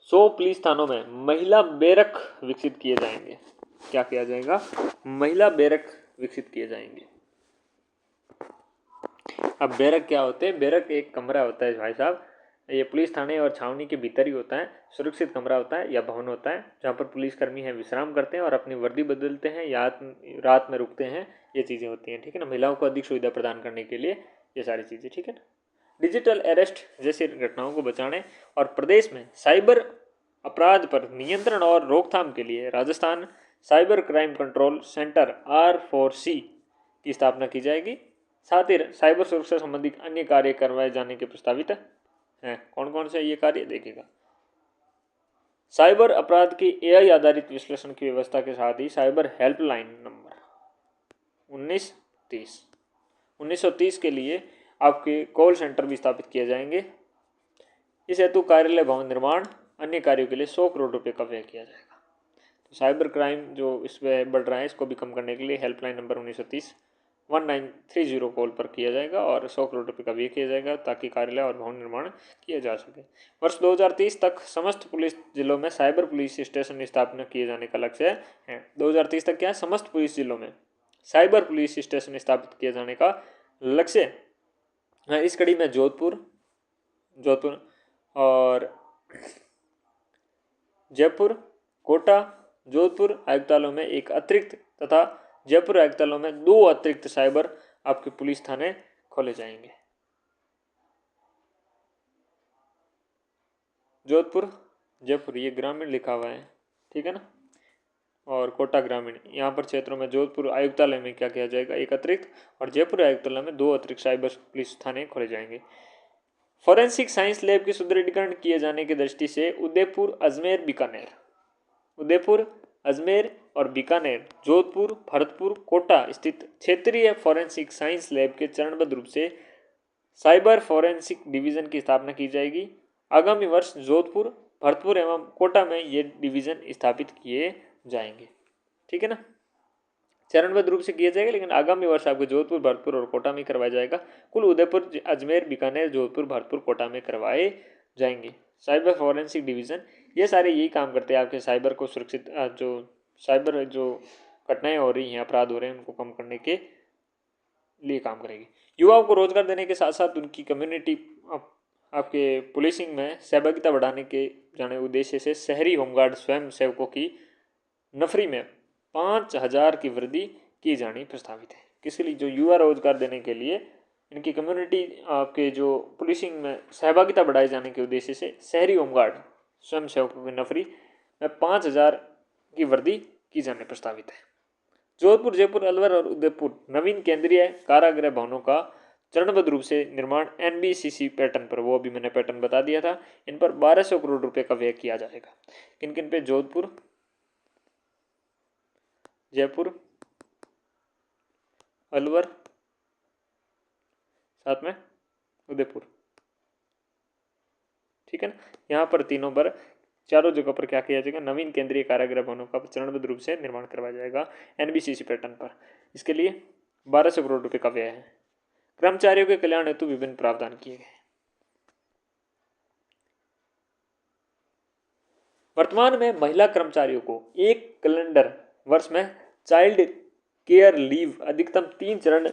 S1: 100 पुलिस थानों में महिला बैरक विकसित किए जाएंगे। क्या किया जाएगा? महिला बैरक विकसित किए जाएंगे। अब बैरक क्या होते हैं? बैरक एक कमरा होता है भाई साहब, ये पुलिस थाने और छावनी के भीतर ही होता है, सुरक्षित कमरा होता है या भवन होता है जहाँ पर पुलिसकर्मी हैं विश्राम करते हैं और अपनी वर्दी बदलते हैं या रात में रुकते हैं, ये चीज़ें होती हैं, ठीक है ना। महिलाओं को अधिक सुविधा प्रदान करने के लिए ये सारी चीज़ें, ठीक है ना। डिजिटल अरेस्ट जैसी घटनाओं को बचाने और प्रदेश में साइबर अपराध पर नियंत्रण और रोकथाम के लिए Rajasthan cyber crime control centre R4C की स्थापना की जाएगी। साथ ही साइबर सुरक्षा संबंधी अन्य कार्य करवाए जाने के प्रस्तावित हैं। कौन कौन से ये कार्य देखिएगा? साइबर अपराध की AI आधारित विश्लेषण की व्यवस्था के साथ ही साइबर हेल्पलाइन नंबर 1930 के लिए आपके कॉल सेंटर भी स्थापित किए जाएंगे। इस हेतु कार्यालय भवन निर्माण अन्य कार्यों के लिए 100 करोड़ रुपए का व्यय किया जाएगा। तो साइबर क्राइम जो इसमें बढ़ रहा है इसको भी कम करने के लिए हेल्पलाइन नंबर 1930 कॉल पर किया जाएगा और 100 करोड़ रुपए का व्यय किया जाएगा ताकि कार्यालय और भवन निर्माण किया जा सके। वर्ष 2030 तक समस्त पुलिस जिलों में साइबर पुलिस स्टेशन स्थापना किए जाने का लक्ष्य है। 2030 तक क्या है? समस्त पुलिस जिलों में साइबर पुलिस स्टेशन स्थापित किए जाने का लक्ष्य है। इस कड़ी में जोधपुर और जयपुर, कोटा, जोधपुर आयुक्तालयों में एक अतिरिक्त तथा जयपुर आयुक्तालयों में 2 अतिरिक्त साइबर आपके पुलिस थाने खोले जाएंगे। जोधपुर, जयपुर ये ग्रामीण लिखा हुआ है, ठीक है ना, और कोटा ग्रामीण। यहाँ पर क्षेत्रों में जोधपुर आयुक्तालय में क्या किया जाएगा? एक अतिरिक्त, और जयपुर आयुक्तालय में 2 अतिरिक्त साइबर पुलिस थाने खोले जाएंगे। फॉरेंसिक साइंस लैब की सुदृढ़ीकरण किए जाने की दृष्टि से उदयपुर, अजमेर और बीकानेर, जोधपुर, भरतपुर, कोटा स्थित क्षेत्रीय फॉरेंसिक साइंस लैब के चरणबद्ध रूप से साइबर फॉरेंसिक डिवीजन की स्थापना की जाएगी। आगामी वर्ष जोधपुर, भरतपुर एवं कोटा में ये डिवीजन स्थापित किए जाएंगे, ठीक है ना। चरणबद्ध रूप से किया जाएगा, लेकिन आगामी वर्ष आपको जोधपुर, भरतपुर और कोटा में करवाया जाएगा। कुल उदयपुर, अजमेर, बीकानेर, जोधपुर, भरतपुर, कोटा में करवाए जाएंगे साइबर फॉरेंसिक डिवीज़न। ये सारे यही काम करते हैं, आपके साइबर को सुरक्षित, जो साइबर जो घटनाएं हो रही हैं, अपराध हो रहे हैं, उनको कम करने के लिए काम करेगी। युवाओं को रोजगार देने के साथ साथ उनकी कम्युनिटी आपके पुलिसिंग में सहभागिता बढ़ाने के जाने उद्देश्य से शहरी होमगार्ड स्वयं सेवकों की नफरी में 5000 की वृद्धि की जानी प्रस्तावित है। किसके लिए? जो युवा रोजगार देने के लिए इनकी कम्युनिटी आपके जो पुलिसिंग में सहभागिता बढ़ाए जाने के उद्देश्य से शहरी होमगार्ड स्वयं सेवकों की नफरी में 5000 की वृद्धि की जाने प्रस्तावित है। जोधपुर, जयपुर, अलवर और उदयपुर नवीन केंद्रीय कारागृह भवनों का चरणबद्ध रूप से निर्माण NBCC पैटर्न पर, वो अभी मैंने पैटर्न बता दिया था, इन पर 1200 करोड़ रुपए का व्यय किया जाएगा। किन किन पे? जोधपुर, जयपुर, अलवर, साथ में उदयपुर, ठीक है ना। यहाँ पर तीनों पर, चारों जगह पर क्या किया जाएगा? नवीन केंद्रीय कारागृह भवनों का चरणबद्ध रूप से निर्माण करवाया जाएगा NBCC पैटर्न पर। इसके लिए 1200 करोड़ रुपए का व्यय है। कर्मचारियों के कल्याण हेतु विभिन्न प्रावधान किए गए। वर्तमान में महिला कर्मचारियों को एक कैलेंडर वर्ष में चाइल्ड केयर लीव अधिकतम 3 चरण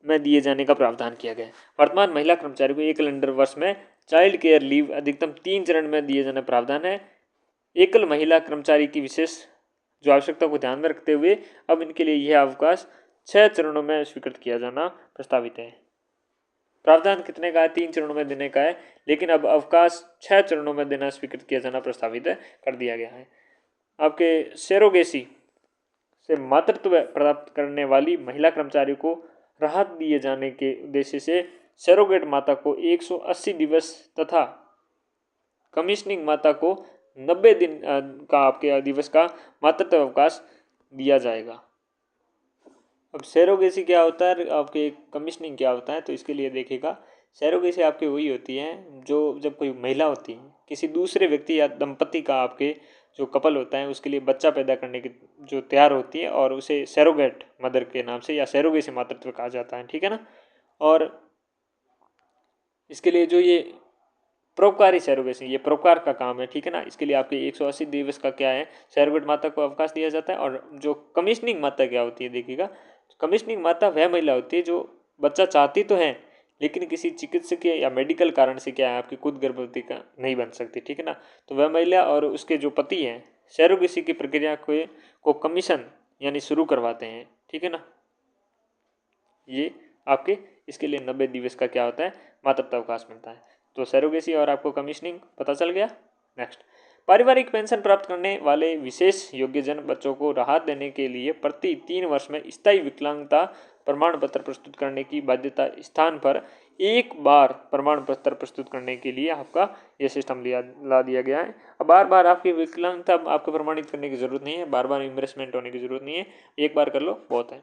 S1: में दिए जाने का प्रावधान किया गया है। वर्तमान महिला कर्मचारियों को एक कैलेंडर वर्ष में चाइल्ड केयर लीव अधिकतम 3 चरण में दिए जाने का प्रावधान है। एकल महिला कर्मचारी की विशेष जो आवश्यकता को ध्यान में रखते हुए अब इनके लिए यह अवकाश 6 चरणों में स्वीकृत किया जाना प्रस्तावित है। प्रावधान कितने का है? 3 चरणों में देने का है, लेकिन अब अवकाश 6 चरणों में देना स्वीकृत किया जाना प्रस्तावित है, कर दिया गया है। आपके सेरोगेसी से मातृत्व प्राप्त करने वाली महिला कर्मचारियों को राहत दिए जाने के उद्देश्य से सेरोगेट माता को 180 दिवस तथा कमीशनिंग माता को 90 दिन का आपके दिवस का मातृत्व अवकाश दिया जाएगा। अब सेरोगेसी क्या होता है, आपके कमीशनिंग क्या होता है, तो इसके लिए देखिएगा सैरोगेसी आपकी वही होती है जो जब कोई महिला होती है किसी दूसरे व्यक्ति या दंपति का आपके जो कपल होता है उसके लिए बच्चा पैदा करने की जो तैयार होती है और उसे सैरोगेट मदर के नाम से या सैरोगेसी मातृत्व कहा जाता है, ठीक है ना। और इसके लिए जो ये परोपकारी सैरोगेसी, ये परोपकार का काम है, ठीक है ना। इसके लिए आपके 180 दिवस का क्या है, सैरोगेट माता को अवकाश दिया जाता है। और जो कमीशनिंग माता क्या होती है देखिएगा, कमीशनिंग माता वह महिला होती है जो बच्चा चाहती तो है लेकिन किसी चिकित्सकीय या मेडिकल कारण से क्या है आपकी खुद गर्भवती का नहीं बन सकती, ठीक है ना। तो वह महिला और उसके जो पति हैं सैरोगेसी की प्रक्रिया को कमीशन यानी शुरू करवाते हैं, ठीक है ना। ये आपके इसके लिए 90 दिवस का क्या होता है, मातृत्व अवकाश मिलता है। तो सैरोगेसी और आपको कमीशनिंग पता चल गया। नेक्स्ट, पारिवारिक पेंशन प्राप्त करने वाले विशेष योग्यजन बच्चों को राहत देने के लिए प्रति 3 वर्ष में स्थायी विकलांगता प्रमाण पत्र प्रस्तुत करने की बाध्यता स्थान पर एक बार प्रमाण पत्र प्रस्तुत करने के लिए आपका यह सिस्टम ला दिया गया है। अब बार बार आपकी विकलांगता आपको प्रमाणित करने की जरूरत नहीं है, बार बार इम्ब्रेसमेंट होने की जरूरत नहीं है, एक बार कर लो बहुत है।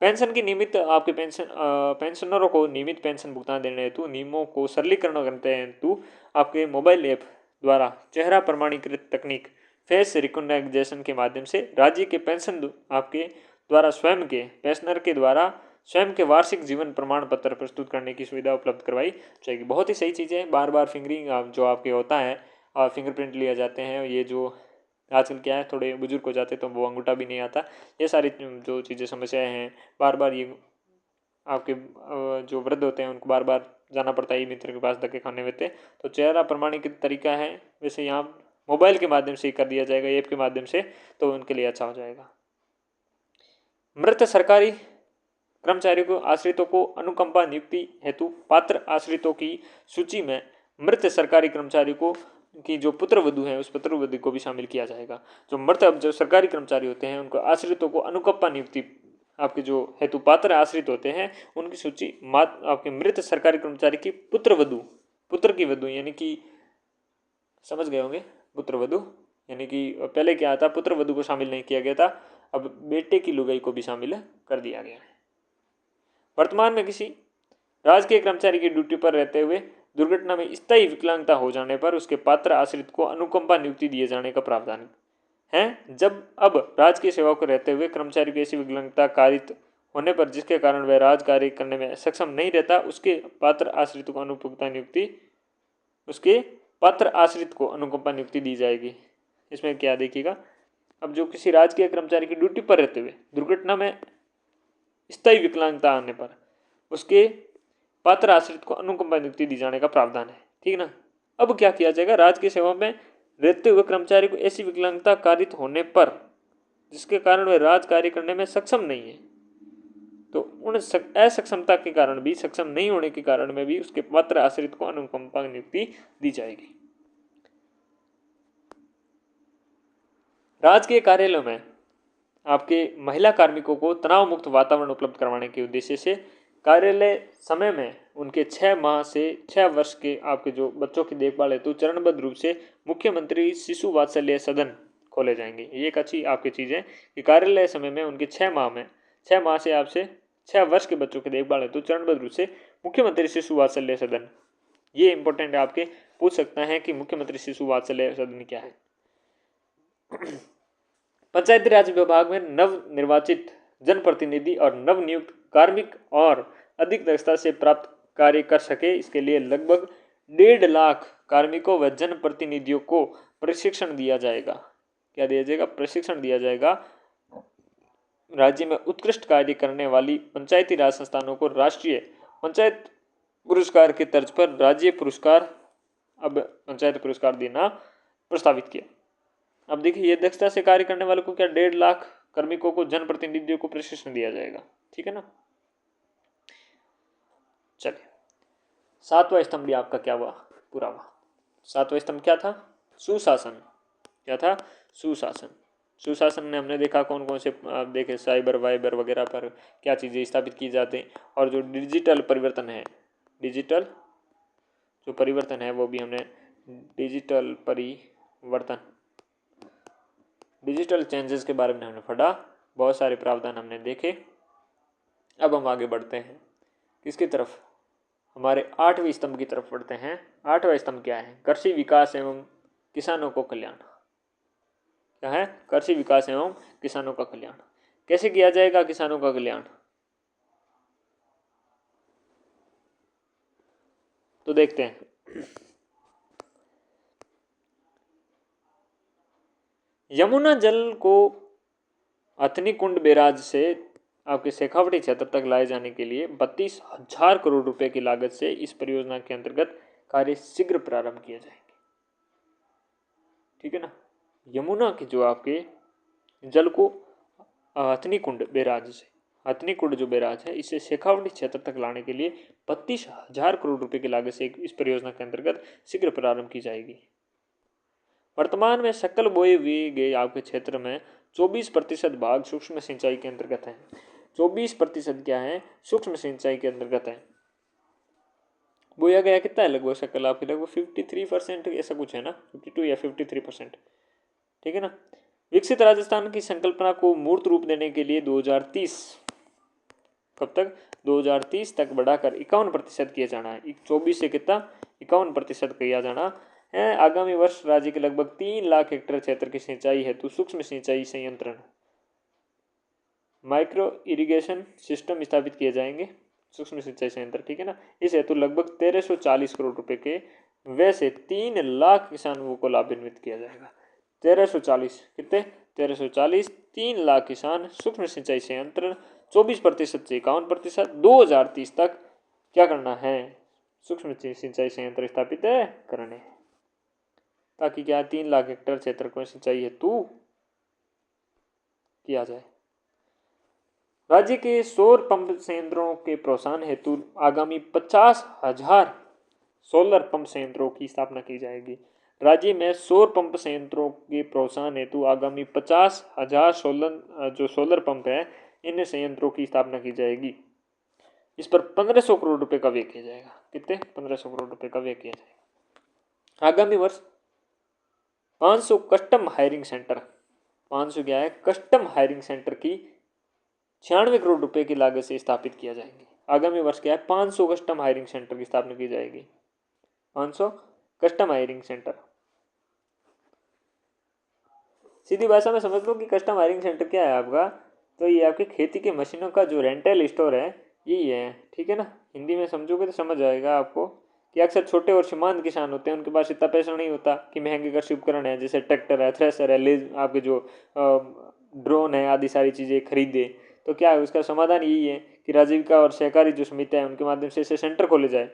S1: पेंशन की नियमित आपके पेंशनरों को नियमित पेंशन भुगतान देने हेतु नियमों को सरलीकरण करने हेतु आपके मोबाइल ऐप द्वारा चेहरा प्रमाणीकृत तकनीक फेस रिकॉग्निशन के माध्यम से राज्य के पेंशन आपके द्वारा स्वयं के पेंशनर के द्वारा स्वयं के वार्षिक जीवन प्रमाण पत्र प्रस्तुत करने की सुविधा उपलब्ध करवाई जाएगी। बहुत ही सही चीज़ है। बार बार फिंगरिंग जो आपके होता है फिंगरप्रिंट लिए जाते हैं, ये जो आजकल क्या है थोड़े बुजुर्ग हो जाते तो वो अंगूठा भी नहीं आता, ये सारी जो चीज़ें समस्याएं हैं बार बार ये आपके जो वृद्ध होते हैं उनको बार बार जाना पड़ता है ई मित्र के पास धक्के खाने में। तो चेहरा प्रमाणीकृत तरीका है, वैसे यहाँ मोबाइल के माध्यम से ही कर दिया जाएगा, ऐप के माध्यम से, तो उनके लिए अच्छा हो जाएगा। मृत सरकारी कर्मचारियों को आश्रितों को अनुकंपा नियुक्ति हेतु पात्र आश्रितों की सूची में मृत सरकारी कर्मचारी को की जो पुत्र वधु है उस पुत्र वधु को भी शामिल किया जाएगा। जो मृत अब जो सरकारी कर्मचारी होते हैं उनको आश्रितों को अनुकंपा नियुक्ति आपके जो हेतु पात्र आश्रित होते हैं उनकी सूची आपके मृत सरकारी कर्मचारी की पुत्र वधु, पुत्र की वधु यानी कि समझ गए होंगे, पुत्र वधु यानी कि पहले क्या था पुत्र वधु को शामिल नहीं किया गया था, अब बेटे की लुगाई को भी शामिल कर दिया गया है। वर्तमान में किसी राजकीय कर्मचारी की ड्यूटी पर रहते हुए दुर्घटना में स्थायी विकलांगता हो जाने पर उसके पात्र आश्रित को अनुकंपा नियुक्ति दिए जाने का प्रावधान है। जब अब राजकीय सेवा को रहते हुए कर्मचारी की ऐसी विकलांगता कारित होने पर जिसके कारण वह राज कार्य करने में सक्षम नहीं रहता उसके पात्र आश्रित को अनुकंपा नियुक्ति उसके पात्र आश्रित को अनुकंपा नियुक्ति दी जाएगी। इसमें क्या देखिएगा, अब जो किसी राजकीय कर्मचारी की ड्यूटी पर रहते हुए दुर्घटना में स्थायी विकलांगता आने पर उसके पात्र आश्रित को अनुकंपा नियुक्ति दी जाने का प्रावधान है, ठीक है ना। अब क्या किया जाएगा, राजकीय सेवा में रहते हुए कर्मचारी को ऐसी विकलांगता कारित होने पर जिसके कारण वह राज कार्य करने में सक्षम नहीं है, तो उन असक्षमता के कारण भी, सक्षम नहीं होने के कारण में भी उसके पात्र आश्रित को अनुकंपा नियुक्ति दी जाएगी। राजकीय कार्यालयों में आपके महिला कार्मिकों को तनाव मुक्त वातावरण उपलब्ध करवाने के उद्देश्य से कार्यालय समय में उनके 6 माह से 6 वर्ष के आपके जो बच्चों की देखभाल हेतु चरणबद्ध रूप से मुख्यमंत्री शिशु वात्सल्य सदन खोले जाएंगे। ये एक अच्छी आपकी चीज़ है कि कार्यालय समय में उनके 6 माह से आपसे 6 वर्ष के बच्चों की देखभाल हेतु चरणबद्ध रूप से मुख्यमंत्री शिशु वात्सल्य सदन, ये इंपॉर्टेंट है, आपके पूछ सकता है कि मुख्यमंत्री शिशु वात्सल्य सदन क्या है। पंचायती राज विभाग में नव निर्वाचित जनप्रतिनिधि और नव नियुक्त कार्मिक और अधिक दक्षता से प्राप्त कार्य कर सके, इसके लिए लगभग 1.5 लाख कार्मिकों व जनप्रतिनिधियों को प्रशिक्षण दिया जाएगा। क्या दिया जाएगा, प्रशिक्षण दिया जाएगा। राज्य में उत्कृष्ट कार्य करने वाली पंचायती राज संस्थानों को राष्ट्रीय पंचायत पुरस्कार के तर्ज पर राज्य पुरस्कार, अब पंचायत पुरस्कार देना प्रस्तावित किया। अब देखिए ये दक्षता से कार्य करने वालों को क्या 1.5 लाख कार्मिकों को, जनप्रतिनिधियों को प्रशिक्षण दिया जाएगा, ठीक है ना। चलिए 7वां स्तंभ भी आपका क्या हुआ, पूरा हुआ। 7वां स्तंभ क्या था, सुशासन। क्या था, सुशासन। सुशासन में हमने देखा कौन कौन से देखे साइबर वाइबर वगैरह पर क्या चीज़ें स्थापित की जाती हैं, और जो डिजिटल परिवर्तन है, डिजिटल जो परिवर्तन है वो भी हमने डिजिटल परिवर्तन, डिजिटल चेंजेस के बारे में हमने पढ़ा, बहुत सारे प्रावधान हमने देखे। अब हम आगे बढ़ते हैं किसकी तरफ, हमारे 8वें स्तंभ की तरफ बढ़ते हैं। 8वां स्तंभ क्या है? कृषि विकास एवं किसानों को कल्याण। क्या है? कृषि विकास एवं किसानों का कल्याण। कैसे किया जाएगा किसानों का कल्याण? तो देखते हैं। यमुना जल को हथनी कुंड बैराज से आपके शेखावटी क्षेत्र तक लाए जाने के लिए 32,000 करोड़ रुपए की लागत से इस परियोजना के अंतर्गत कार्य शीघ्र प्रारंभ किए जाएंगे। ठीक है ना। यमुना के जो आपके जल को हथनी कुंड बैराज से, हथनी कुंड जो बैराज है, इसे शेखावटी क्षेत्र तक लाने के लिए 32,000 करोड़ रुपए की लागत से इस परियोजना के अंतर्गत शीघ्र प्रारंभ की जाएगी। वर्तमान में सकल बोए हुए गए आपके क्षेत्र में 24% भाग सूक्ष्म सिंचाई के अंतर्गत है। 24% क्या है? सूक्ष्म सिंचाई के अंतर्गत है। बोया गया कितना है लगभग सकल आपके? लगभग 53% ऐसा कुछ है ना, 52 या 53%। ठीक है ना। विकसित राजस्थान की संकल्पना को मूर्त रूप देने के लिए 2030, कब तक? 2030 तक बढ़ाकर 51% किया जाना है। 24 से कितना? 51% किया जाना है। आगामी वर्ष राज्य के लगभग 3 लाख हेक्टेयर क्षेत्र की सिंचाई हेतु सूक्ष्म सिंचाई संयंत्र, माइक्रो इरिगेशन सिस्टम स्थापित किए जाएंगे। सूक्ष्म सिंचाई संयंत्र, ठीक है ना। इस हेतु लगभग 1340 करोड़ रुपए के व्यय से 3 लाख किसानों को लाभान्वित किया जाएगा। 1340 कितने? 1340, 3 लाख किसान सूक्ष्म सिंचाई संयंत्र, 24% से 51%। 2030 तक क्या करना है? सूक्ष्म सिंचाई संयंत्र स्थापित करने, ताकि क्या 3 लाख हेक्टेयर क्षेत्र को सिंचाई हेतु किया जाए। राज्य के सौर पंप संयंत्रों के प्रोत्साहन हेतु आगामी 50,000 सोलर पंप संयंत्रों की स्थापना की जाएगी। राज्य में सौर पंप संयंत्रों के प्रोत्साहन हेतु आगामी 50,000 सोलर पंप है, इन संयंत्रों की स्थापना की जाएगी। इस पर 1500 करोड़ रुपए का व्यय किया जाएगा। कितने? 1500 करोड़ रुपए का व्यय किया जाएगा। आगामी वर्ष 500 कस्टम हायरिंग सेंटर, 500 क्या है? कस्टम हायरिंग सेंटर की 96 करोड़ रुपए की लागत से स्थापित किया जाएंगे। आगामी वर्ष क्या है? 500 कस्टम हायरिंग सेंटर की स्थापना की जाएगी। 500 कस्टम हायरिंग सेंटर। सीधी भाषा में समझ लो कि कस्टम हायरिंग सेंटर क्या है आपका? तो ये आपकी खेती की मशीनों का जो रेंटल स्टोर है, यही है। ठीक है ना। हिंदी में समझोगे तो समझ आएगा आपको कि अक्सर छोटे और सीमांत किसान होते हैं, उनके पास इतना पैसा नहीं होता कि महंगे कृषि उपकरण है, जैसे ट्रैक्टर है, थ्रेसर है, लेज, आपके जो ड्रोन है, आदि सारी चीज़ें खरीदे। तो क्या है उसका समाधान? यही है कि राजीविका और सहकारी जो समिति है उनके माध्यम से ऐसे सेंटर खोले जाए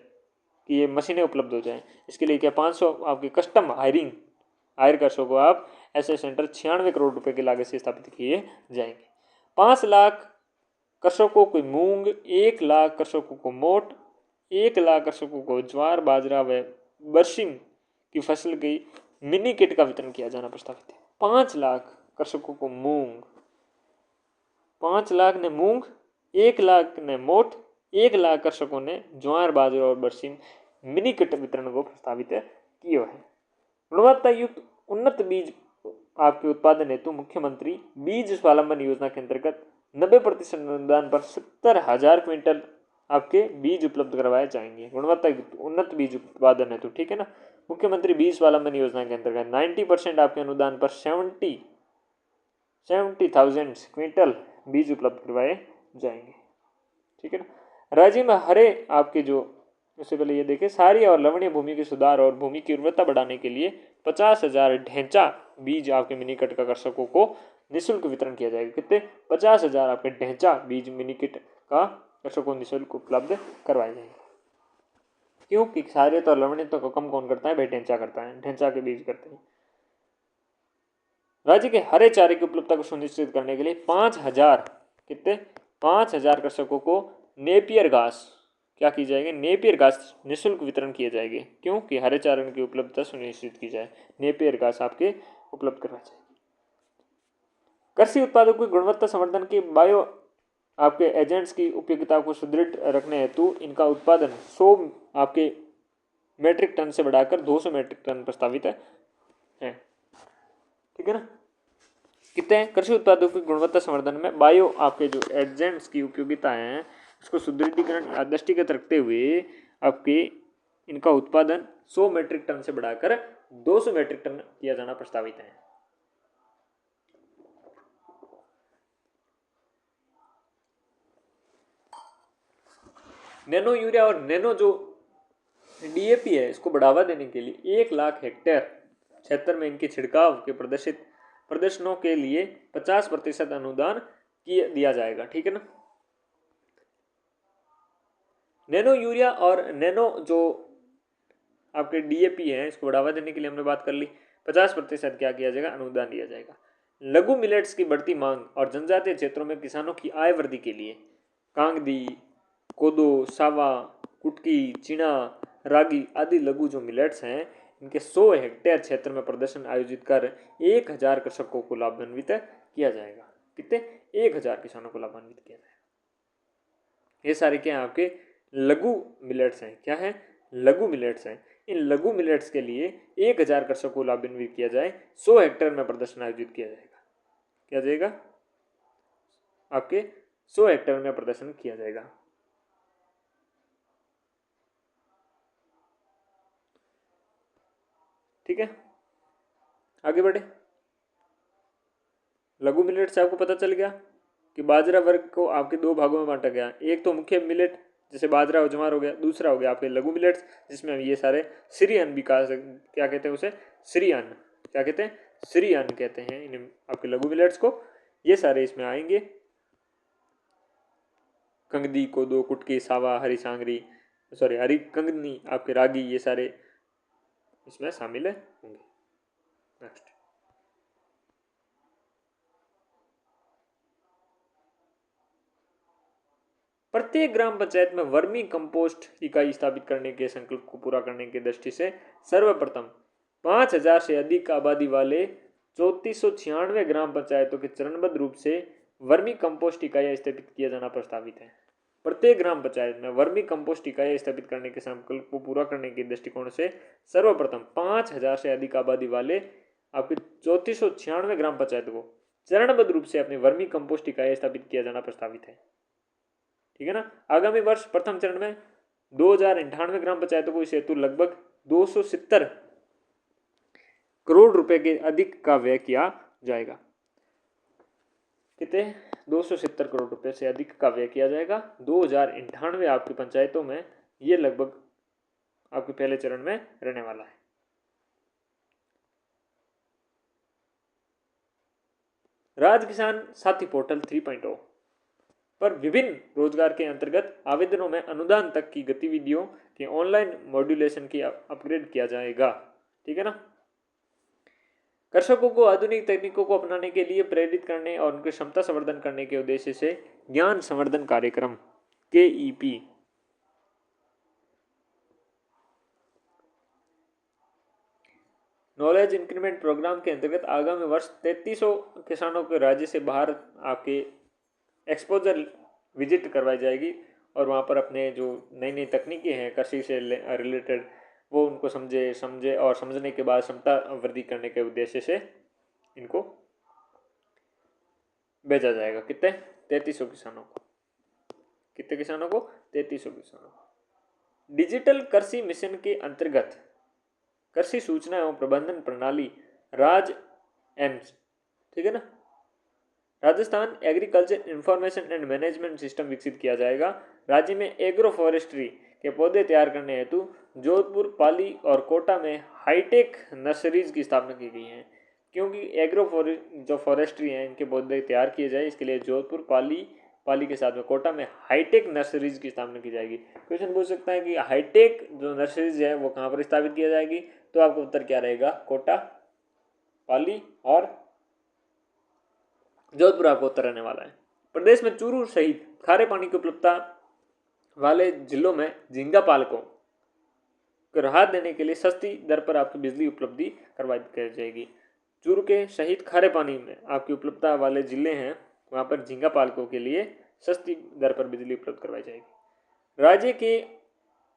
S1: कि ये मशीनें उपलब्ध हो जाएं। इसके लिए क्या 500 आपकी कस्टम हायर कर सको आप, ऐसे सेंटर 96 करोड़ रुपए की लागत से स्थापित किए जाएंगे। 5 लाख कृषकों को मूंग, 1 लाख कृषकों को मोट, 1 लाख कृषकों को ज्वार, बाजरा व बरसीम की फसल की मिनी किट का वितरण किया जाना प्रस्तावित है। 5 लाख कृषकों को मूंग, 5 लाख ने मूंग, 1 लाख ने मोट, 1 लाख कृषकों ने ज्वार, बाजरा और बरसीम मिनी किट वितरण को प्रस्तावित किया है। गुणवत्ता युक्त उन्नत बीज आपके उत्पादन हेतु मुख्यमंत्री बीज स्वावलंबन योजना के अंतर्गत 90% अनुदान पर 70,000 क्विंटल आपके बीज उपलब्ध करवाए जाएंगे। गुणवत्ता युक्त उन्नत बीज उत्पादन हेतु, ठीक है ना। मुख्यमंत्री बीज स्वावलंबन योजना के अंतर्गत 90% आपके अनुदान पर 70,000 क्विंटल बीज उपलब्ध करवाए जाएंगे। ठीक है ना। राज्य में हरे आपके जो, उससे पहले ये देखें, सारी और लवणीय भूमि के सुधार और भूमि की उर्वरता बढ़ाने के लिए 50,000 ढैंचा बीज आपके मिनी किट का कृषकों को निःशुल्क वितरण किया जाएगा। कितने? 50,000 आपके ढैंचा बीज मिनी किट का कृषकों को निःशुल्क उपलब्ध करवाए जाएंगे। क्योंकि क्षारीयता और लवणीयता को कम कौन करता है भाई? ढैंचा करता है, ढैंचा के बीज करते हैं। राज्य के हरे चारे की उपलब्धता को सुनिश्चित करने के लिए 5,000 कितने? 5,000 कृषकों को नेपियर घास क्या की जाएगी? नेपियर घास निःशुल्क वितरण किए जाएंगे। क्योंकि हरे चारे की उपलब्धता सुनिश्चित की जाए, नेपियर घास आपके उपलब्ध करवाई जाएगी। कृषि उत्पादों की गुणवत्ता संवर्धन के बायो आपके एजेंट्स की उपयोगिता को सुदृढ़ रखने हेतु इनका उत्पादन 100 आपके मेट्रिक टन से बढ़ाकर 200 मेट्रिक टन प्रस्तावित है। ठीक है ना। कितने? कृषि उत्पादों की गुणवत्ता संवर्धन में बायो आपके जो एजेंट्स की उपयोगिता है उसको सुदृढ़ीकरण दृष्टिगत रखते हुए आपके इनका उत्पादन 100 मीट्रिक टन से बढ़ाकर 200 मीट्रिक टन किया जाना प्रस्तावित है। नैनो यूरिया और नैनो जो डीएपी है इसको बढ़ावा देने के लिए 1 लाख हेक्टेयर क्षेत्र में इनके छिड़काव के प्रदर्शनों के लिए 50% अनुदान दिया जाएगा। ठीक है ना। नैनो यूरिया और नैनो जो आपके डीएपी है इसको बढ़ावा देने के लिए हमने बात कर ली, 50% क्या किया जाएगा, अनुदान दिया जाएगा। लघु मिलेट्स की बढ़ती मांग और जनजातीय क्षेत्रों में किसानों की आय वृद्धि के लिए कांगदी, कोदो, सावा, कुटकी, चीना, रागी आदि लघु जो मिलेट्स हैं इनके 100 हेक्टेयर क्षेत्र में प्रदर्शन आयोजित कर 1000 कृषकों को लाभान्वित किया जाएगा। कितने? 1000 किसानों को लाभान्वित किया जाएगा। ये सारे क्या है आपके लघु मिलेट्स हैं। क्या है? लघु मिलेट्स हैं। इन लघु मिलेट्स के लिए 1000 कृषकों को लाभान्वित किया जाए, 100 हेक्टेयर में प्रदर्शन आयोजित किया जाएगा। क्या जाएगा? आपके 100 हेक्टेयर में प्रदर्शन किया जाएगा। ठीक है, आगे बढ़े। लघु मिलेट से आपको पता चल गया कि बाजरा वर्ग को आपके 2 भागों में बांटा गया। एक तो मुख्य मिलेट जैसे बाजरा और ज्वार हो गया, दूसरा हो गया आपके लघु मिलेट्स जिसमें ये सारे श्री अन्न भी क्या कहते हैं उसे, श्री अन्न। क्या कहते हैं? श्री अन्न कहते हैं इन आपके लघु मिलेट्स को। ये सारे इसमें आएंगे, कंगदी, कोदो, कुटकी, सावा, हरी सांगरी, हरी कंगनी, आपके रागी, ये सारे इसमें शामिल होंगे। नेक्स्ट, प्रत्येक ग्राम पंचायत में वर्मी कंपोस्ट इकाई स्थापित करने के संकल्प को पूरा करने की दृष्टि से सर्वप्रथम 5000 से अधिक आबादी वाले 3496 ग्राम पंचायतों के चरणबद्ध रूप से वर्मी कंपोस्ट इकाइयां स्थापित किया जाना प्रस्तावित है। प्रत्येक ग्राम पंचायत में वर्मी कंपोस्ट इकाइयां स्थापित करने के संकल्प को पूरा करने के दृष्टिकोण से सर्वप्रथम 5000 से अधिक आबादी वाले आपके 3496 ग्राम पंचायतों को चरणबद्ध रूप से अपनी वर्मी कंपोस्ट इकाइयां स्थापित किया जाना प्रस्तावित है। ठीक है ना। आगामी वर्ष प्रथम चरण में 2098 ग्राम पंचायतों को इस हेतु लगभग 270 करोड़ रुपए के अधिक का व्यय किया जाएगा। कितने? 270 करोड़ रुपए से अधिक का व्यय किया जाएगा 2098 आपकी पंचायतों में। ये लगभग आपके पहले चरण में रहने वाला है। राज किसान साथी पोर्टल 3.0 पर विभिन्न रोजगार के अंतर्गत आवेदनों में अनुदान तक की गतिविधियों के ऑनलाइन मॉड्यूलेशन की अपग्रेड किया जाएगा। ठीक है ना। कृषकों को आधुनिक तकनीकों को अपनाने के लिए प्रेरित करने और उनकी क्षमता संवर्धन करने के उद्देश्य से ज्ञान संवर्धन कार्यक्रम KEP नॉलेज इंक्रीमेंट प्रोग्राम के अंतर्गत आगामी वर्ष 3300 किसानों को राज्य से बाहर आपके एक्सपोजर विजिट करवाई जाएगी और वहाँ पर अपने जो नई नई तकनीकें हैं कृषि से रिलेटेड वो उनको समझे और समझने के बाद क्षमता वृद्धि करने के उद्देश्य से इनको भेजा जाएगा। कितने? 3300 किसानों को। कितने किसानों को? 3300 किसानों को। डिजिटल कृषि मिशन के अंतर्गत कृषि सूचना एवं प्रबंधन प्रणाली राज एम्स, ठीक है ना, Rajasthan agriculture information and management system विकसित किया जाएगा। राज्य में एग्रो फॉरेस्ट्री के पौधे तैयार करने हेतु जोधपुर, पाली और कोटा में हाईटेक नर्सरीज की स्थापना की गई है। क्योंकि जो फॉरेस्ट्री हैं इनके पौधे तैयार किए जाए इसके लिए जोधपुर, पाली के साथ में कोटा में हाईटेक नर्सरीज की स्थापना की जाएगी। क्वेश्चन पूछ सकता है कि हाईटेक जो नर्सरीज है वो कहाँ पर स्थापित किया जाएगी, तो आपका उत्तर क्या रहेगा? कोटा, पाली और जोधपुर आपको उत्तर रहने वाला है। प्रदेश में चूरू सहित खारे पानी की उपलब्धता वाले जिलों में झींगा पालकों को राहत देने के लिए सस्ती दर पर आपकी बिजली उपलब्धि करवाई जाएगी। चूरू के सहित खारे पानी में आपकी उपलब्धता वाले जिले हैं वहाँ पर झींगा पालकों के लिए सस्ती दर पर बिजली उपलब्ध करवाई जाएगी। राज्य के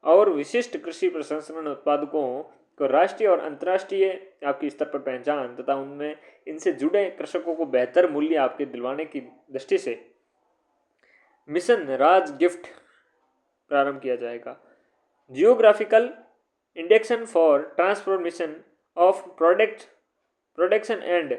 S1: और विशिष्ट कृषि प्रसंस्करण उत्पादकों को राष्ट्रीय और अंतर्राष्ट्रीय आपके स्तर पर पहचान तथा उनमें इनसे जुड़े कृषकों को बेहतर मूल्य आपके दिलवाने की दृष्टि से मिशन राज गिफ्ट प्रारंभ किया जाएगा। Geographical induction for transformation of production and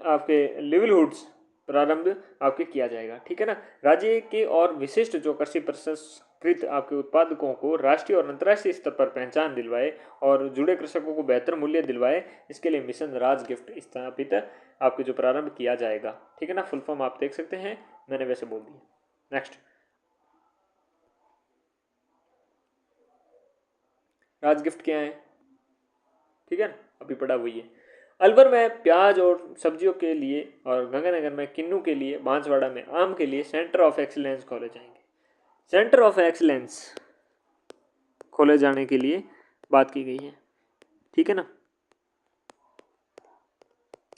S1: आपके लिवलीहुड्स प्रारंभ आपके किया जाएगा। ठीक है ना। राज्य के और विशिष्ट जो कृषि प्रसंस्कृत आपके उत्पादकों को राष्ट्रीय और अंतर्राष्ट्रीय स्तर पर पहचान दिलवाए और जुड़े कृषकों को बेहतर मूल्य दिलवाए, इसके लिए मिशन राज गिफ्ट स्थापित आपके जो प्रारंभ किया जाएगा। ठीक है ना। फुल फॉर्म आप देख सकते हैं, मैंने वैसे बोल दिया। नेक्स्ट, राज गिफ्ट क्या है? ठीक है ना, अभी पढ़ा हुई है। अलवर में प्याज और सब्जियों के लिए और गंगानगर में किन्नू के लिए, बांसवाड़ा में आम के लिए सेंटर ऑफ एक्सीलेंस खोले जाएंगे। सेंटर ऑफ एक्सीलेंस खोले जाने के लिए बात की गई है। ठीक है ना।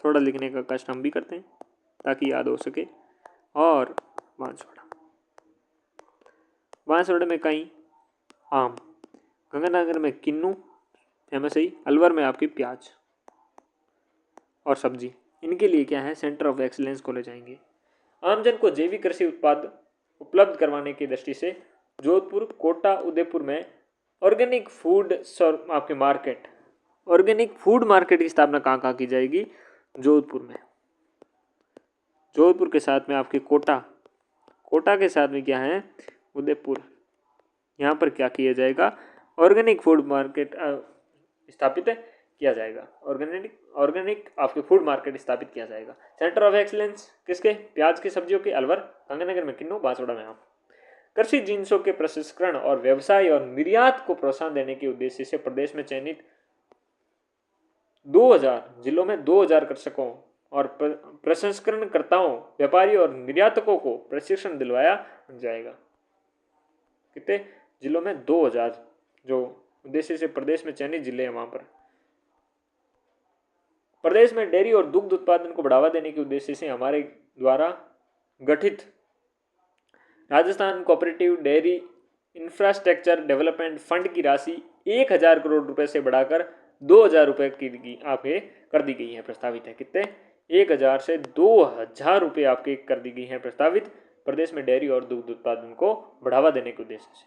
S1: थोड़ा लिखने का कष्ट हम भी करते हैं ताकि याद हो सके। और बांसवाड़ा में कई आम, गंगानगर में किन्नू फेमस है, अलवर में आपकी प्याज और सब्जी, इनके लिए क्या है, सेंटर ऑफ एक्सीलेंस खोले जाएंगे। आमजन को जैविक कृषि उत्पाद उपलब्ध करवाने की दृष्टि से जोधपुर, कोटा, उदयपुर में ऑर्गेनिक फूड आपके मार्केट, ऑर्गेनिक फूड मार्केट की स्थापना कहाँ कहाँ की जाएगी? जोधपुर में, जोधपुर के साथ में आपके कोटा, कोटा के साथ में क्या है, उदयपुर। यहाँ पर क्या किया जाएगा? ऑर्गेनिक फूड मार्केट स्थापित किया जाएगा। ऑर्गेनिक आपके फूड मार्केट स्थापित किया जाएगा। सेंटर ऑफ एक्सीलेंस किसके? प्याज की सब्जियों के अलवर, गंगानगर में किन्नू, बांसवाड़ा में आम। कृषि जिन्सों के प्रसंस्करण और व्यवसाय और निर्यात को प्रोत्साहन देने के उद्देश्य से प्रदेश में चयनित 2000 जिलों में 2000 कृषकों और प्रसंस्करणकर्ताओं, व्यापारियों और निर्यातकों को प्रशिक्षण दिलवाया जाएगा। कितने जिलों में? 2000, जो उद्देश्य से प्रदेश में चयनित जिले हैं वहां पर। प्रदेश में डेयरी और दुग्ध उत्पादन को बढ़ावा देने के उद्देश्य से हमारे द्वारा गठित Rajasthan cooperative dairy infrastructure development fund की राशि 1000 करोड़ रुपए से बढ़ाकर 2000 रुपए की आपके कर दी गई है, प्रस्तावित है। कितने? 1000 से 2000 रुपए आपके कर दी गई है प्रस्तावित, प्रदेश में डेयरी और दुग्ध उत्पादन को बढ़ावा देने के उद्देश्य से।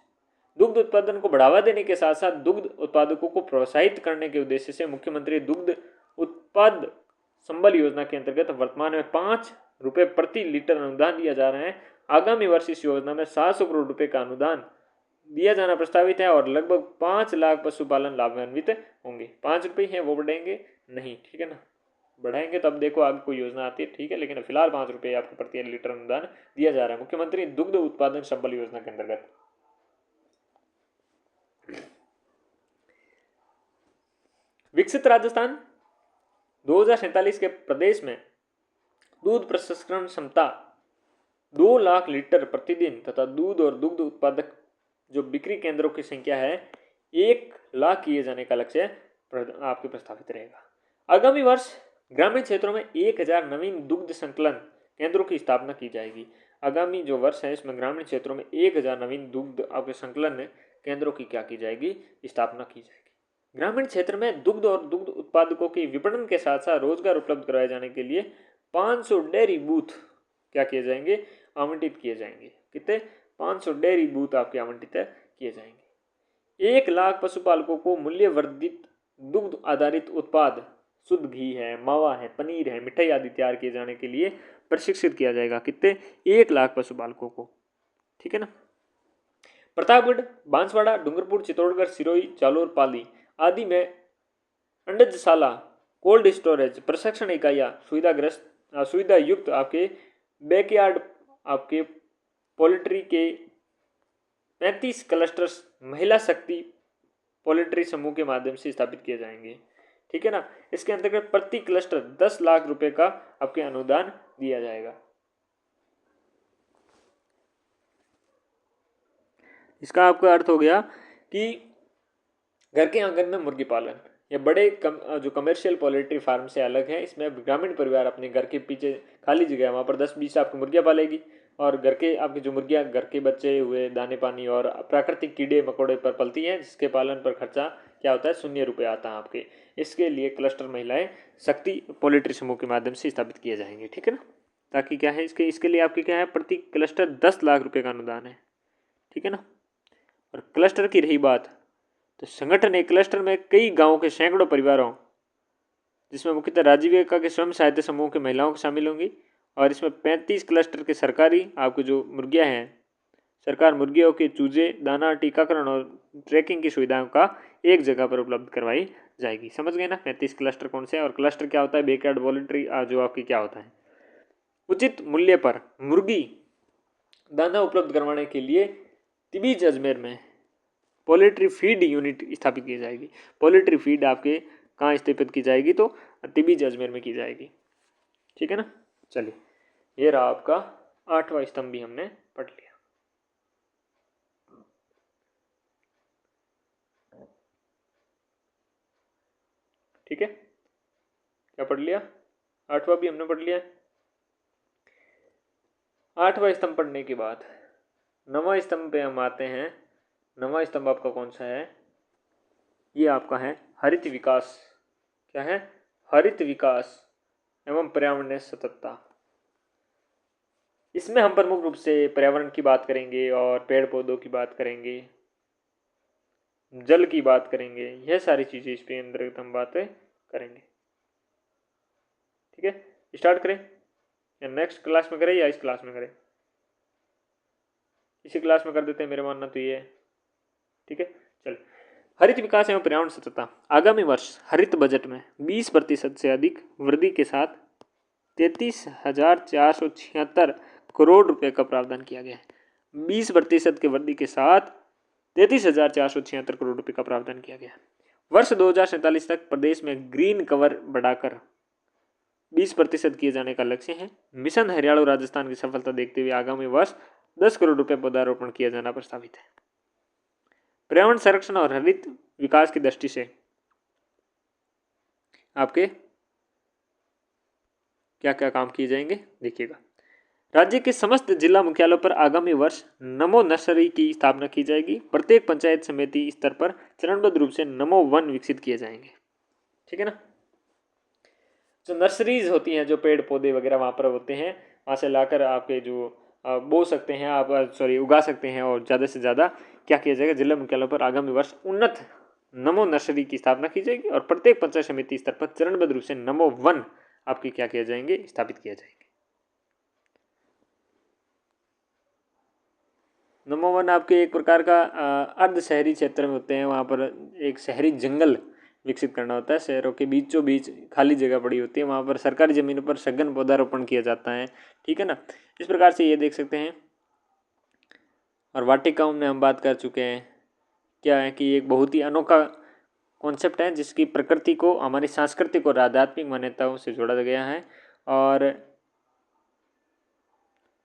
S1: दुग्ध उत्पादन को बढ़ावा देने के साथ साथ दुग्ध उत्पादकों को प्रोत्साहित करने के उद्देश्य से मुख्यमंत्री दुग्ध उत्पाद संबल योजना के अंतर्गत वर्तमान में 5 रुपए प्रति लीटर अनुदान दिया जा रहा है। आगामी वर्ष इस योजना में 700 करोड़ रुपए का अनुदान दिया जाना प्रस्तावित है और लगभग 5 लाख पशुपालन लाभान्वित होंगे। 5 रुपये हैं वो बढ़ेंगे नहीं, ठीक है ना। बढ़ाएंगे तो अब देखो आगे कोई योजना आती है, ठीक है, लेकिन फिलहाल 5 रुपये आपको प्रति लीटर अनुदान दिया जा रहा है मुख्यमंत्री दुग्ध उत्पादन संबल योजना के अंतर्गत। विकसित राजस्थान 2047 के प्रदेश में दूध प्रसंस्करण क्षमता 2 लाख लीटर प्रतिदिन तथा दूध और दुग्ध उत्पादक जो बिक्री केंद्रों की संख्या है 1 लाख किए जाने का लक्ष्य आपके प्रस्तावित रहेगा। आगामी वर्ष ग्रामीण क्षेत्रों में 1000 नवीन दुग्ध संकलन केंद्रों की स्थापना की जाएगी। आगामी जो वर्ष है इसमें ग्रामीण क्षेत्रों में 1000 नवीन दुग्ध आपके संकलन केंद्रों की क्या की जाएगी? स्थापना की जाएगी। ग्रामीण क्षेत्र में दुग्ध और दुग्ध उत्पादकों के विपणन के साथ साथ रोजगार उपलब्ध कराए जाने के लिए 500 डेयरी बूथ क्या किए जाएंगे? आवंटित किए जाएंगे। कितने? 500 डेयरी बूथ आपके आवंटित किए जाएंगे। 1 लाख पशुपालकों को मूल्य वर्धित दुग्ध आधारित उत्पाद, शुद्ध घी है, मावा है, पनीर है, मिठाई आदि तैयार किए जाने के लिए प्रशिक्षित किया जाएगा। कितने? 1 लाख पशुपालकों को, ठीक है ना। प्रतापगढ़, बांसवाड़ा, डूंगरपुर, चित्तौड़गढ़, सिरोही, जालोर, पाली आदि में अंडजशाला, कोल्ड स्टोरेज, प्रशिक्षण इकाइयाँ, सुविधा युक्त आपके बैकयार्ड आपके पोल्ट्री के 35 क्लस्टर्स महिला शक्ति पोल्ट्री समूह के माध्यम से स्थापित किए जाएंगे, ठीक है ना। इसके अंतर्गत प्रति क्लस्टर 10 लाख रुपए का आपके अनुदान दिया जाएगा। इसका आपका अर्थ हो गया कि घर के आंगन में मुर्गी पालन या बड़े जो कमर्शियल पोल्ट्री फार्म से अलग है। इसमें ग्रामीण परिवार अपने घर के पीछे खाली जगह है वहाँ पर 10-20 आपकी मुर्गियाँ पालेगी और घर के आपकी जो मुर्गियाँ घर के बच्चे हुए दाने पानी और प्राकृतिक कीड़े मकोड़े पर पलती हैं, जिसके पालन पर खर्चा क्या होता है? 0 रुपये आता है आपके। इसके लिए क्लस्टर महिलाएं शक्ति पोल्ट्री समूह के माध्यम से स्थापित किए जाएंगे, ठीक है ना। ताकि क्या है इसके लिए आपके क्या है? प्रति क्लस्टर 10 लाख रुपये का अनुदान है, ठीक है ना। और क्लस्टर की रही बात तो संगठन एक क्लस्टर में कई गांवों के सैकड़ों परिवारों, जिसमें मुख्यतः राजीविका के स्वयं सहायता समूह के महिलाओं शामिल होंगी, और इसमें 35 क्लस्टर के सरकारी आपको जो मुर्गियां हैं, सरकार मुर्गियों के चूजे, दाना, टीकाकरण और ट्रैकिंग की सुविधाओं का एक जगह पर उपलब्ध करवाई जाएगी। समझ गए ना 35 क्लस्टर कौन से हैं। और क्लस्टर क्या होता है, बैकयार्ड वॉलंटरी जो आपकी क्या होता है, उचित मूल्य पर मुर्गी दाना उपलब्ध करवाने के लिए तिबीज अजमेर में पोल्ट्री फीड यूनिट स्थापित की जाएगी। पोल्ट्री फीड आपके कहाँ स्थापित की जाएगी, तो तिबीज अजमेर में की जाएगी। ठीक है ना। चलिए, ये रहा आपका 8वां स्तंभ भी हमने पढ़ लिया। ठीक है, क्या पढ़ लिया, 8वां भी हमने पढ़ लिया। 8वां स्तंभ पढ़ने के बाद 9वां स्तंभ पे हम आते हैं। 9वां स्तंभ आपका कौन सा है, ये आपका है हरित विकास। क्या है, हरित विकास एवं पर्यावरणीय सततता। इसमें हम प्रमुख रूप से पर्यावरण की बात करेंगे और पेड़ पौधों की बात करेंगे, जल की बात करेंगे, यह सारी चीजें इस पे अंतर्गत हम बातें करेंगे। ठीक है, स्टार्ट करें या नेक्स्ट क्लास में करें या इस क्लास में करें, इसी क्लास में कर देते हैं, मेरा मानना तो ये है। ठीक है, चल, हरित विकास एवं पर्यावरण सततता। आगामी वर्ष हरित बजट में 20% से अधिक वृद्धि के साथ 33,476 करोड़ रुपए का प्रावधान किया गया है। 20% के वृद्धि के साथ 33,476 करोड़ रुपए का प्रावधान किया गया है। वर्ष 2047 तक प्रदेश में ग्रीन कवर बढ़ाकर 20% किए जाने का लक्ष्य है। मिशन हरियाणा राजस्थान की सफलता देखते हुए आगामी वर्ष 10 करोड़ रुपए पौधारोपण किया जाना प्रस्तावित है। पर्यावरण संरक्षण और हरित विकास की दृष्टि से आपके क्या क्या काम किए जाएंगे देखिएगा। राज्य के समस्त जिला मुख्यालयों पर आगामी वर्ष नमो नर्सरी की स्थापना की जाएगी। प्रत्येक पंचायत समिति स्तर पर चरणबद्ध रूप से नमो वन विकसित किए जाएंगे। ठीक है ना। जो नर्सरीज होती हैं, जो पेड़ पौधे वगैरह वहाँ पर होते हैं, वहाँ से लाकर आपके जो बो सकते हैं आप, उगा सकते हैं, और ज़्यादा से ज़्यादा क्या किया जाएगा, जिला मुख्यालयों पर आगामी वर्ष उन्नत नमो नर्सरी की स्थापना की जाएगी और प्रत्येक पंचायत समिति स्तर पर चरणबद्ध रूप से नमो वन आपके क्या किया जाएंगे, स्थापित किया जाएंगे। नमो वन आपके एक प्रकार का अर्ध शहरी क्षेत्र में होते हैं, वहाँ पर एक शहरी जंगल विकसित करना होता है। शहरों के बीचों बीच खाली जगह पड़ी होती है, वहाँ पर सरकारी जमीनों पर सघन पौधारोपण किया जाता है। ठीक है ना, इस प्रकार से ये देख सकते हैं। और वाटिकाओं में हम बात कर चुके हैं, क्या है कि एक बहुत ही अनोखा कॉन्सेप्ट है जिसकी प्रकृति को, हमारी सांस्कृतिक और आध्यात्मिक मान्यताओं से जोड़ा गया है। और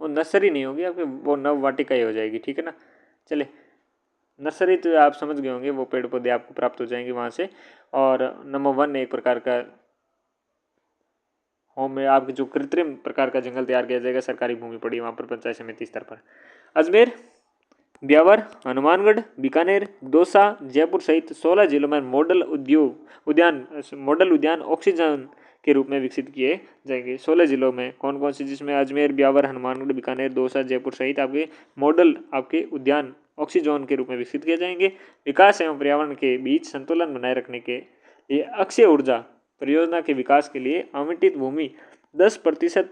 S1: वो नर्सरी नहीं होगी आपकी, वो नव वाटिका ही हो जाएगी। ठीक है ना। चले, नर्सरी तो आप समझ गए होंगे, वो पेड़ पौधे आपको प्राप्त हो जाएंगे वहाँ से। और नंबर वन एक प्रकार का होम में आपके जो कृत्रिम प्रकार का जंगल तैयार किया जाएगा, सरकारी भूमि पड़ी वहाँ पर पंचायत समिति स्तर पर। अजमेर, ब्यावर, हनुमानगढ़, बीकानेर, दौसा, जयपुर सहित 16 जिलों में मॉडल उद्यान ऑक्सीजन के रूप में विकसित किए जाएंगे। 16 जिलों में कौन कौन से, जिसमें अजमेर, ब्यावर, हनुमानगढ़, बीकानेर, दौसा, जयपुर सहित आपके मॉडल आपके उद्यान ऑक्सीजोन के रूप में विकसित किए जाएंगे। विकास एवं पर्यावरण के बीच संतुलन बनाए रखने के लिए अक्षय ऊर्जा परियोजना के विकास के लिए आवंटित भूमि 10%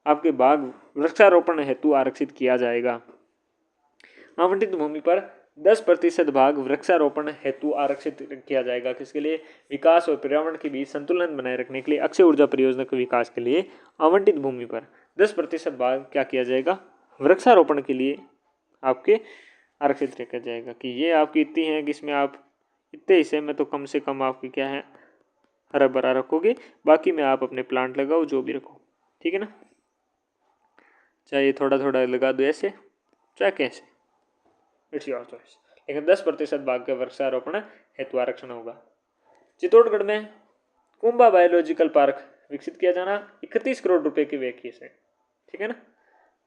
S1: आपके बाग वृक्षारोपण हेतु आरक्षित किया जाएगा। आवंटित भूमि पर 10% भाग वृक्षारोपण हेतु आरक्षित किया जाएगा। किसके लिए, विकास और पर्यावरण के बीच संतुलन बनाए रखने के लिए अक्षय ऊर्जा परियोजना के विकास के लिए आवंटित भूमि पर 10% भाग क्या किया जाएगा, वृक्षारोपण के लिए आपके आरक्षित किया जाएगा। कि ये आपकी इतनी है कि इसमें आप इतने हिस्से में तो कम से कम आपकी क्या है, हरा भरा रखोगे, बाकी में आप अपने प्लांट लगाओ, जो भी रखो। ठीक है ना, चाहे थोड़ा थोड़ा लगा दो ऐसे, चाहे कैसे, इट्स योर चॉइस, लेकिन 10% भाग का वृक्षारोपण हेतु आरक्षण होगा। चित्तौड़गढ़ में कुंभा बायोलॉजिकल पार्क विकसित किया जाना 31 करोड़ रुपए की व्यय से। ठीक है ना,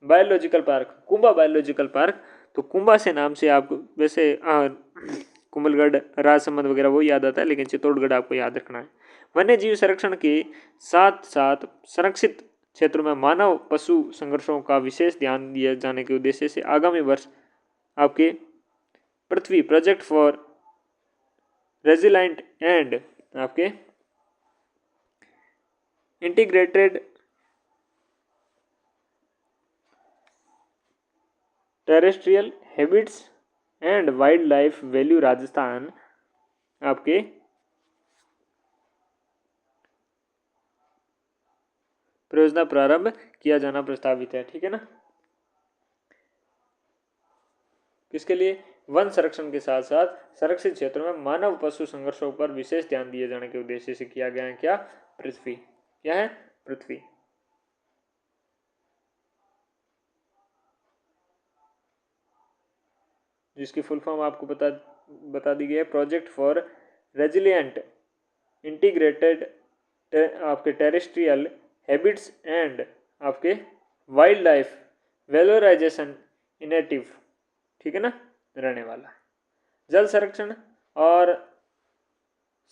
S1: biological park, Kumbha biological park, तो कुंभा से नाम से आपको वैसे कुंभलगढ़, राजसमंद वगैरह वो याद आता है, लेकिन चित्तौड़गढ़ आपको याद रखना है। वन्य जीव संरक्षण के साथ साथ संरक्षित क्षेत्रों में मानव पशु संघर्षों का विशेष ध्यान दिया जाने के उद्देश्य से आगामी वर्ष आपके पृथ्वी प्रोजेक्ट फॉर रेजिलेंट एंड आपके integrated terrestrial habits and wild life value Rajasthan आपके परियोजना प्रारंभ किया जाना प्रस्तावित है। ठीक है ना। किसके लिए? वन संरक्षण के साथ साथ संरक्षित क्षेत्रों में मानव पशु संघर्षों पर विशेष ध्यान दिए जाने के उद्देश्य से किया गया है। क्या? पृथ्वी। क्या है? पृथ्वी। जिसकी फुल फॉर्म आपको बता दी गई है, प्रोजेक्ट फॉर रेजिलिएंट इंटीग्रेटेड आपके टेरेस्ट्रियल हैबिट्स एंड आपके वाइल्ड लाइफ वेलोराइजेशन इनिशिएटिव। ठीक है ना, रहने वाला। जल संरक्षण और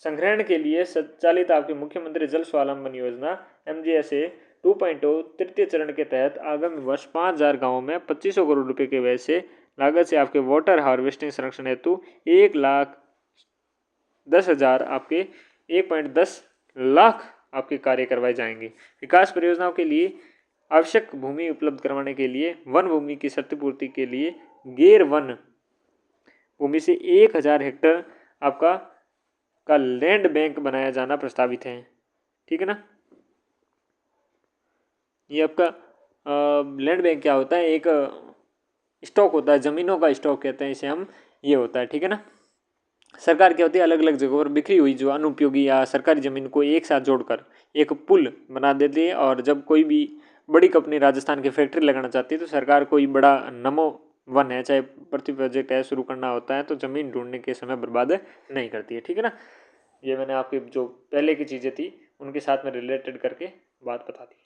S1: संग्रहण के लिए संचालित आपके मुख्यमंत्री जल स्वावलंबन योजना MGSA 2.0 तृतीय चरण के तहत आगामी वर्ष 5000 गाँवों में 2500 करोड़ रुपए के व्यय से लागत से आपके वाटर हार्वेस्टिंग संरक्षण हेतु 1,10,000 आपके 1.10 लाख आपके कार्य करवाए जाएंगे। विकास परियोजनाओं के लिए आवश्यक भूमि उपलब्ध करवाने के लिए वन भूमि की क्षतिपूर्ति के लिए गैर वन भूमि से 1000 हेक्टेयर आपका का लैंड बैंक बनाया जाना प्रस्तावित है। ठीक है ना। ये आपका लैंड बैंक क्या होता है? एक स्टॉक होता है, जमीनों का स्टॉक कहते हैं इसे हम। ये होता है। ठीक है ना। सरकार क्या होती है, अलग अलग जगहों पर बिखरी हुई जो अनुपयोगी या सरकारी जमीन को एक साथ जोड़कर एक पुल बना देती है। और जब कोई भी बड़ी कंपनी राजस्थान की फैक्ट्री लगाना चाहती है तो सरकार कोई बड़ा नमो वन है, चाहे पृथ्वी प्रोजेक्ट है, शुरू करना होता है तो जमीन ढूंढने के समय बर्बाद नहीं करती है। ठीक है ना। ये मैंने आपकी जो पहले की चीज़ें थी उनके साथ में रिलेटेड करके बात बता दी।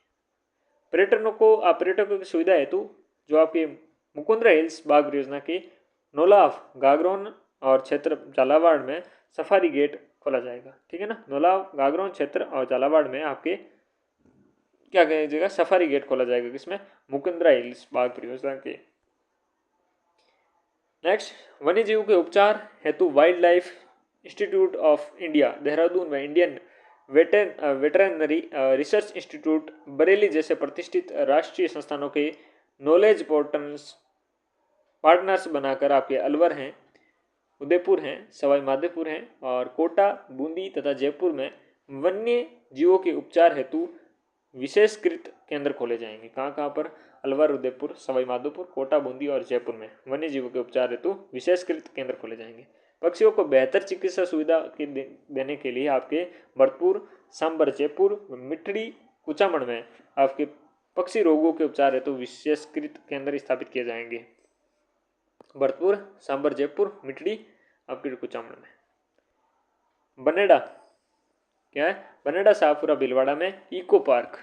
S1: पर्यटकों की सुविधा हेतु जो आपके मुकुंदरा हिल्स बाग परियोजना के नोलाव, गागरोन और क्षेत्र झालावाड़ में सफारी गेट खोला जाएगा। ठीक है ना। नोलाव, गागरोन क्षेत्र और झालावाड़ में आपके क्या कहा जाएगा? सफारी गेट खोला जाएगा। किसमें? मुकुंदरा हिल्स बाग परियोजना के। नेक्स्ट, वन्य जीवों के उपचार हेतु wildlife institute of India Dehradun में Indian veterinary research institute Bareilly जैसे प्रतिष्ठित राष्ट्रीय संस्थानों के नॉलेज पार्टनर्स बनाकर आपके अलवर हैं, उदयपुर हैं, सवाई माधोपुर हैं और कोटा, बूंदी तथा जयपुर में वन्य जीवों के उपचार हेतु विशेषकृत केंद्र खोले जाएंगे। कहाँ कहाँ पर? अलवर, उदयपुर, सवाई माधोपुर, कोटा, बूंदी और जयपुर में वन्य जीवों के उपचार हेतु विशेषकृत केंद्र खोले जाएंगे। पक्षियों को बेहतर चिकित्सा सुविधा देने के लिए आपके भरतपुर, सांबर, जयपुर, मिठड़ी, कुचामण में आपके पक्षी रोगों के उपचार हेतु विशेषकृत केंद्र स्थापित किए जाएंगे। भरतपुर, सांबर, जयपुर, मिठड़ी, आपके कुचामण में। बनेड़ा क्या है? बनेड़ा, शाहपुरा, भीलवाड़ा में इको पार्क,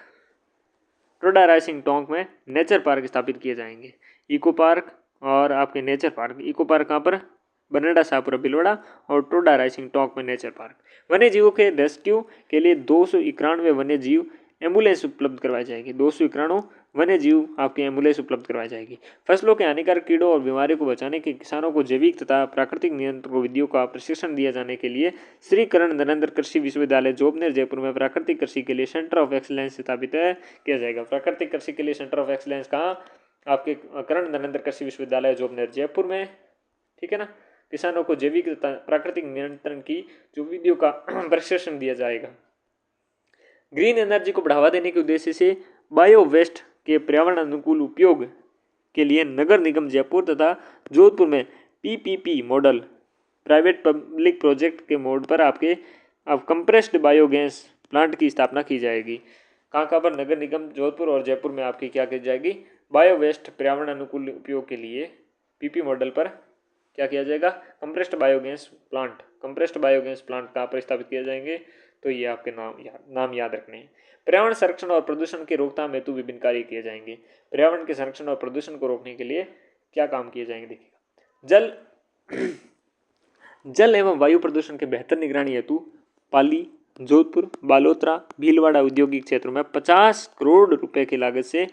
S1: टोडा रायसिंग टोंक में नेचर पार्क स्थापित किए जाएंगे। इको पार्क और आपके नेचर पार्क। इको पार्क कहाँ पर? बनेड़ा, शाहपुरा, भीलवाड़ा और टोडा रायसिंग टोंक में नेचर पार्क। वन्य जीवों के रेस्क्यू के लिए 291 वन्य जीव एम्बुलेंस उपलब्ध करवाई जाएगी। 291 वन्य जीव आपकी एम्बुलेंस उपलब्ध करवाई जाएगी। फसलों के हानिकारक कीड़ों और बीमारियों को बचाने के किसानों को जैविक तथा प्राकृतिक नियंत्रण विधियों का प्रशिक्षण दिया जाने के लिए श्री करण नरेंद्र कृषि विश्वविद्यालय जोबनेर जयपुर में प्राकृतिक कृषि के लिए सेंटर ऑफ एक्सीलेंस स्थापित किया जाएगा। प्राकृतिक कृषि के लिए सेंटर ऑफ एक्सीलेंस कहाँ? आपके करण नरेंद्र कृषि विश्वविद्यालय जोबनेर जयपुर में। ठीक है ना। किसानों को जैविक तथा प्राकृतिक नियंत्रण की जो विधियों का प्रशिक्षण दिया जाएगा। ग्रीन एनर्जी को बढ़ावा देने के उद्देश्य से बायो वेस्ट के पर्यावरण अनुकूल उपयोग के लिए नगर निगम जयपुर तथा जोधपुर में PPP model private public project के मोड पर आपके कंप्रेस्ड बायोगैस प्लांट की स्थापना की जाएगी। कहाँ कहाँ पर? नगर निगम जोधपुर और जयपुर में आपकी क्या की जाएगी? बायो वेस्ट पर्यावरण अनुकूल उपयोग के लिए PP मॉडल पर क्या किया जाएगा? कंप्रेस्ड बायोगैस प्लांट कहाँ पर स्थापित किए जाएंगे? तो ये आपके नाम याद रखने हैं। पर्यावरण संरक्षण और प्रदूषण की रोकथाम हेतु विभिन्न कार्य किए जाएंगे। पर्यावरण के संरक्षण और प्रदूषण को रोकने के लिए क्या काम किए जाएंगे? देखिएगा, जल एवं वायु प्रदूषण के बेहतर निगरानी हेतु पाली, जोधपुर, बालोतरा, भीलवाड़ा औद्योगिक क्षेत्रों में 50 करोड़ रुपए की लागत से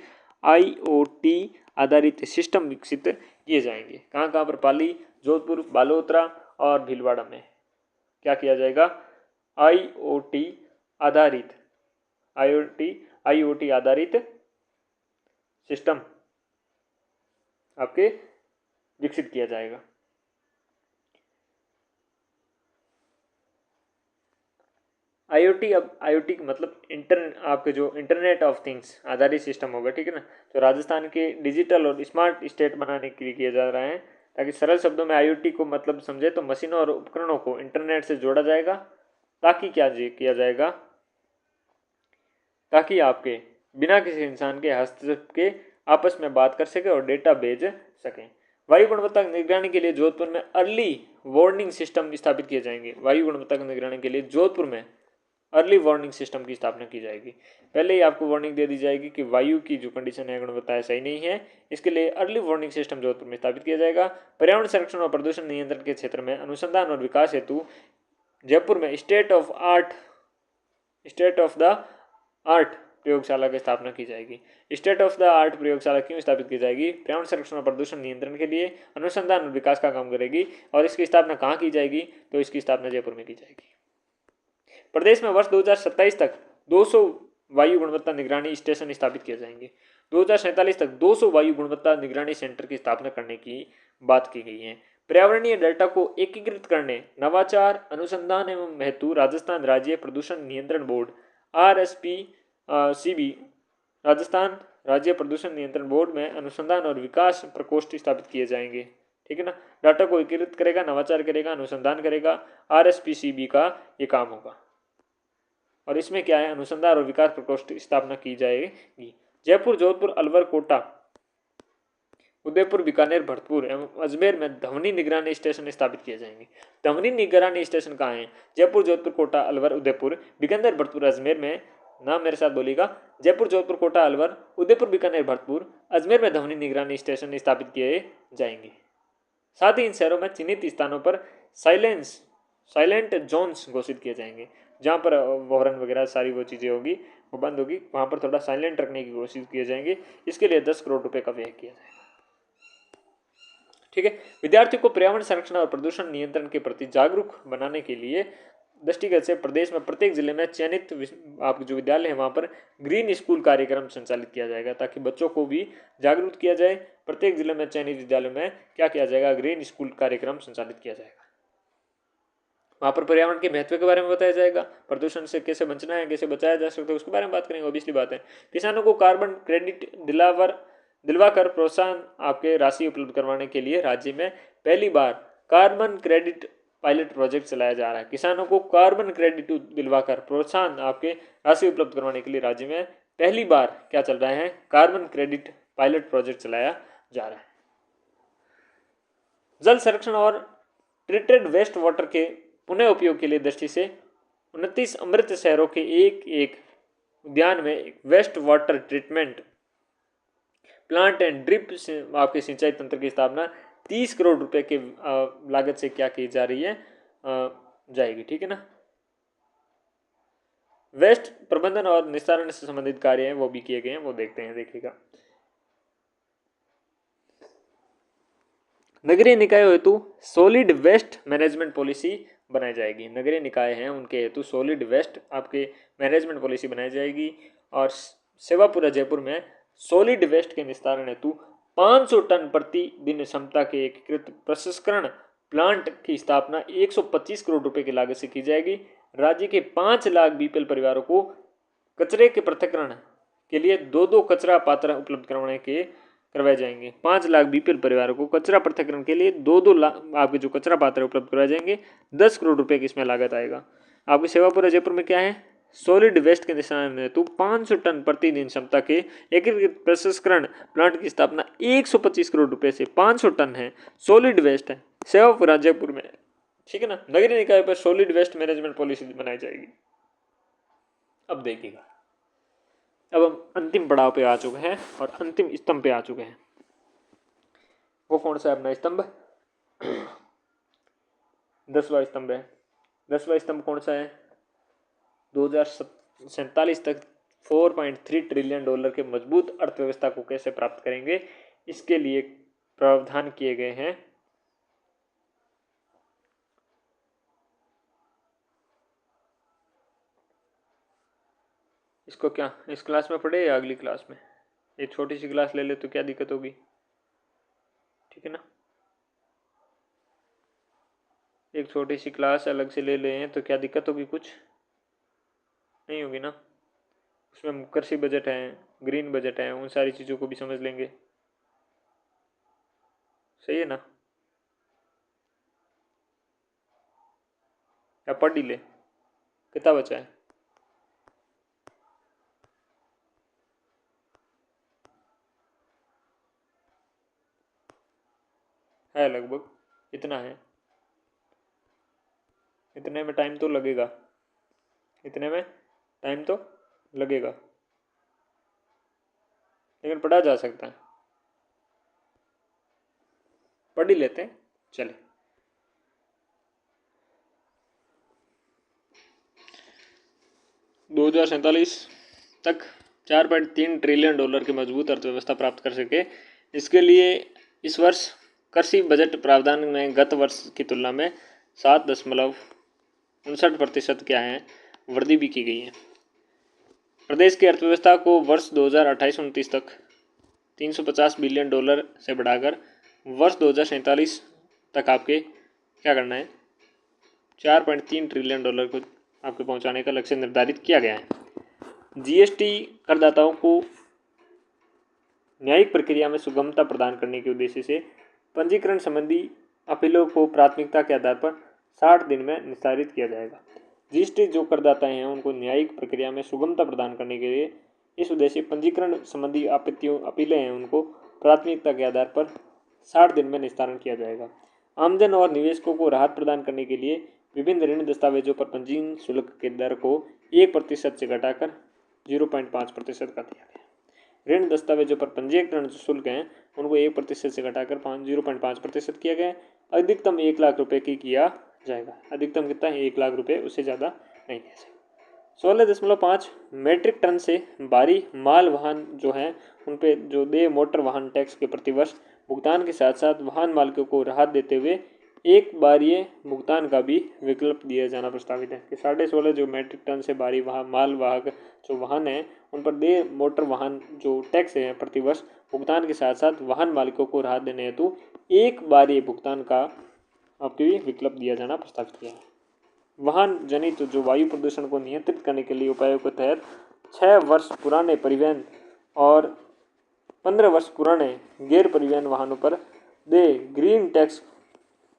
S1: IoT आधारित सिस्टम विकसित किए जाएंगे। कहाँ कहाँ पर? पाली, जोधपुर, बालोतरा और भीलवाड़ा में क्या किया जाएगा, आईओटी आधारित सिस्टम आपके विकसित किया जाएगा। आईओटी मतलब आपके जो इंटरनेट ऑफ थिंग्स आधारित सिस्टम होगा, ठीक है ना। तो राजस्थान के डिजिटल और स्मार्ट स्टेट बनाने के लिए किया जा रहा है, ताकि सरल शब्दों में आईओटी को मतलब समझे तो मशीनों और उपकरणों को इंटरनेट से जोड़ा जाएगा, ताकि क्या किया जाएगा, ताकि आपके बिना किसी इंसान के हस्तक्षेप के आपस में बात कर सके और डेटा भेज सकें। वायु गुणवत्ता निगरानी के लिए जोधपुर में अर्ली वार्निंग सिस्टम स्थापित किए जाएंगे। वायु गुणवत्ता की निगरानी के लिए जोधपुर में अर्ली वार्निंग सिस्टम की स्थापना की जाएगी। पहले ही आपको वार्निंग दे दी जाएगी कि वायु की जो कंडीशन है, गुणवत्ता है, सही नहीं है। इसके लिए अर्ली वार्निंग सिस्टम जोधपुर में स्थापित किया जाएगा। पर्यावरण संरक्षण और प्रदूषण नियंत्रण के क्षेत्र में अनुसंधान और विकास हेतु जयपुर में स्टेट ऑफ द आर्ट प्रयोगशाला की स्थापना की जाएगी। स्टेट ऑफ द आर्ट प्रयोगशाला क्यों स्थापित की जाएगी, पर्यावरण संरक्षण और प्रदूषण नियंत्रण के लिए, अनुसंधान और विकास का काम करेगी। और इसकी स्थापना कहाँ की जाएगी, तो इसकी स्थापना जयपुर में की जाएगी। प्रदेश में वर्ष 2027 तक 200 वायु गुणवत्ता निगरानी स्टेशन स्थापित किए जाएंगे। 2047 तक 200 वायु गुणवत्ता निगरानी सेंटर की स्थापना करने की बात की गई है। पर्यावरणीय डेटा को एकीकृत करने, नवाचार, अनुसंधान एवं हेतु राजस्थान राज्य प्रदूषण नियंत्रण बोर्ड RSPCB राजस्थान राज्य प्रदूषण नियंत्रण बोर्ड में अनुसंधान और विकास प्रकोष्ठ स्थापित किए जाएंगे, ठीक है ना। डाटा को एकीकृत करेगा, नवाचार करेगा, अनुसंधान करेगा, RSPCB का ये काम होगा। और इसमें क्या है, अनुसंधान और विकास प्रकोष्ठ की स्थापना की जाएगी। जयपुर, जोधपुर, अलवर, कोटा, उदयपुर, बीकानेर, भरतपुर एवं अजमेर में ध्वनि निगरानी स्टेशन स्थापित किए जाएंगे। ध्वनि निगरानी स्टेशन कहाँ है, जयपुर, जोधपुर, कोटा, अलवर, उदयपुर, बीकानेर, भरतपुर, अजमेर में, नाम मेरे साथ बोलिएगा, जयपुर, जोधपुर, कोटा, अलवर, उदयपुर, बीकानेर, भरतपुर, अजमेर में ध्वनि निगरानी स्टेशन स्थापित किए जाएंगे। साथ ही इन शहरों में चिन्हित स्थानों पर साइलेंट जोन्स घोषित किए जाएंगे, जहाँ पर वाहन वगैरह सारी वो चीज़ें होगी वो बंद होगी, वहाँ पर थोड़ा साइलेंट रखने की कोशिश किए जाएंगे। इसके लिए 10 करोड़ रुपए का व्यय किया जाएगा, ठीक है। विद्यार्थियों को पर्यावरण संरक्षण और प्रदूषण नियंत्रण के प्रति जागरूक बनाने के लिए दृष्टिगत से प्रदेश में प्रत्येक जिले में चयनित आपके जो विद्यालय है वहाँ पर ग्रीन स्कूल कार्यक्रम संचालित किया जाएगा, ताकि बच्चों को भी जागरूक किया जाए। प्रत्येक जिले में चयनित विद्यालय में क्या किया जाएगा, ग्रीन स्कूल कार्यक्रम संचालित किया जाएगा। वहाँ पर पर्यावरण के महत्व के बारे में बताया जाएगा, प्रदूषण से कैसे बचना है, कैसे बचाया जा सकता है, उसके बारे में बात करेंगे। ऑब्वियसली बात है। किसानों को कार्बन क्रेडिट दिलवाकर प्रोत्साहन आपके राशि उपलब्ध करवाने के लिए राज्य में पहली बार कार्बन क्रेडिट पायलट प्रोजेक्ट चलाया जा रहा है। किसानों को कार्बन क्रेडिट दिलवाकर प्रोत्साहन आपके राशि उपलब्ध करवाने के लिए राज्य में पहली बार क्या चल रहा है, कार्बन क्रेडिट पायलट प्रोजेक्ट चलाया जा रहा है। जल संरक्षण और ट्रीटेड वेस्ट वाटर के पुनः उपयोग के लिए दृष्टि से 29 अमृत शहरों के एक उद्यान में waste water treatment plant and drip आपके सिंचाई तंत्र की स्थापना 30 करोड़ रुपए के लागत से क्या की जा रही है, जाएगी, ठीक है ना। वेस्ट प्रबंधन और निस्तारण से संबंधित कार्य हैं वो भी किए गए हैं, वो देखते हैं, देखिएगा। नगरीय निकायों हेतु सॉलिड वेस्ट मैनेजमेंट पॉलिसी बनाई जाएगी। नगरीय निकाय हैं उनके हेतु सॉलिड वेस्ट आपके मैनेजमेंट पॉलिसी बनाई जाएगी। और सेवापुरा जयपुर में सॉलिड वेस्ट के निस्तारण हेतु 500 टन प्रति दिन क्षमता के एकीकृत प्रसंस्करण प्लांट की स्थापना 125 करोड़ रुपए की लागत से की जाएगी। राज्य के 5 लाख बीपीएल परिवारों को कचरे के पृथक्करण के लिए 2 कचरा पात्र उपलब्ध करवाए जाएंगे। 5 लाख बीपीएल परिवारों को कचरा पृथक्करण के लिए 2 लाख आपके जो कचरा पात्र उपलब्ध करवाए जाएंगे। 10 करोड़ रुपए की इसमें लागत आएगा। आपके सेवापुरा जयपुर में क्या है, सॉलिड वेस्ट के निस्तारण हेतु 500 टन प्रतिदिन क्षमता के एकीकृत प्रसंस्करण प्लांट की स्थापना 125 करोड़ रुपए से 500 टन है, सॉलिड वेस्ट है, सेवापुरा जयपुर में, ठीक है ना। नगरीय निकाय पर सॉलिड वेस्ट मैनेजमेंट पॉलिसी बनाई जाएगी। अब देखिएगा, अब हम अंतिम पड़ाव पे आ चुके हैं और अंतिम स्तंभ पे आ चुके हैं। वो कौन सा है अपना स्तंभ, 10वां स्तंभ है। 10वां स्तंभ कौन सा है, 2047 तक 4.3 ट्रिलियन डॉलर के मजबूत अर्थव्यवस्था को कैसे प्राप्त करेंगे, इसके लिए प्रावधान किए गए हैं। इसको क्या इस क्लास में पढ़े या अगली क्लास में? एक छोटी सी क्लास ले ले तो क्या दिक्कत होगी, ठीक है ना। एक छोटी सी क्लास अलग से ले लें तो क्या दिक्कत होगी, कुछ नहीं होगी ना। उसमें कृषि बजट है, ग्रीन बजट है, उन सारी चीज़ों को भी समझ लेंगे, सही है ना। या पढ़ ही ले, कितना बचा है लगभग इतना है। इतने में टाइम तो लगेगा, इतने में टाइम तो लगेगा, लेकिन पढ़ा जा सकता है, पढ़ ही लेते हैं। चले 2047 तक 4.3 ट्रिलियन डॉलर की मजबूत अर्थव्यवस्था प्राप्त कर सके। इसके लिए इस वर्ष कृषि बजट प्रावधान में गत वर्ष की तुलना में 7.59% क्या है वृद्धि भी की गई है। प्रदेश की अर्थव्यवस्था को वर्ष 2028-29 तक 350 बिलियन डॉलर से बढ़ाकर वर्ष 2047 तक आपके क्या करना है, 4.3 ट्रिलियन डॉलर को आपके पहुंचाने का लक्ष्य निर्धारित किया गया है। जीएसटी करदाताओं को न्यायिक प्रक्रिया में सुगमता प्रदान करने के उद्देश्य से पंजीकरण संबंधी अपीलों को प्राथमिकता के आधार पर 60 दिन में निस्तारित किया जाएगा। जीएसटी जो करदाता हैं उनको न्यायिक प्रक्रिया में सुगमता प्रदान करने के लिए इस उद्देश्य पंजीकरण संबंधी अपीलें हैं उनको प्राथमिकता के आधार पर 60 दिन में निस्तारण किया जाएगा। आमजन और निवेशकों को राहत प्रदान करने के लिए विभिन्न ऋण दस्तावेजों पर पंजीयन शुल्क के दर को 1% से घटाकर 0.5% कर दिया गया। ऋण दस्तावेजों पर पंजीकरण जो शुल्क हैं उनको 1% से घटाकर 0.5% किया गया। अधिकतम 1 लाख रुपए की किया जाएगा। अधिकतम कितना है, 1 लाख रुपए, उससे ज़्यादा नहीं किया जाएगा। 16.5 मीट्रिक टन से भारी माल वाहन जो हैं उन पे जो दे मोटर वाहन टैक्स के प्रतिवर्ष भुगतान के साथ साथ वाहन मालिकों को राहत देते हुए एक बारीय भुगतान का भी विकल्प दिया जाना प्रस्तावित है कि 16.5 जो मीट्रिक टन से भारी माल वाहक जो वाहन है उन पर दे मोटर वाहन जो टैक्स है प्रतिवर्ष भुगतान के साथ साथ वाहन मालिकों को राहत देने हेतु एक बारीय भुगतान का आपके भी विकल्प दिया जाना प्रस्तावित किया है। वाहन जनित जो वायु प्रदूषण को नियंत्रित करने के लिए उपायों के तहत 6 वर्ष पुराने परिवहन और 15 वर्ष पुराने गैर परिवहन वाहनों पर दे ग्रीन टैक्स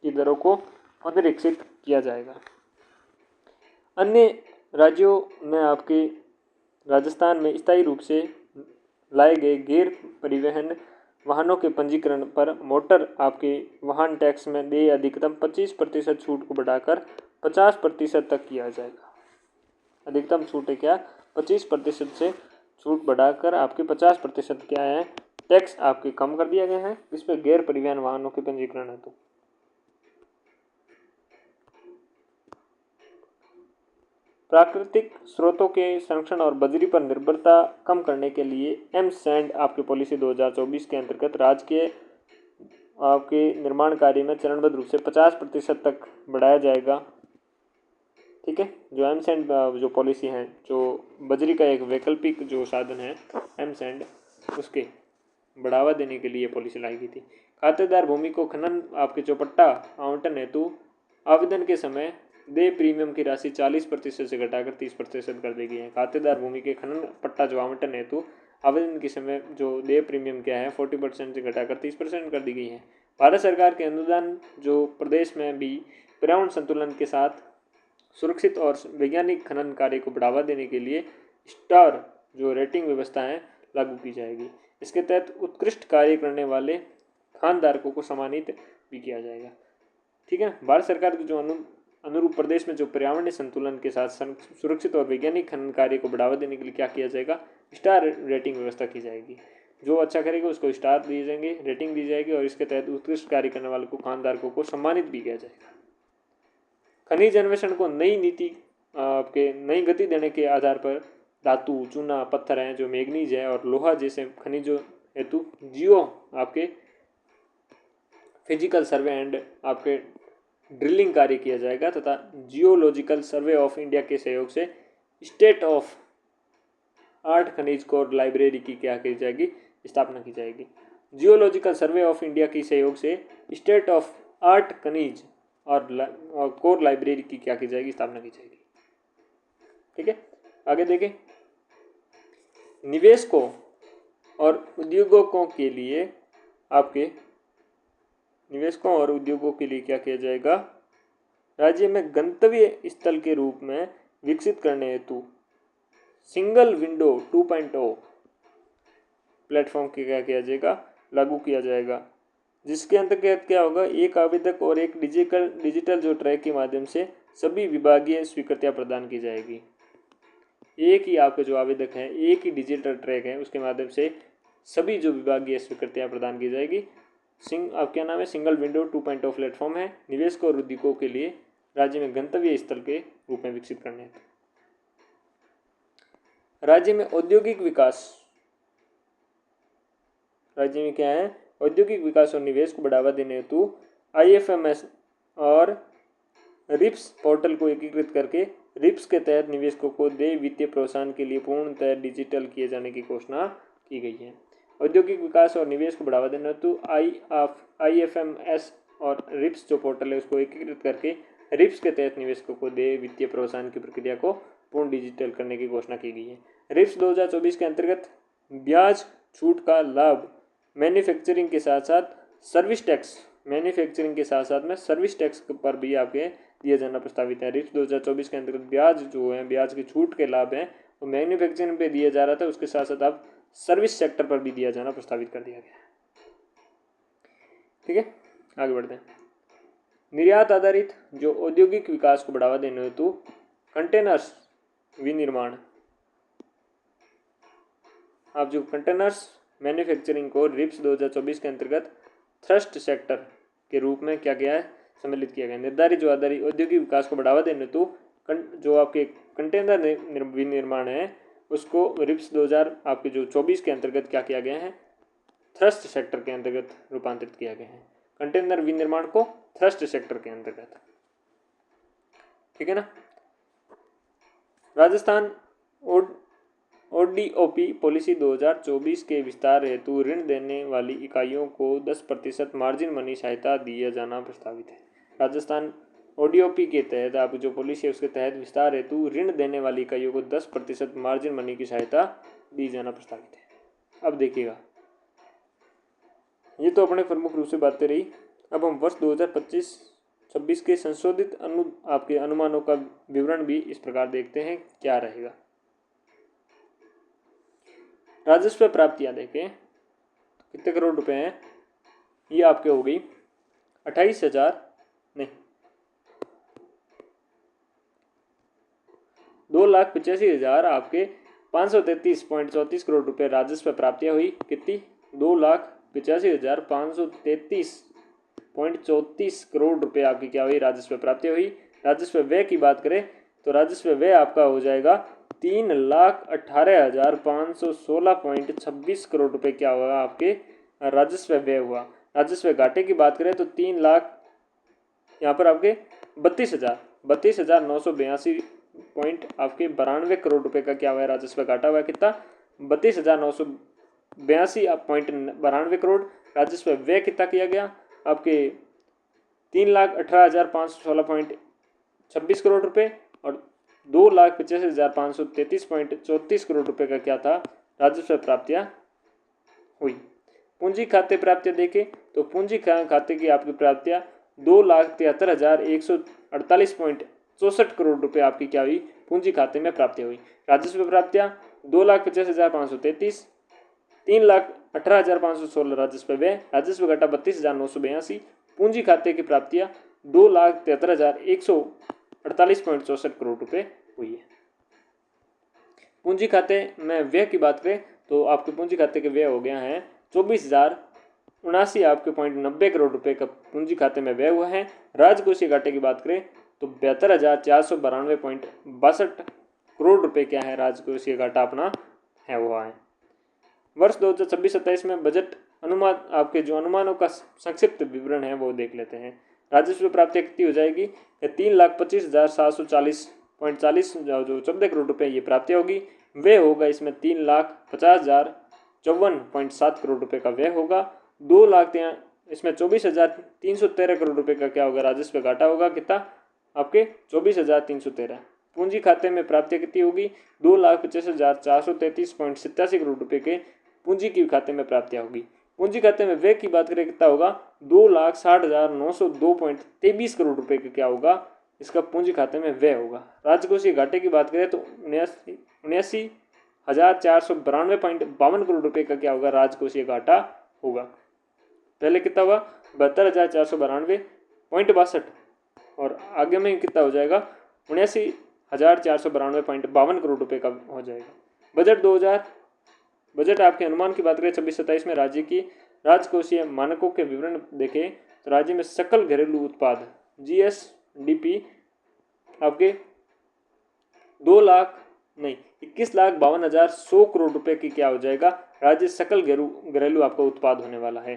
S1: की दरों को पुनरीक्षित किया जाएगा। अन्य राज्यों में आपके राजस्थान में स्थायी रूप से लाए गए गैर परिवहन वाहनों के पंजीकरण पर मोटर आपके वाहन टैक्स में दे अधिकतम 25% छूट को बढ़ाकर 50% तक किया जाएगा। अधिकतम छूट है क्या, 25% से छूट बढ़ाकर आपके 50% क्या है टैक्स आपके कम कर दिया गया है इस पर गैर परिवहन वाहनों के पंजीकरण है। तो प्राकृतिक स्रोतों के संरक्षण और बजरी पर निर्भरता कम करने के लिए एमसैंड आपकी पॉलिसी 2024 के अंतर्गत राज्य के आपके निर्माण कार्य में चरणबद्ध रूप से 50% तक बढ़ाया जाएगा। ठीक है, जो एमसैंड जो पॉलिसी है जो बजरी का एक वैकल्पिक जो साधन है एमसैंड उसके बढ़ावा देने के लिए पॉलिसी लाई गई थी। खातेदार भूमि को खनन आपके चौपट्टा आवंटन हेतु आवेदन के समय दे प्रीमियम की राशि 40% से घटाकर 30% कर दी गई है। खातेदार भूमि के खनन पट्टा जो आवंटन हेतु आवेदन के समय जो दे प्रीमियम क्या है 40% से घटाकर 30% कर दी गई है। भारत सरकार के अनुदान जो प्रदेश में भी पर्यावरण संतुलन के साथ सुरक्षित और वैज्ञानिक खनन कार्य को बढ़ावा देने के लिए स्टार जो रेटिंग व्यवस्था है लागू की जाएगी। इसके तहत उत्कृष्ट कार्य करने वाले खानधारकों को सम्मानित भी किया जाएगा। ठीक है, भारत सरकार की जो अनुरूप प्रदेश में जो पर्यावरणीय संतुलन के साथ सुरक्षित और वैज्ञानिक खनन कार्य को बढ़ावा देने के लिए क्या किया जाएगा, स्टार रेटिंग व्यवस्था की जाएगी। जो अच्छा करेगा उसको स्टार दिए जाएंगे, रेटिंग दी जाएगी और इसके तहत उत्कृष्ट कार्य करने वालों को खानधारकों को सम्मानित भी किया जाएगा। खनिज अन्वेषण को नई नीति आपके नई गति देने के आधार पर धातु चूना पत्थर हैं जो मैग्नीज है और लोहा जैसे खनिजों हेतु जियो आपके फिजिकल सर्वे एंड आपके ड्रिलिंग कार्य किया जाएगा तथा जियोलॉजिकल सर्वे ऑफ इंडिया के सहयोग से स्टेट ऑफ 8 खनिज कोर लाइब्रेरी की क्या की जाएगी, स्थापना की जाएगी। जियोलॉजिकल सर्वे ऑफ इंडिया की सहयोग से स्टेट ऑफ आर्ट खनिज और कोर लाइब्रेरी की क्या की जाएगी, स्थापना की जाएगी। ठीक है, आगे देखें। निवेशकों और उद्योगों के लिए क्या किया जाएगा, राज्य में गंतव्य स्थल के रूप में विकसित करने हेतु सिंगल विंडो 2.0 प्लेटफॉर्म की क्या किया जाएगा, लागू किया जाएगा, जिसके अंतर्गत क्या होगा, एक आवेदक और एक डिजिटल जो ट्रैक के माध्यम से सभी विभागीय स्वीकृतियां प्रदान की जाएगी। एक ही आपके जो आवेदक हैं, एक ही डिजिटल ट्रैक है, उसके माध्यम से सभी जो विभागीय स्वीकृतियां प्रदान की जाएगी। अब क्या नाम है, सिंगल विंडो 2.0 प्लेटफॉर्म है, निवेशकों और उद्योगों के लिए राज्य में गंतव्य स्थल के रूप में विकसित करने हेतु। राज्य में औद्योगिक विकास, राज्य में क्या है, औद्योगिक विकास और निवेश को बढ़ावा देने हेतु IFMS और रिप्स पोर्टल को एकीकृत करके रिप्स के तहत निवेशकों को देय वित्तीय प्रोत्साहन के लिए पूर्णतः डिजिटल किए जाने की घोषणा की गई है। औद्योगिक विकास और निवेश को बढ़ावा देने हेतु IFMS और रिप्स जो पोर्टल है उसको एकीकृत करके रिप्स के तहत निवेशकों को देय वित्तीय प्रोत्साहन की प्रक्रिया को पूर्ण डिजिटल करने की घोषणा की गई है। रिप्स 2024 के अंतर्गत ब्याज छूट का लाभ मैन्युफैक्चरिंग के साथ साथ सर्विस टैक्स में सर्विस टैक्स पर भी आपके दिया जाना प्रस्तावित है। रिप्स 2024 के अंतर्गत ब्याज जो है, ब्याज की छूट के लाभ हैं वो मैन्युफैक्चरिंग पे दिया जा रहा था, उसके साथ साथ अब सर्विस सेक्टर पर भी दिया जाना प्रस्तावित कर दिया गया है। ठीक है, आगे बढ़ते हैं। निर्यात आधारित जो औद्योगिक विकास को बढ़ावा देने हेतु कंटेनर्स विनिर्माण, आप जो कंटेनर्स मैन्युफैक्चरिंग को रिप्स 2024 के अंतर्गत थ्रस्ट सेक्टर के रूप में क्या किया है, सम्मिलित किया गया। निर्धारित जो आधारित औद्योगिक विकास को बढ़ावा देने हेतु जो आपके कंटेनर विनिर्माण है उसको रिप्स 2024 के अंतर्गत क्या किया गया है, थ्रस्ट सेक्टर के अंतर्गत रूपांतरित किया गया है। कंटेनर विनिर्माण को थ्रस्ट सेक्टर के अंतर्गत, ठीक है ना। राजस्थान ODOP पॉलिसी 2024 के विस्तार हेतु ऋण देने वाली इकाइयों को 10% मार्जिन मनी सहायता दिया जाना प्रस्तावित है। राजस्थान ODOP के तहत आप जो पॉलिसी है उसके तहत विस्तार हेतु ऋण देने वाली इकाइयों को 10% मार्जिन मनी की सहायता दी जाना प्रस्तावित है। अब देखिएगा, ये तो अपने प्रमुख रूप से बातें रही। अब हम वर्ष 2025-26 के संशोधित आपके अनुमानों का विवरण भी इस प्रकार देखते हैं क्या रहेगा। राजस्व प्राप्तियां देखें कितने करोड़ रुपए हैं, ये आपके हो गई 2,85,000 आपके 533.34 करोड़ रुपए राजस्व प्राप्तियां हुई। कितनी, 2,85,034.34 करोड़ रुपए आपकी क्या हुई, राजस्व प्राप्तियां हुई। राजस्व व्यय की बात करें तो राजस्व व्यय आपका हो जाएगा 3,18,516.26 करोड़ रुपए क्या हुआ आपके राजस्व व्यय हुआ। राजस्व घाटे की बात करें तो 3 लाख यहाँ पर आपके 32,982 पॉइंट आपके 92 करोड़ रुपए का क्या हुआ है, राजस्व घाटा हुआ है। कितना, 32,982.92 करोड़। राजस्व व्यय कितना किया गया आपके 3,18,516.26 करोड़ रुपए और 2,85,533.34 करोड़ रुपए का क्या था, राजस्व प्राप्तियां हुई। पूंजी खाते प्राप्तियां देखें तो पूंजी खाते की आपकी प्राप्तियां 2,73,148.64 करोड़ रुपए आपकी क्या हुई, पूंजी खाते में प्राप्तियां हुई। राजस्व प्राप्तियां 2,50,533, 3,18,516 राजस्व व्यय, राजस्व घटा 32,982, पूंजी खाते की प्राप्तियां 2,73,148.64 करोड़ रुपए हुई है। पूंजी खाते में व्यय की बात करें तो आपके पूंजी खाते के व्यय हो गया है 24,079 आपके 0.90 करोड़ रुपए का पूंजी खाते में व्यय हुआ है। राजकोषीय घाटे की बात करें तो 72,492.62 करोड़ रुपए क्या है, राजकोषीय घाटा अपना है हुआ है। वर्ष 2026-27 में बजट अनुमान, आपके जो अनुमानों का संक्षिप्त विवरण है वो देख लेते हैं। राजस्व प्राप्तियां कितनी हो जाएगी, 3,25,740.40 जो 14 करोड़ रुपए ये प्राप्तियां होगी। व्यय होगा इसमें 3,50,54.7 करोड़ रुपए का व्यय होगा। 2,00,000 इसमें 24,313 करोड़ रुपए का क्या होगा, राजस्व घाटा होगा। कितना आपके 24,313। पूंजी खाते में प्राप्तियां कितनी होगी, 2,25,433.87 करोड़ रुपए के पूंजी की खाते में प्राप्तियां होगी। पूंजी खाते में व्यय की बात करें कितना होगा, 2,60,902.23 करोड़ रुपए का क्या होगा, इसका पूंजी खाते में व्यय होगा। राजकोषीय घाटे की बात करें तो 79,492.52 करोड़ रुपए का क्या होगा, राजकोषीय घाटा होगा। पहले कितना हुआ, 72,492.62 और आगे में कितना हो जाएगा, 79,492.52 करोड़ रुपए का हो जाएगा। बजट आपके अनुमान की बात करें 26-27 में राज्य की राजकोषीय मानकों के विवरण देखें तो राज्य में सकल घरेलू उत्पाद GSDP आपके 21,52,100 करोड़ रुपए की क्या हो जाएगा, राज्य सकल घरेलू आपका उत्पाद होने वाला है।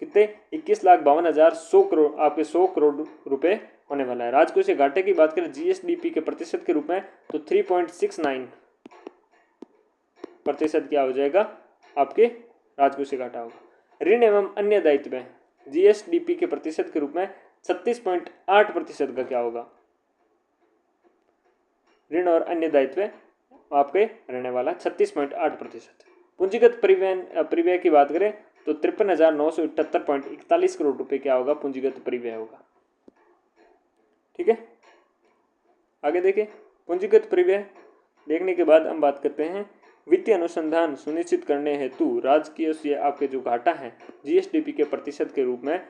S1: कितने, 21,52,100 करोड़ आपके 100 करोड़ रुपए होने वाला है। राजकोषीय घाटे की बात करें GSDP के प्रतिशत के रूप में तो 3.69% क्या हो जाएगा, आपके राजकोषीय घाटा होगा। ऋण एवं अन्य दायित्व में GSDP के प्रतिशत के रूप में 36.8% का क्या होगा, ऋण और अन्य दायित्व आपके रहने वाला 36.8%। पूंजीगत परिव्यय की बात करें तो 53,978.41 करोड़ रुपए क्या होगा, पूंजीगत परिव्यय होगा। ठीक है, आगे देखें। पूंजीगत परिव्यय देखने के बाद हम बात करते हैं वित्तीय अनुसंधान सुनिश्चित करने हेतु राजकीय आपके जो घाटा है GSDP के प्रतिशत के रूप में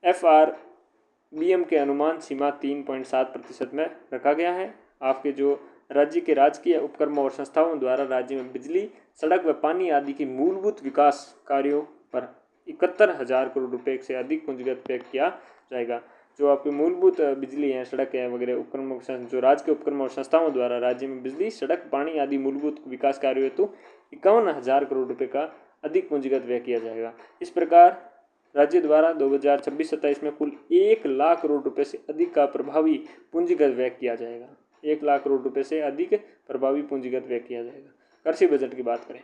S1: FRBM के अनुमान सीमा 3.7% में रखा गया है। आपके जो राज्य के राजकीय उपक्रमों और संस्थाओं द्वारा राज्य में बिजली, सड़क व पानी आदि की मूलभूत विकास कार्यों पर 71,000 करोड़ रुपए से अधिक पूंजीगत व्यय किया जाएगा। जो आपकी मूलभूत बिजली है, सड़क है वगैरह उपक्रमों जो राज्य के उपक्रमों और संस्थाओं द्वारा राज्य में बिजली, सड़क, पानी आदि मूलभूत विकास कार्यों हेतु 51,000 करोड़ रुपए का अधिक पूंजीगत व्यय किया जाएगा। इस प्रकार राज्य द्वारा 2026-27 में कुल 1,00,000 करोड़ रुपए से अधिक का प्रभावी पूंजीगत व्यय किया जाएगा। 1,00,000 करोड़ रुपए से अधिक प्रभावी पूंजीगत व्यय किया जाएगा। कृषि बजट की बात करें,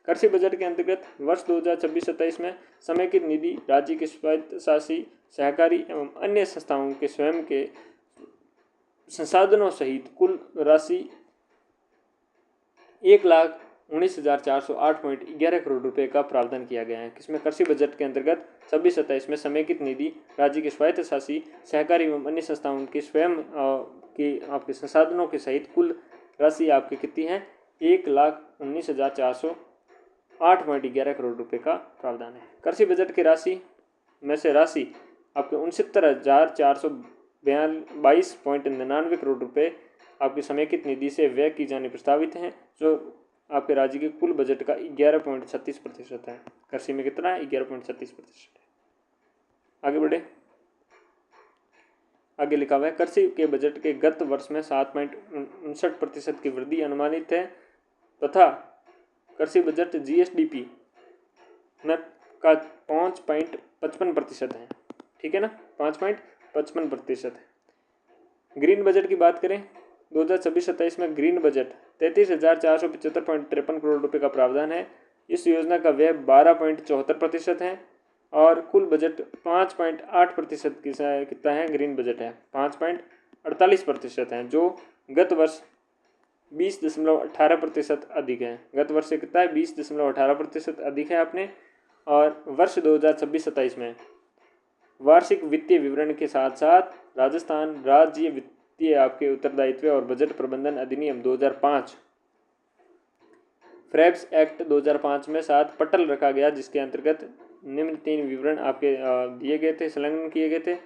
S1: कृषि बजट के अंतर्गत वर्ष 2026-27 में समेकित निधि राज्य के स्वायत्तशासी सहकारी एवं अन्य संस्थाओं के स्वयं के संसाधनों सहित कुल राशि 1,19,408.11 करोड़ रुपए का प्रावधान किया गया है। किसमें, कृषि बजट के अंतर्गत 26-27 में समेकित निधि राज्य के स्वायत्तशासी सहकारी एवं अन्य संस्थाओं के स्वयं के आपके संसाधनों के सहित कुल राशि आपकी कितनी है, 1,19,408.11 करोड़ रुपए का प्रावधान है। कृषि बजट की राशि में से राशि आपके 69,422.99 करोड़ रुपए आपकी समेकित निधि से व्यय की जानी प्रस्तावित हैं, जो आपके राज्य के कुल बजट का 11.36% है। कृषि में कितना है, 11.36% है। आगे बढ़े, आगे लिखा हुआ है कृषि के बजट के गत वर्ष में 7.59% की वृद्धि अनुमानित है तथा कृषि बजट GSDP में का 5.55% है। ठीक है ना, 5.55% है। ग्रीन बजट की बात करें 2026-27 में ग्रीन बजट 33,475.53 करोड़ रुपए का प्रावधान है। इस योजना का व्यय 12.74% है और कुल बजट 5.8% कितना है, ग्रीन बजट है 5.48% है, जो गत वर्ष 20.18% अधिक है। गत वर्ष से कितना है, 20.18% अधिक है आपने। और वर्ष 2026-27 में वार्षिक वित्तीय विवरण के साथ साथ राजस्थान राज्य वित्तीय आपके उत्तरदायित्व और बजट प्रबंधन अधिनियम 2005 फ्रेब्स एक्ट 2005 में साथ पटल रखा गया, जिसके अंतर्गत निम्न 3 विवरण आपके दिए गए थे, संलग्न किए गए थे।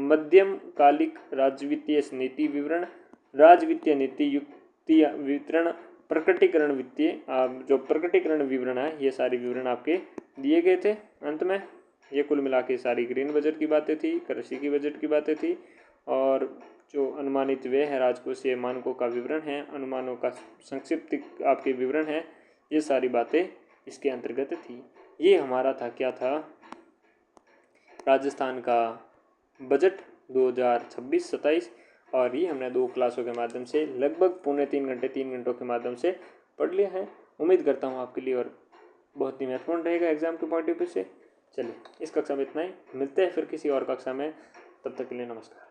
S1: मध्यम कालिक राज्य वित्तीय नीति विवरण, राज्य वित्तीय नीति युक्ति वितरण, प्रकटीकरण वित्तीय जो प्रकटीकरण विवरण है, ये सारी विवरण आपके दिए गए थे। अंत में ये कुल मिला के सारी ग्रीन बजट की बातें थी, कृषि की बजट की बातें थी और जो अनुमानित व्यय है, राजकोषीय मानकों का विवरण है, अनुमानों का संक्षिप्त आपके विवरण है, ये सारी बातें इसके अंतर्गत थी। ये हमारा था, क्या था, राजस्थान का बजट 2026-27 और ये हमने 2 क्लासों के माध्यम से लगभग 3 घंटों के माध्यम से पढ़ लिया है। उम्मीद करता हूँ आपके लिए और बहुत ही महत्वपूर्ण रहेगा एग्ज़ाम के पॉइंट ऑफ व्यू से। चलिए, इस कक्षा में इतना ही, मिलते हैं फिर किसी और कक्षा में, तब तक के लिए नमस्कार।